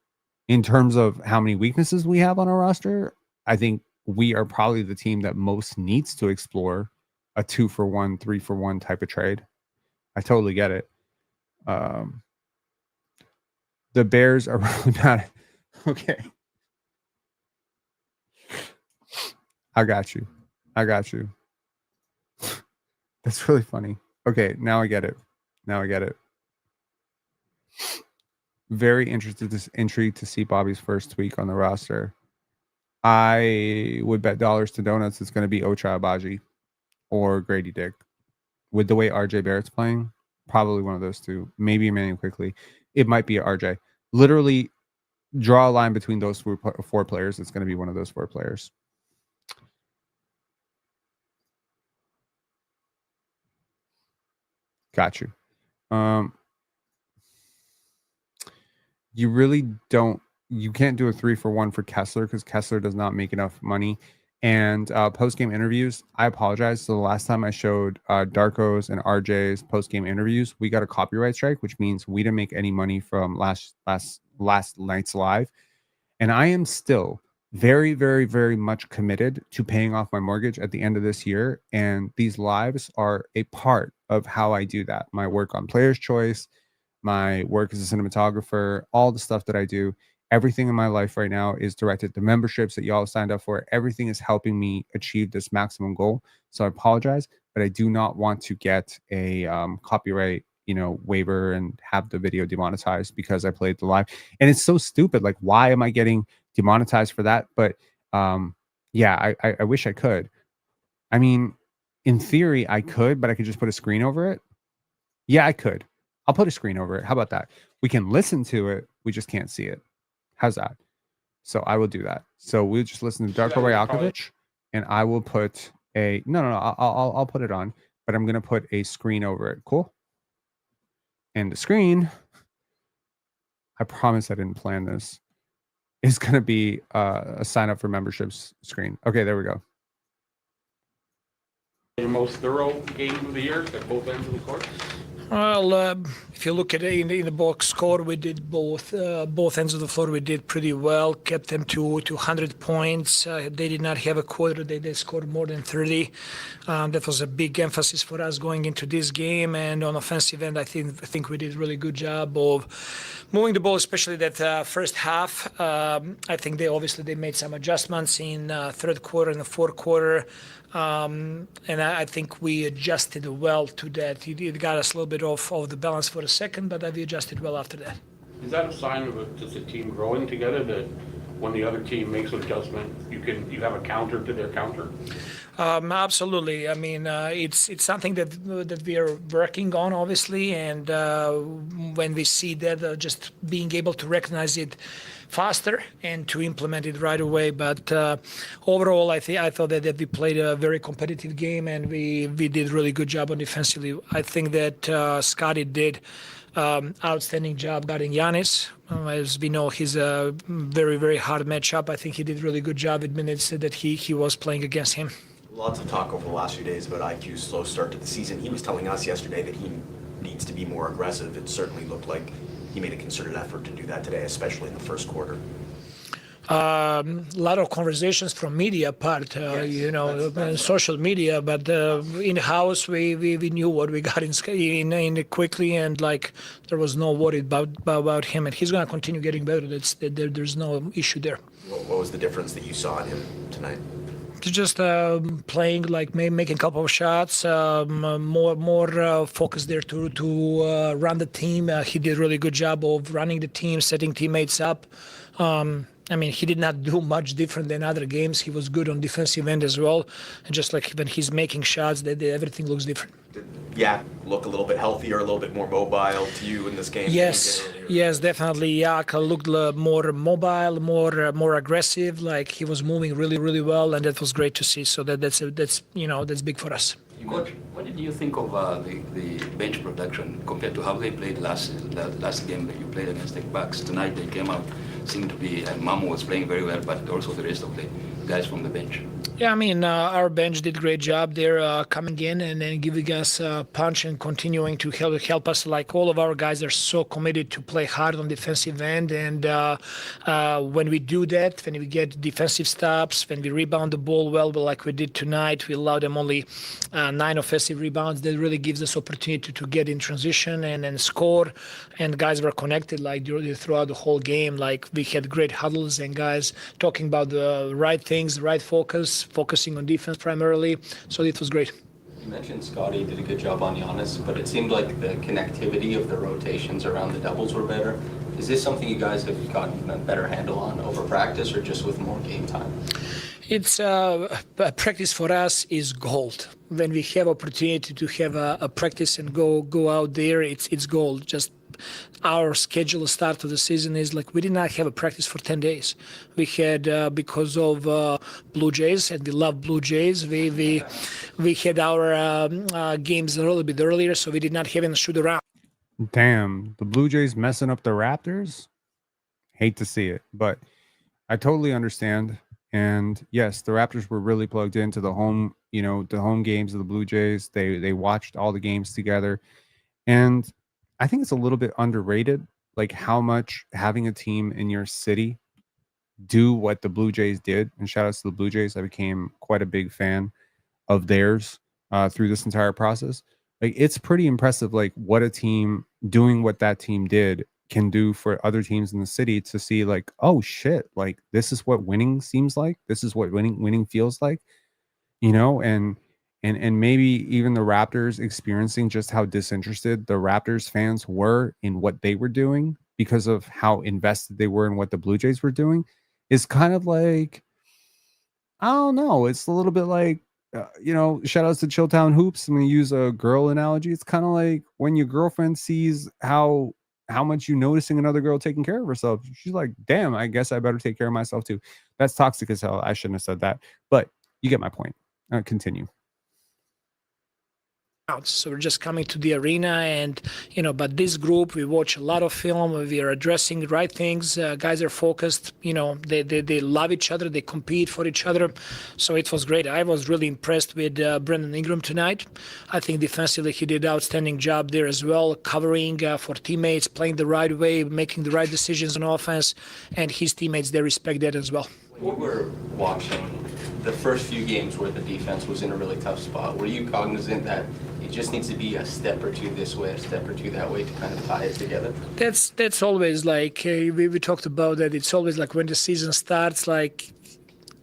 [SPEAKER 1] in terms of how many weaknesses we have on our roster, I think we are probably the team that most needs to explore a 2-for-1, 3-for-1 type of trade. I totally get it. The Bears are really bad. Okay. I got you. That's really funny. Okay, now I get it. Very intrigued to see Bobby's first tweak on the roster. I would bet dollars to donuts it's going to be Ochai Agbaji or Grady Dick. With the way RJ Barrett's playing, probably one of those two. Maybe Emmanuel Quickly. It might be RJ. Literally draw a line between those four players. It's going to be one of those 4 players. Got you. You really don't. You can't do a 3-for-1 for Kessler because Kessler does not make enough money. And post-game interviews, I apologize. So the last time I showed Darko's and RJ's post-game interviews, we got a copyright strike, which means we didn't make any money from last night's live. And I am still very, very, very much committed to paying off my mortgage at the end of this year. And these lives are a part of how I do that. My work on Player's Choice, my work as a cinematographer, all the stuff that I do, everything in my life right now is directed to memberships that y'all signed up for. Everything is helping me achieve this maximum goal. So I apologize, but I do not want to get a copyright, waiver and have the video demonetized because I played the live. And it's so stupid. Like, why am I getting demonetized for that? But yeah, I wish I could. I mean, in theory, I could, but I could just put a screen over it. Yeah, I could. I'll put a screen over it. How about that? We can listen to it. We just can't see it. How's that? So I will do that. So we'll just listen to Darko Rajakovic, and I will put a no. I'll put it on, but I'm gonna put a screen over it. Cool. And the screen, I promise I didn't plan this, is gonna be a sign up for memberships screen. Okay, there we go.
[SPEAKER 6] Your most thorough game of the year at both ends of the court? Well, if you look at it in the box score, we did both ends of the floor. We did pretty well, kept them to 100 points. They did not have a quarter. They scored more than 30. That was a big emphasis for us going into this game. And on offensive end, I think we did a really good job of moving the ball, especially that first half. I think they made some adjustments in third quarter and the fourth quarter. And I think we adjusted well to that. It got us a little bit off of the balance for a second, but we adjusted well after that.
[SPEAKER 7] Is that a sign of just a team growing together, that when the other team makes an adjustment, you have a counter to their counter?
[SPEAKER 6] Absolutely. I mean, it's something that we are working on, obviously, and when we see that, just being able to recognize it faster and to implement it right away. But overall, I thought that we played a very competitive game, and we did a really good job on defensively. I think that Scottie did outstanding job guarding Giannis. As we know, he's a very, very hard matchup. I think he did a really good job at minutes that he was playing against him.
[SPEAKER 8] Lots of talk over the last few days about IQ's slow start to the season. He was telling us yesterday that he needs to be more aggressive. It certainly looked like he made a concerted effort to do that today, especially in the first quarter.
[SPEAKER 6] A lot of conversations from media part, yes, social media, but in house we knew what we got in quickly, and like there was no worry about him, and he's going to continue getting better. There's no issue there.
[SPEAKER 8] What was the difference that you saw in him tonight?
[SPEAKER 6] Just playing, like making a couple of shots, more focus there to run the team. He did a really good job of running the team, setting teammates up. I mean, he did not do much different than other games. He was good on defensive end as well. And just like when he's making shots, everything looks different.
[SPEAKER 8] Did look a little bit healthier, a little bit more mobile to you in this game?
[SPEAKER 6] Yes, definitely. Yak looked more mobile, more aggressive. Like he was moving really, really well, and that was great to see. So that's big for us.
[SPEAKER 9] Coach, what did you think of the bench production compared to how they played last game that you played against the Bucks? Tonight they came out, seemed to be, and Mamu was playing very well, but also the rest of the guys from the bench.
[SPEAKER 6] Yeah, I mean, our bench did a great job. They're coming in and then giving us a punch and continuing to help us. Like all of our guys are so committed to play hard on defensive end. And when we do that, when we get defensive stops, when we rebound the ball well, like we did tonight, we allow them only 9 offensive rebounds. That really gives us opportunity to get in transition and score. And guys were connected like throughout the whole game. Like we had great huddles and guys talking about the right things, the right focusing on defense primarily. So it was great.
[SPEAKER 10] You mentioned Scottie did a good job on Giannis, but it seemed like the connectivity of the rotations around the doubles were better. Is this something you guys have gotten a better handle on over practice or just with more game time?
[SPEAKER 6] It's practice for us is gold. When we have opportunity to have a practice and go out there, it's gold. Just our schedule start of the season is like we did not have a practice for 10 days. We had because of Blue Jays, and we love Blue Jays. We had our games a little bit earlier, so we did not have any shoot around.
[SPEAKER 1] Damn, the Blue Jays messing up the Raptors. Hate to see it, but I totally understand. And yes, the Raptors were really plugged into the home games of the Blue Jays. They watched all the games together, and I think it's a little bit underrated, like how much having a team in your city do what the Blue Jays did. And shout outs to the Blue Jays. I became quite a big fan of theirs through this entire process. Like it's pretty impressive, like what a team doing what that team did can do for other teams in the city to see like, oh shit, like this is what winning seems like. This is what winning feels like, and maybe even the Raptors experiencing just how disinterested the Raptors fans were in what they were doing because of how invested they were in what the Blue Jays were doing is kind of like, I don't know. It's a little bit like, shout outs to Chilltown Hoops. I'm going to use a girl analogy. It's kind of like when your girlfriend sees how much you noticing another girl taking care of herself. She's like, damn, I guess I better take care of myself too. That's toxic as hell. I shouldn't have said that, but you get my point. Continue.
[SPEAKER 6] So we're just coming to the arena and, but this group, we watch a lot of film. We are addressing the right things. Guys are focused, they love each other. They compete for each other. So it was great. I was really impressed with Brandon Ingram tonight. I think defensively he did an outstanding job there as well, covering for teammates, playing the right way, making the right decisions on offense. And his teammates, they respect that as well.
[SPEAKER 10] When you were watching the first few games where the defense was in a really tough spot, were you cognizant that it just needs to be a step or two this way, a step or two that way to kind of tie it together?
[SPEAKER 6] That's always like, we talked about that. It's always like when the season starts, like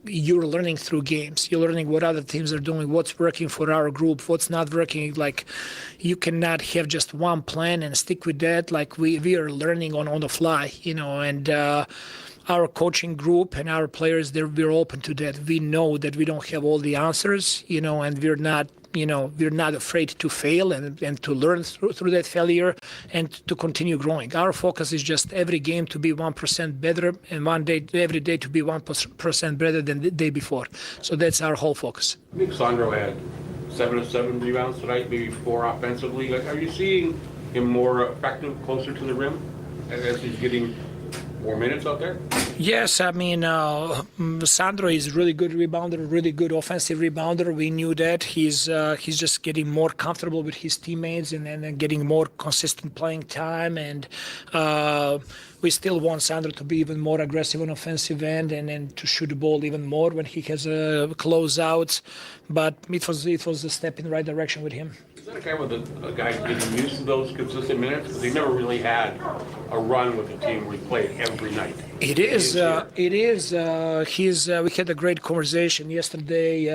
[SPEAKER 6] you're learning through games. You're learning what other teams are doing, what's working for our group, what's not working. Like you cannot have just one plan and stick with that. Like we are learning on the fly, and our coaching group and our players, we're open to that. We know that we don't have all the answers, and we're not afraid to fail and to learn through that failure and to continue growing. Our focus is just every game to be 1% better and every day to be 1% better than the day before. So that's our whole focus.
[SPEAKER 7] I think Sandro had 7 of 7 rebounds tonight, maybe 4 offensively. Like, are you seeing him more effective, closer to the rim as he's getting more minutes out there?
[SPEAKER 6] Yes, I mean, Sandro is really good rebounder, really good offensive rebounder. We knew that. He's just getting more comfortable with his teammates and getting more consistent playing time. And we still want Sandro to be even more aggressive on offensive end and to shoot the ball even more when he has closeouts. But it was a step in the right direction with him.
[SPEAKER 7] Is that a guy with a guy getting used to those consistent minutes? Because he never really had a run with the team where he played every night.
[SPEAKER 6] It is. It is. We had a great conversation yesterday,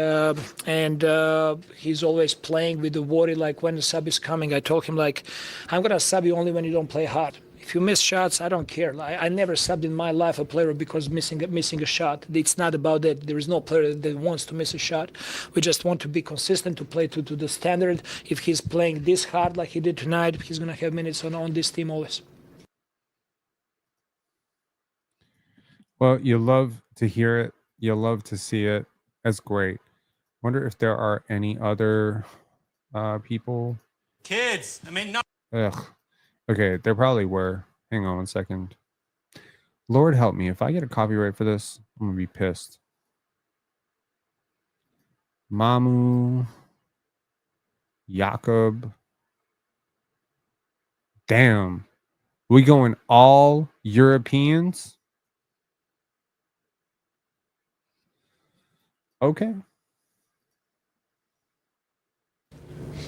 [SPEAKER 6] and he's always playing with the worry, like when the sub is coming. I told him, like, I'm gonna sub you only when you don't play hard. If you miss shots, I don't care. I never subbed in my life a player because missing a shot. It's not about that. There is no player that wants to miss a shot. We just want to be consistent, to play to the standard. If he's playing this hard like he did tonight, he's going to have minutes on this team always.
[SPEAKER 1] Well, you love to hear it. You love to see it. That's great. Wonder if there are any other people.
[SPEAKER 11] Kids, I mean, no.
[SPEAKER 1] Ugh. Okay, there probably were. Hang on 1 second. Lord help me. If I get a copyright for this, I'm going to be pissed. Mamu. Jakob. Damn. We going all Europeans? Okay.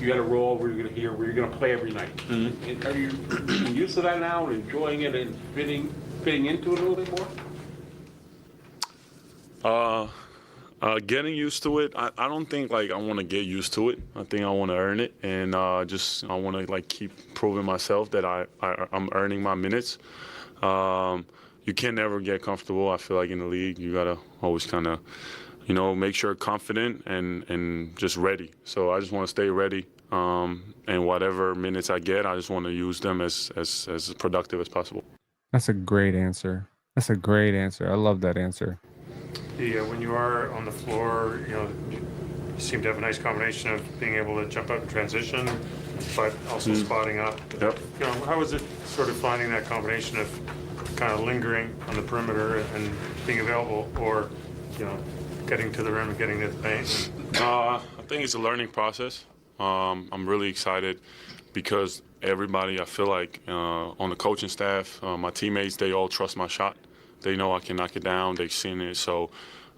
[SPEAKER 7] You got a role where you're going to play every night. Mm-hmm. Are you used to that now and enjoying it and fitting into it a little bit more?
[SPEAKER 12] Getting used to it, I don't think like I want to get used to it. I think I want to earn it, and I want to like keep proving myself that I'm earning my minutes. You can never get comfortable. I feel like in the league, you gotta always kind of, make sure confident and just ready. So I just want to stay ready, and whatever minutes I get, I just want to use them as productive as possible.
[SPEAKER 1] That's a great answer. I love that answer.
[SPEAKER 13] When you are on the floor, you seem to have a nice combination of being able to jump out in transition, but also spotting up.
[SPEAKER 12] Yep.
[SPEAKER 13] How is it sort of finding that combination of kind of lingering on the perimeter and being available, or getting to the rim and getting to the paint?
[SPEAKER 12] I think it's a learning process. I'm really excited because everybody, I feel like, on the coaching staff, my teammates, they all trust my shot. They know I can knock it down. They've seen it. So,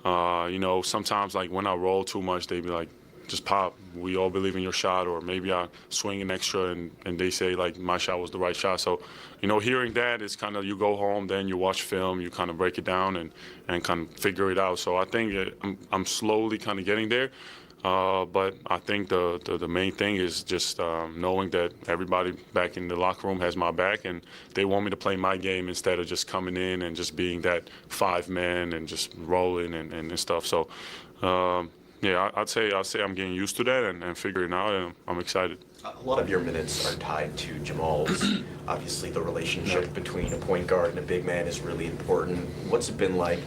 [SPEAKER 12] sometimes like when I roll too much, they be like, just pop. We all believe in your shot. Or maybe I swing an extra and they say like my shot was the right shot. So, hearing that is kind of, you go home, then you watch film, you kind of break it down and kind of figure it out. So I think I'm slowly kind of getting there. But I think the main thing is just knowing that everybody back in the locker room has my back and they want me to play my game instead of just coming in and just being that 5-man and just rolling and stuff. So, I'd say I'm getting used to that and figuring it out, and I'm excited.
[SPEAKER 8] A lot of your minutes are tied to Jamal's. Obviously, the relationship between a point guard and a big man is really important. What's it been like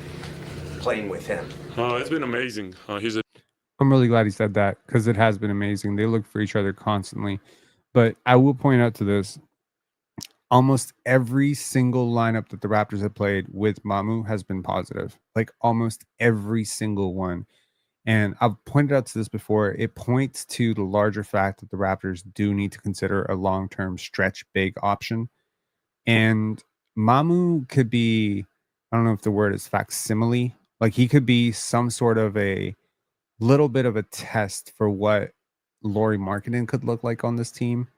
[SPEAKER 8] playing with him?
[SPEAKER 12] It's been amazing.
[SPEAKER 1] I'm really glad he said that because it has been amazing. They look for each other constantly. But I will point out to this, almost every single lineup that the Raptors have played with Mamu has been positive. Like almost every single one. And I've pointed out to this before. It points to the larger fact that the Raptors do need to consider a long-term stretch big option. And Mamu could be, I don't know if the word is facsimile. Like he could be some sort of a little bit of a test for what Lauri Markkanen could look like on this team.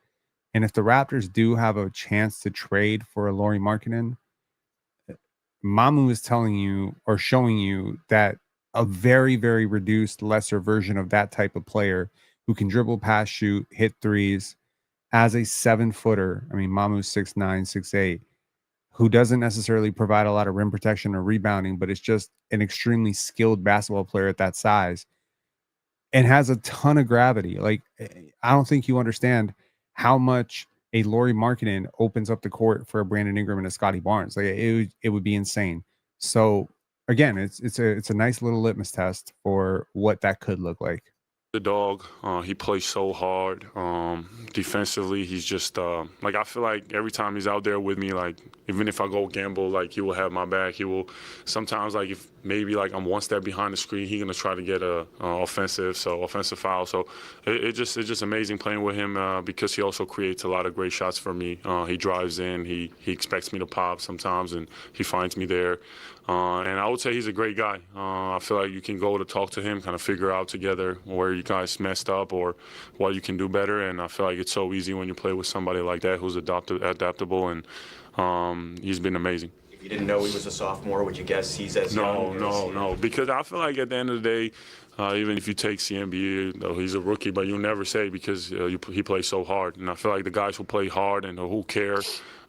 [SPEAKER 1] And if the Raptors do have a chance to trade for a Lauri Markkanen, Mamu is telling you or showing you that a very, very reduced, lesser version of that type of player who can dribble, pass, shoot, hit threes as a 7-footer. I mean, Mamu's 6'9", 6'8", who doesn't necessarily provide a lot of rim protection or rebounding, but it's just an extremely skilled basketball player at that size and has a ton of gravity. Like, I don't think you understand how much a Lauri Markkanen opens up the court for a Brandon Ingram and a Scottie Barnes. Like it would be insane. So again, it's a nice little litmus test for what that could look like.
[SPEAKER 12] The dog, he plays so hard. Defensively, he's just like, I feel like every time he's out there with me, like even if I go gamble, like he will have my back. He will sometimes, like if maybe like I'm one step behind the screen, he's gonna try to get a offensive foul. So it's just amazing playing with him because he also creates a lot of great shots for me. He drives in, he expects me to pop sometimes, and he finds me there. And I would say he's a great guy. I feel like you can go to talk to him, kind of figure out together where you guys messed up or what you can do better. And I feel like it's so easy when you play with somebody like that who's adaptable, and he's been amazing.
[SPEAKER 8] If you didn't know he was a sophomore, would you guess he's as young?
[SPEAKER 12] No. Because I feel like at the end of the day, even if you take CNBA, he's a rookie, but you'll never say because he plays so hard. And I feel like the guys who play hard and who care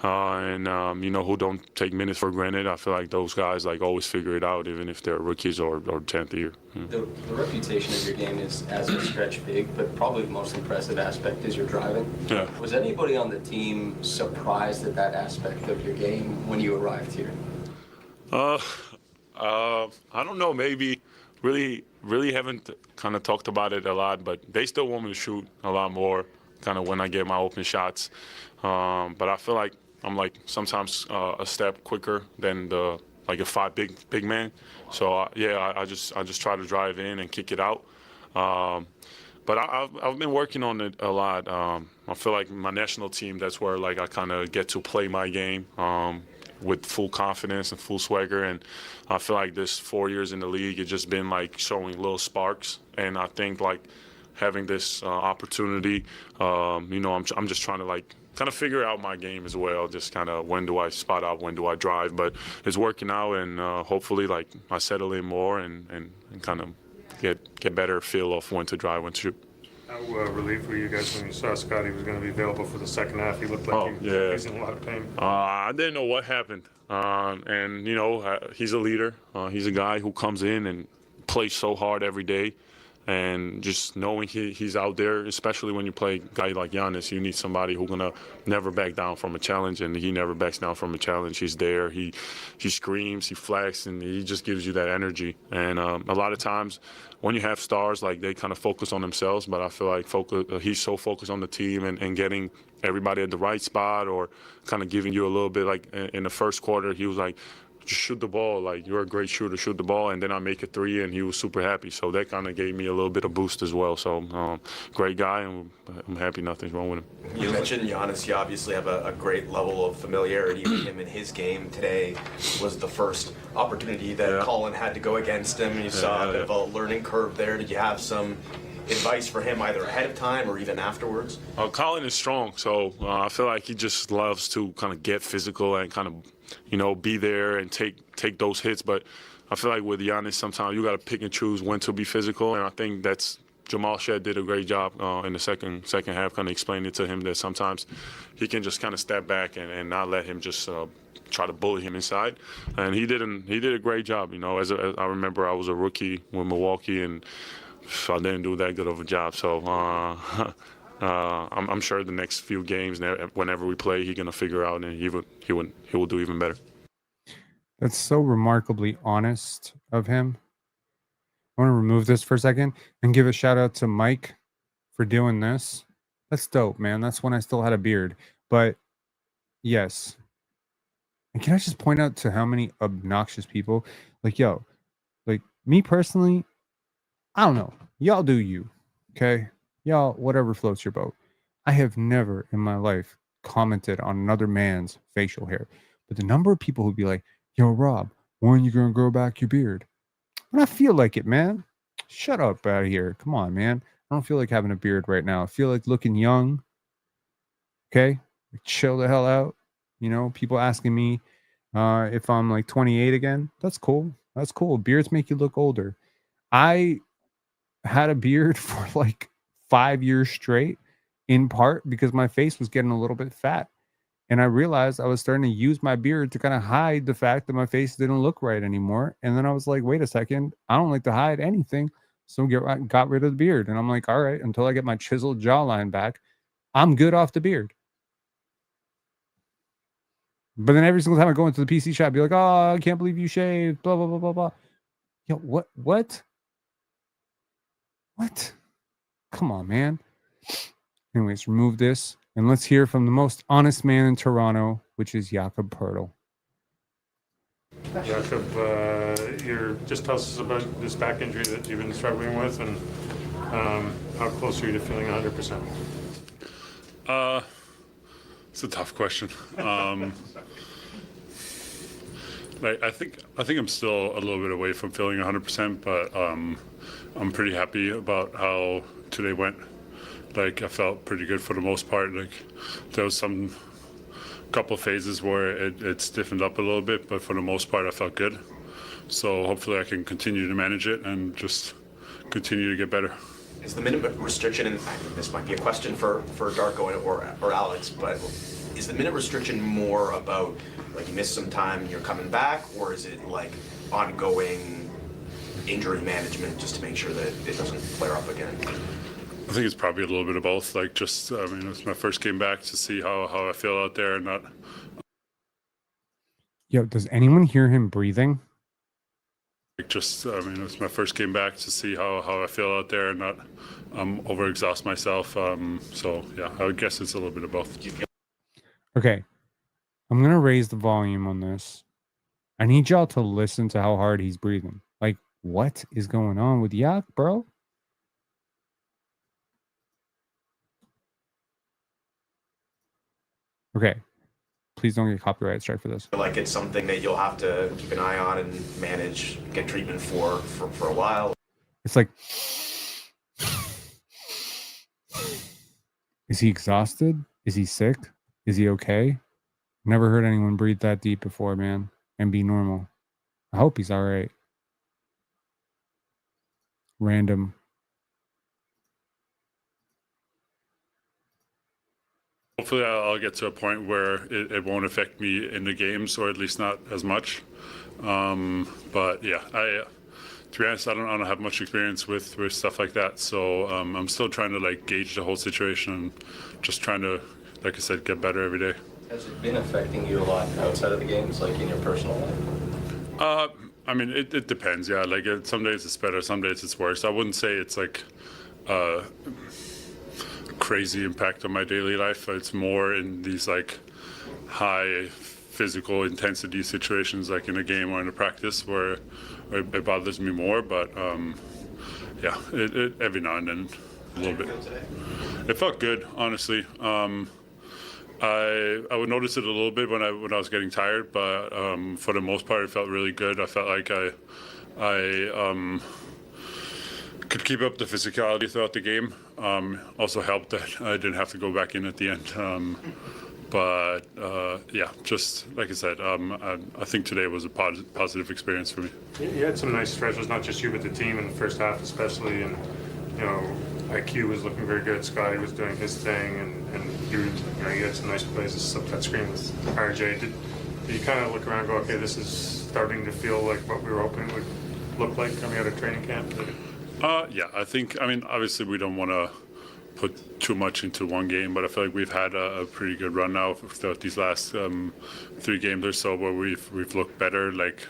[SPEAKER 12] and who don't take minutes for granted, I feel like those guys like always figure it out, even if they're rookies or 10th year.
[SPEAKER 10] The reputation of your game is as a stretch big, but probably the most impressive aspect is your driving.
[SPEAKER 12] Yeah.
[SPEAKER 10] Was anybody on the team surprised at that aspect of your game when you arrived here?
[SPEAKER 12] I don't know, maybe really haven't kind of talked about it a lot, but they still want me to shoot a lot more kind of when I get my open shots. But I feel like I'm like sometimes a step quicker than a 5 big man. So I just try to drive in and kick it out. But I've been working on it a lot. I feel like my national team, that's where like I kind of get to play my game with full confidence and full swagger. And I feel like this 4 years in the league, it's just been like showing little sparks. And I think like having this opportunity, I'm just trying to like kind of figure out my game as well. Just kind of when do I spot out, when do I drive? But it's working out, and hopefully like I settle in more and kind of get better feel of when to drive, when to shoot.
[SPEAKER 13] How relieved were you guys when you saw Scottie was going to be available for the second half? He looked like he was in a lot of pain.
[SPEAKER 12] I didn't know what happened. And, he's a leader. He's a guy who comes in and plays so hard every day. And just knowing he's out there, especially when you play a guy like Giannis, you need somebody who's going to never back down from a challenge, and he never backs down from a challenge. He's there. He screams, he flags, and he just gives you that energy. And a lot of times when you have stars, like they kind of focus on themselves, but I feel like he's so focused on the team and getting everybody at the right spot, or kind of giving you a little bit, like in the first quarter, he was like, just shoot the ball, like you're a great shooter, shoot the ball, and then I make a 3, and he was super happy. So that kind of gave me a little bit of boost as well. So great guy, and I'm happy nothing's wrong with him.
[SPEAKER 8] You mentioned Giannis. You obviously have a great level of familiarity with him in his game. Today was the first opportunity that Colin had to go against him. You saw a bit of a learning curve there. Did you have some advice for him either ahead of time or even afterwards?
[SPEAKER 12] Colin is strong, so I feel like he just loves to kind of get physical and kind of, be there and take those hits. But I feel like with Giannis, sometimes you got to pick and choose when to be physical, and I think that's Jamal Shed did a great job in the second half, kind of explaining it to him that sometimes he can just kind of step back and not let him just try to bully him inside. And he did a great job. As I remember, I was a rookie with Milwaukee, and I didn't do that good of a job. So I'm sure the next few games, whenever we play, he's gonna figure out, and he will do even better.
[SPEAKER 1] That's so remarkably honest of him. I want to remove this for a second and give a shout out to Mike for doing this. That's dope, man. That's when I still had a beard. But yes. And can I just point out to how many obnoxious people? Like, yo, like me personally, I don't know. Y'all do you. Okay? Y'all, whatever floats your boat. I have never in my life commented on another man's facial hair. But the number of people who'd be like, yo, Rob, when you gonna grow back your beard? When I feel like it, man. Shut up out of here. Come on, man. I don't feel like having a beard right now. I feel like looking young. Okay? Chill the hell out. You know, people asking me if I'm like 28 again. That's cool. That's cool. Beards make you look older. I had a beard for like 5 years straight, in part because my face was getting a little bit fat. And I realized I was starting to use my beard to kind of hide the fact that my face didn't look right anymore. And then I was like, wait a second, I don't like to hide anything. So got rid of the beard. And I'm like, all right, until I get my chiseled jawline back, I'm good off the beard. But then every single time I go into the PC shop, be like, oh, I can't believe you shaved, blah, blah, blah, blah, blah. Yo, what? What? Come on, man. Anyways, remove this. And let's hear from the most honest man in Toronto, which is Jakob Poeltl.
[SPEAKER 13] Jakob, just tell us about this back injury that you've been struggling with, and how close are you to feeling 100%?
[SPEAKER 12] It's a tough question. I think I'm still a little bit away from feeling 100%, but I'm pretty happy about how today went. Like, I felt pretty good for the most part. Like, there was some couple phases where it stiffened up a little bit, but for the most part, I felt good. So hopefully I can continue to manage it and just continue to get better.
[SPEAKER 8] Is the minute restriction, and this might be a question for Darko or Alex, but is the minute restriction more about, like, you missed some time and you're coming back, or is it like ongoing injury management just to make sure that it doesn't flare up again?
[SPEAKER 12] I think it's probably a little bit of both. Like, just, I mean, it's my first game back to see how I feel out there and not.
[SPEAKER 1] Yo, does anyone hear him breathing?
[SPEAKER 12] Like, just, I mean, it's my first game back to see how I feel out there and not overexhaust myself. So, yeah, I would guess it's a little bit of both.
[SPEAKER 1] Okay. I'm going to raise the volume on this. I need y'all to listen to how hard he's breathing. Like, what is going on with Yak, bro? Okay. Please don't get copyright strike for this.
[SPEAKER 8] Like, it's something that you'll have to keep an eye on and manage, get treatment for a while.
[SPEAKER 1] It's like, is he exhausted? Is he sick? Is he okay? Never heard anyone breathe that deep before, man, and be normal. I hope he's all right. Random.
[SPEAKER 12] Hopefully I'll get to a point where it won't affect me in the games, or at least not as much. But yeah, to be honest, I don't have much experience with stuff like that. So I'm still trying to, like, gauge the whole situation and just trying to, like I said, get better every day.
[SPEAKER 10] Has it been affecting you a lot outside of the games, like in your personal life?
[SPEAKER 12] I mean, it depends. Yeah, like, some days it's better, some days it's worse. I wouldn't say it's like crazy impact on my daily life. It's more in these, like, high physical intensity situations, like in a game or in a practice, where it bothers me more. But yeah, it every now and then a little bit. It felt good, honestly. I would notice it a little bit when I was getting tired, but for the most part, it felt really good. I felt like I could keep up the physicality throughout the game. Also helped that I didn't have to go back in at the end. But yeah, just like I said, I think today was a positive experience for me.
[SPEAKER 13] You had some nice stretches, not just you, but the team in the first half especially. And, you know, IQ was looking very good. Scottie was doing his thing, and you had some nice plays to slip that screen with RJ. Did you kind of look around and go, okay, this is starting to feel like what we were hoping it would look like coming out of training camp?
[SPEAKER 12] Yeah, I mean, obviously we don't want to put too much into one game, but I feel like we've had a pretty good run now throughout these last 3 games or so, where we've looked better. Like,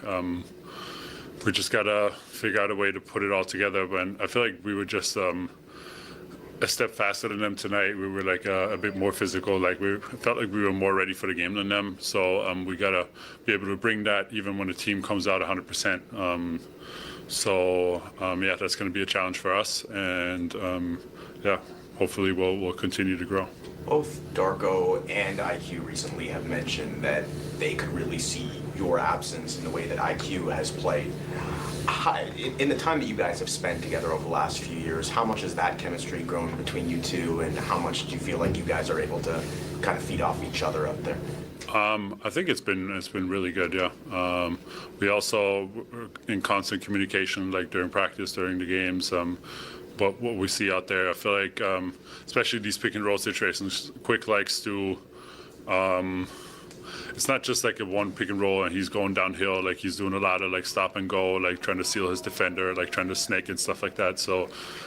[SPEAKER 12] we just gotta figure out a way to put it all together. But I feel like we were just a step faster than them tonight. We were like a bit more physical. Like we felt like we were more ready for the game than them. So we gotta be able to bring that even when the team comes out 100%. Yeah, that's going to be a challenge for us, and yeah, hopefully we'll continue to grow.
[SPEAKER 8] Both Darko and IQ recently have mentioned that they could really see your absence in the way that IQ has played. In the time that you guys have spent together over the last few years, how much has that chemistry grown between you two, and how much do you feel like you guys are able to kind of feed off each other up there?
[SPEAKER 12] I think it's been really good. Yeah, we also were in constant communication, like during practice, during the games. But what we see out there, I feel like, especially these pick and roll situations, Quick likes to. It's not just like a one pick and roll and he's going downhill. Like he's doing a lot of like stop and go, like trying to seal his defender, like trying to snake and stuff like that. So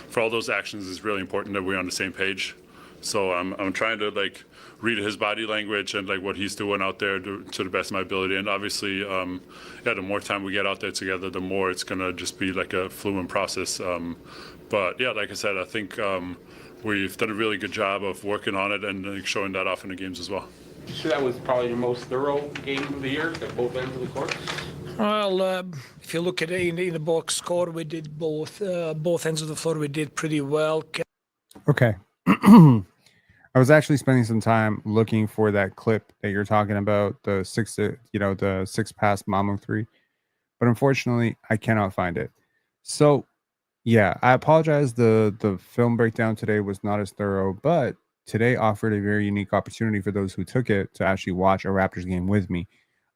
[SPEAKER 12] for all those actions, it's really important that we're on the same page. So I'm trying to like read his body language and like what he's doing out there to the best of my ability. And obviously, yeah, the more time we get out there together, the more it's gonna just be like a fluent process. But yeah, like I said, I think we've done a really good job of working on it and like, showing that off in the games as well.
[SPEAKER 7] So that was probably your most thorough game of the year at both ends of the court?
[SPEAKER 6] Well, if you look at it in the box score, we did both ends of the floor. We did pretty well.
[SPEAKER 1] Okay. I was actually spending some time looking for that clip that you're talking about, the six pass Mamu 3, but unfortunately I cannot find it. So yeah, I apologize. The film breakdown today was not as thorough, but today offered a very unique opportunity for those who took it to actually watch a Raptors game with me.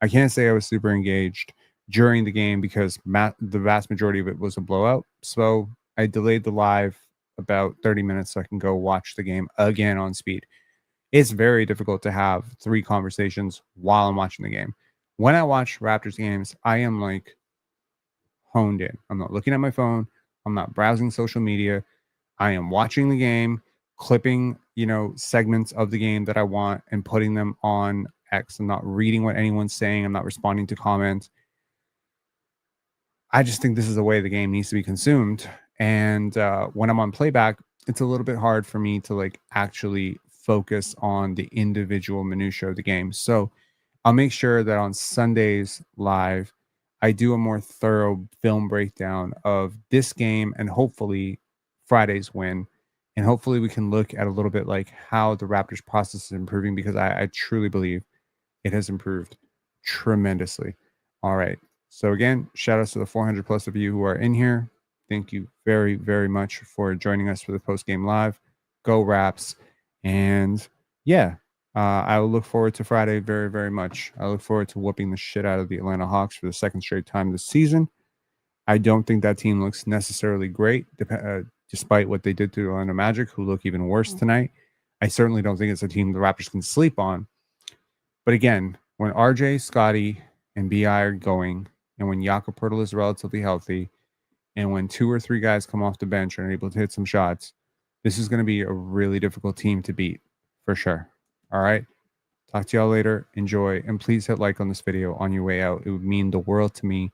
[SPEAKER 1] I can't say I was super engaged during the game because the vast majority of it was a blowout. So I delayed the live about 30 minutes so I can go watch the game again on speed. It's very difficult to have 3 conversations while I'm watching the game. When I watch Raptors games, I am like honed in. I'm not looking at my phone. I'm not browsing social media. I am watching the game, clipping, segments of the game that I want and putting them on X. I'm not reading what anyone's saying. I'm not responding to comments. I just think this is the way the game needs to be consumed. And when I'm on playback, it's a little bit hard for me to like actually focus on the individual minutia of the game. So I'll make sure that on Sundays live, I do a more thorough film breakdown of this game and hopefully Friday's win. And hopefully we can look at a little bit like how the Raptors process is improving, because I truly believe it has improved tremendously. All right. So again, shout outs to the 400 plus of you who are in here. Thank you very, very much for joining us for the post-game live. Go Raps. And yeah, I will look forward to Friday very, very much. I look forward to whooping the shit out of the Atlanta Hawks for the second straight time this season. I don't think that team looks necessarily great, despite what they did to the Orlando Magic, who look even worse tonight. I certainly don't think it's a team the Raptors can sleep on. But again, when RJ, Scottie, and BI are going, and when Jakob Poeltl is relatively healthy, and when 2 or 3 guys come off the bench and are able to hit some shots, this is going to be a really difficult team to beat, for sure. All right? Talk to y'all later. Enjoy. And please hit like on this video on your way out. It would mean the world to me.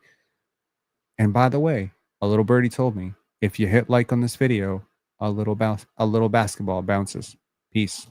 [SPEAKER 1] And by the way, a little birdie told me, if you hit like on this video, a little basketball bounces. Peace.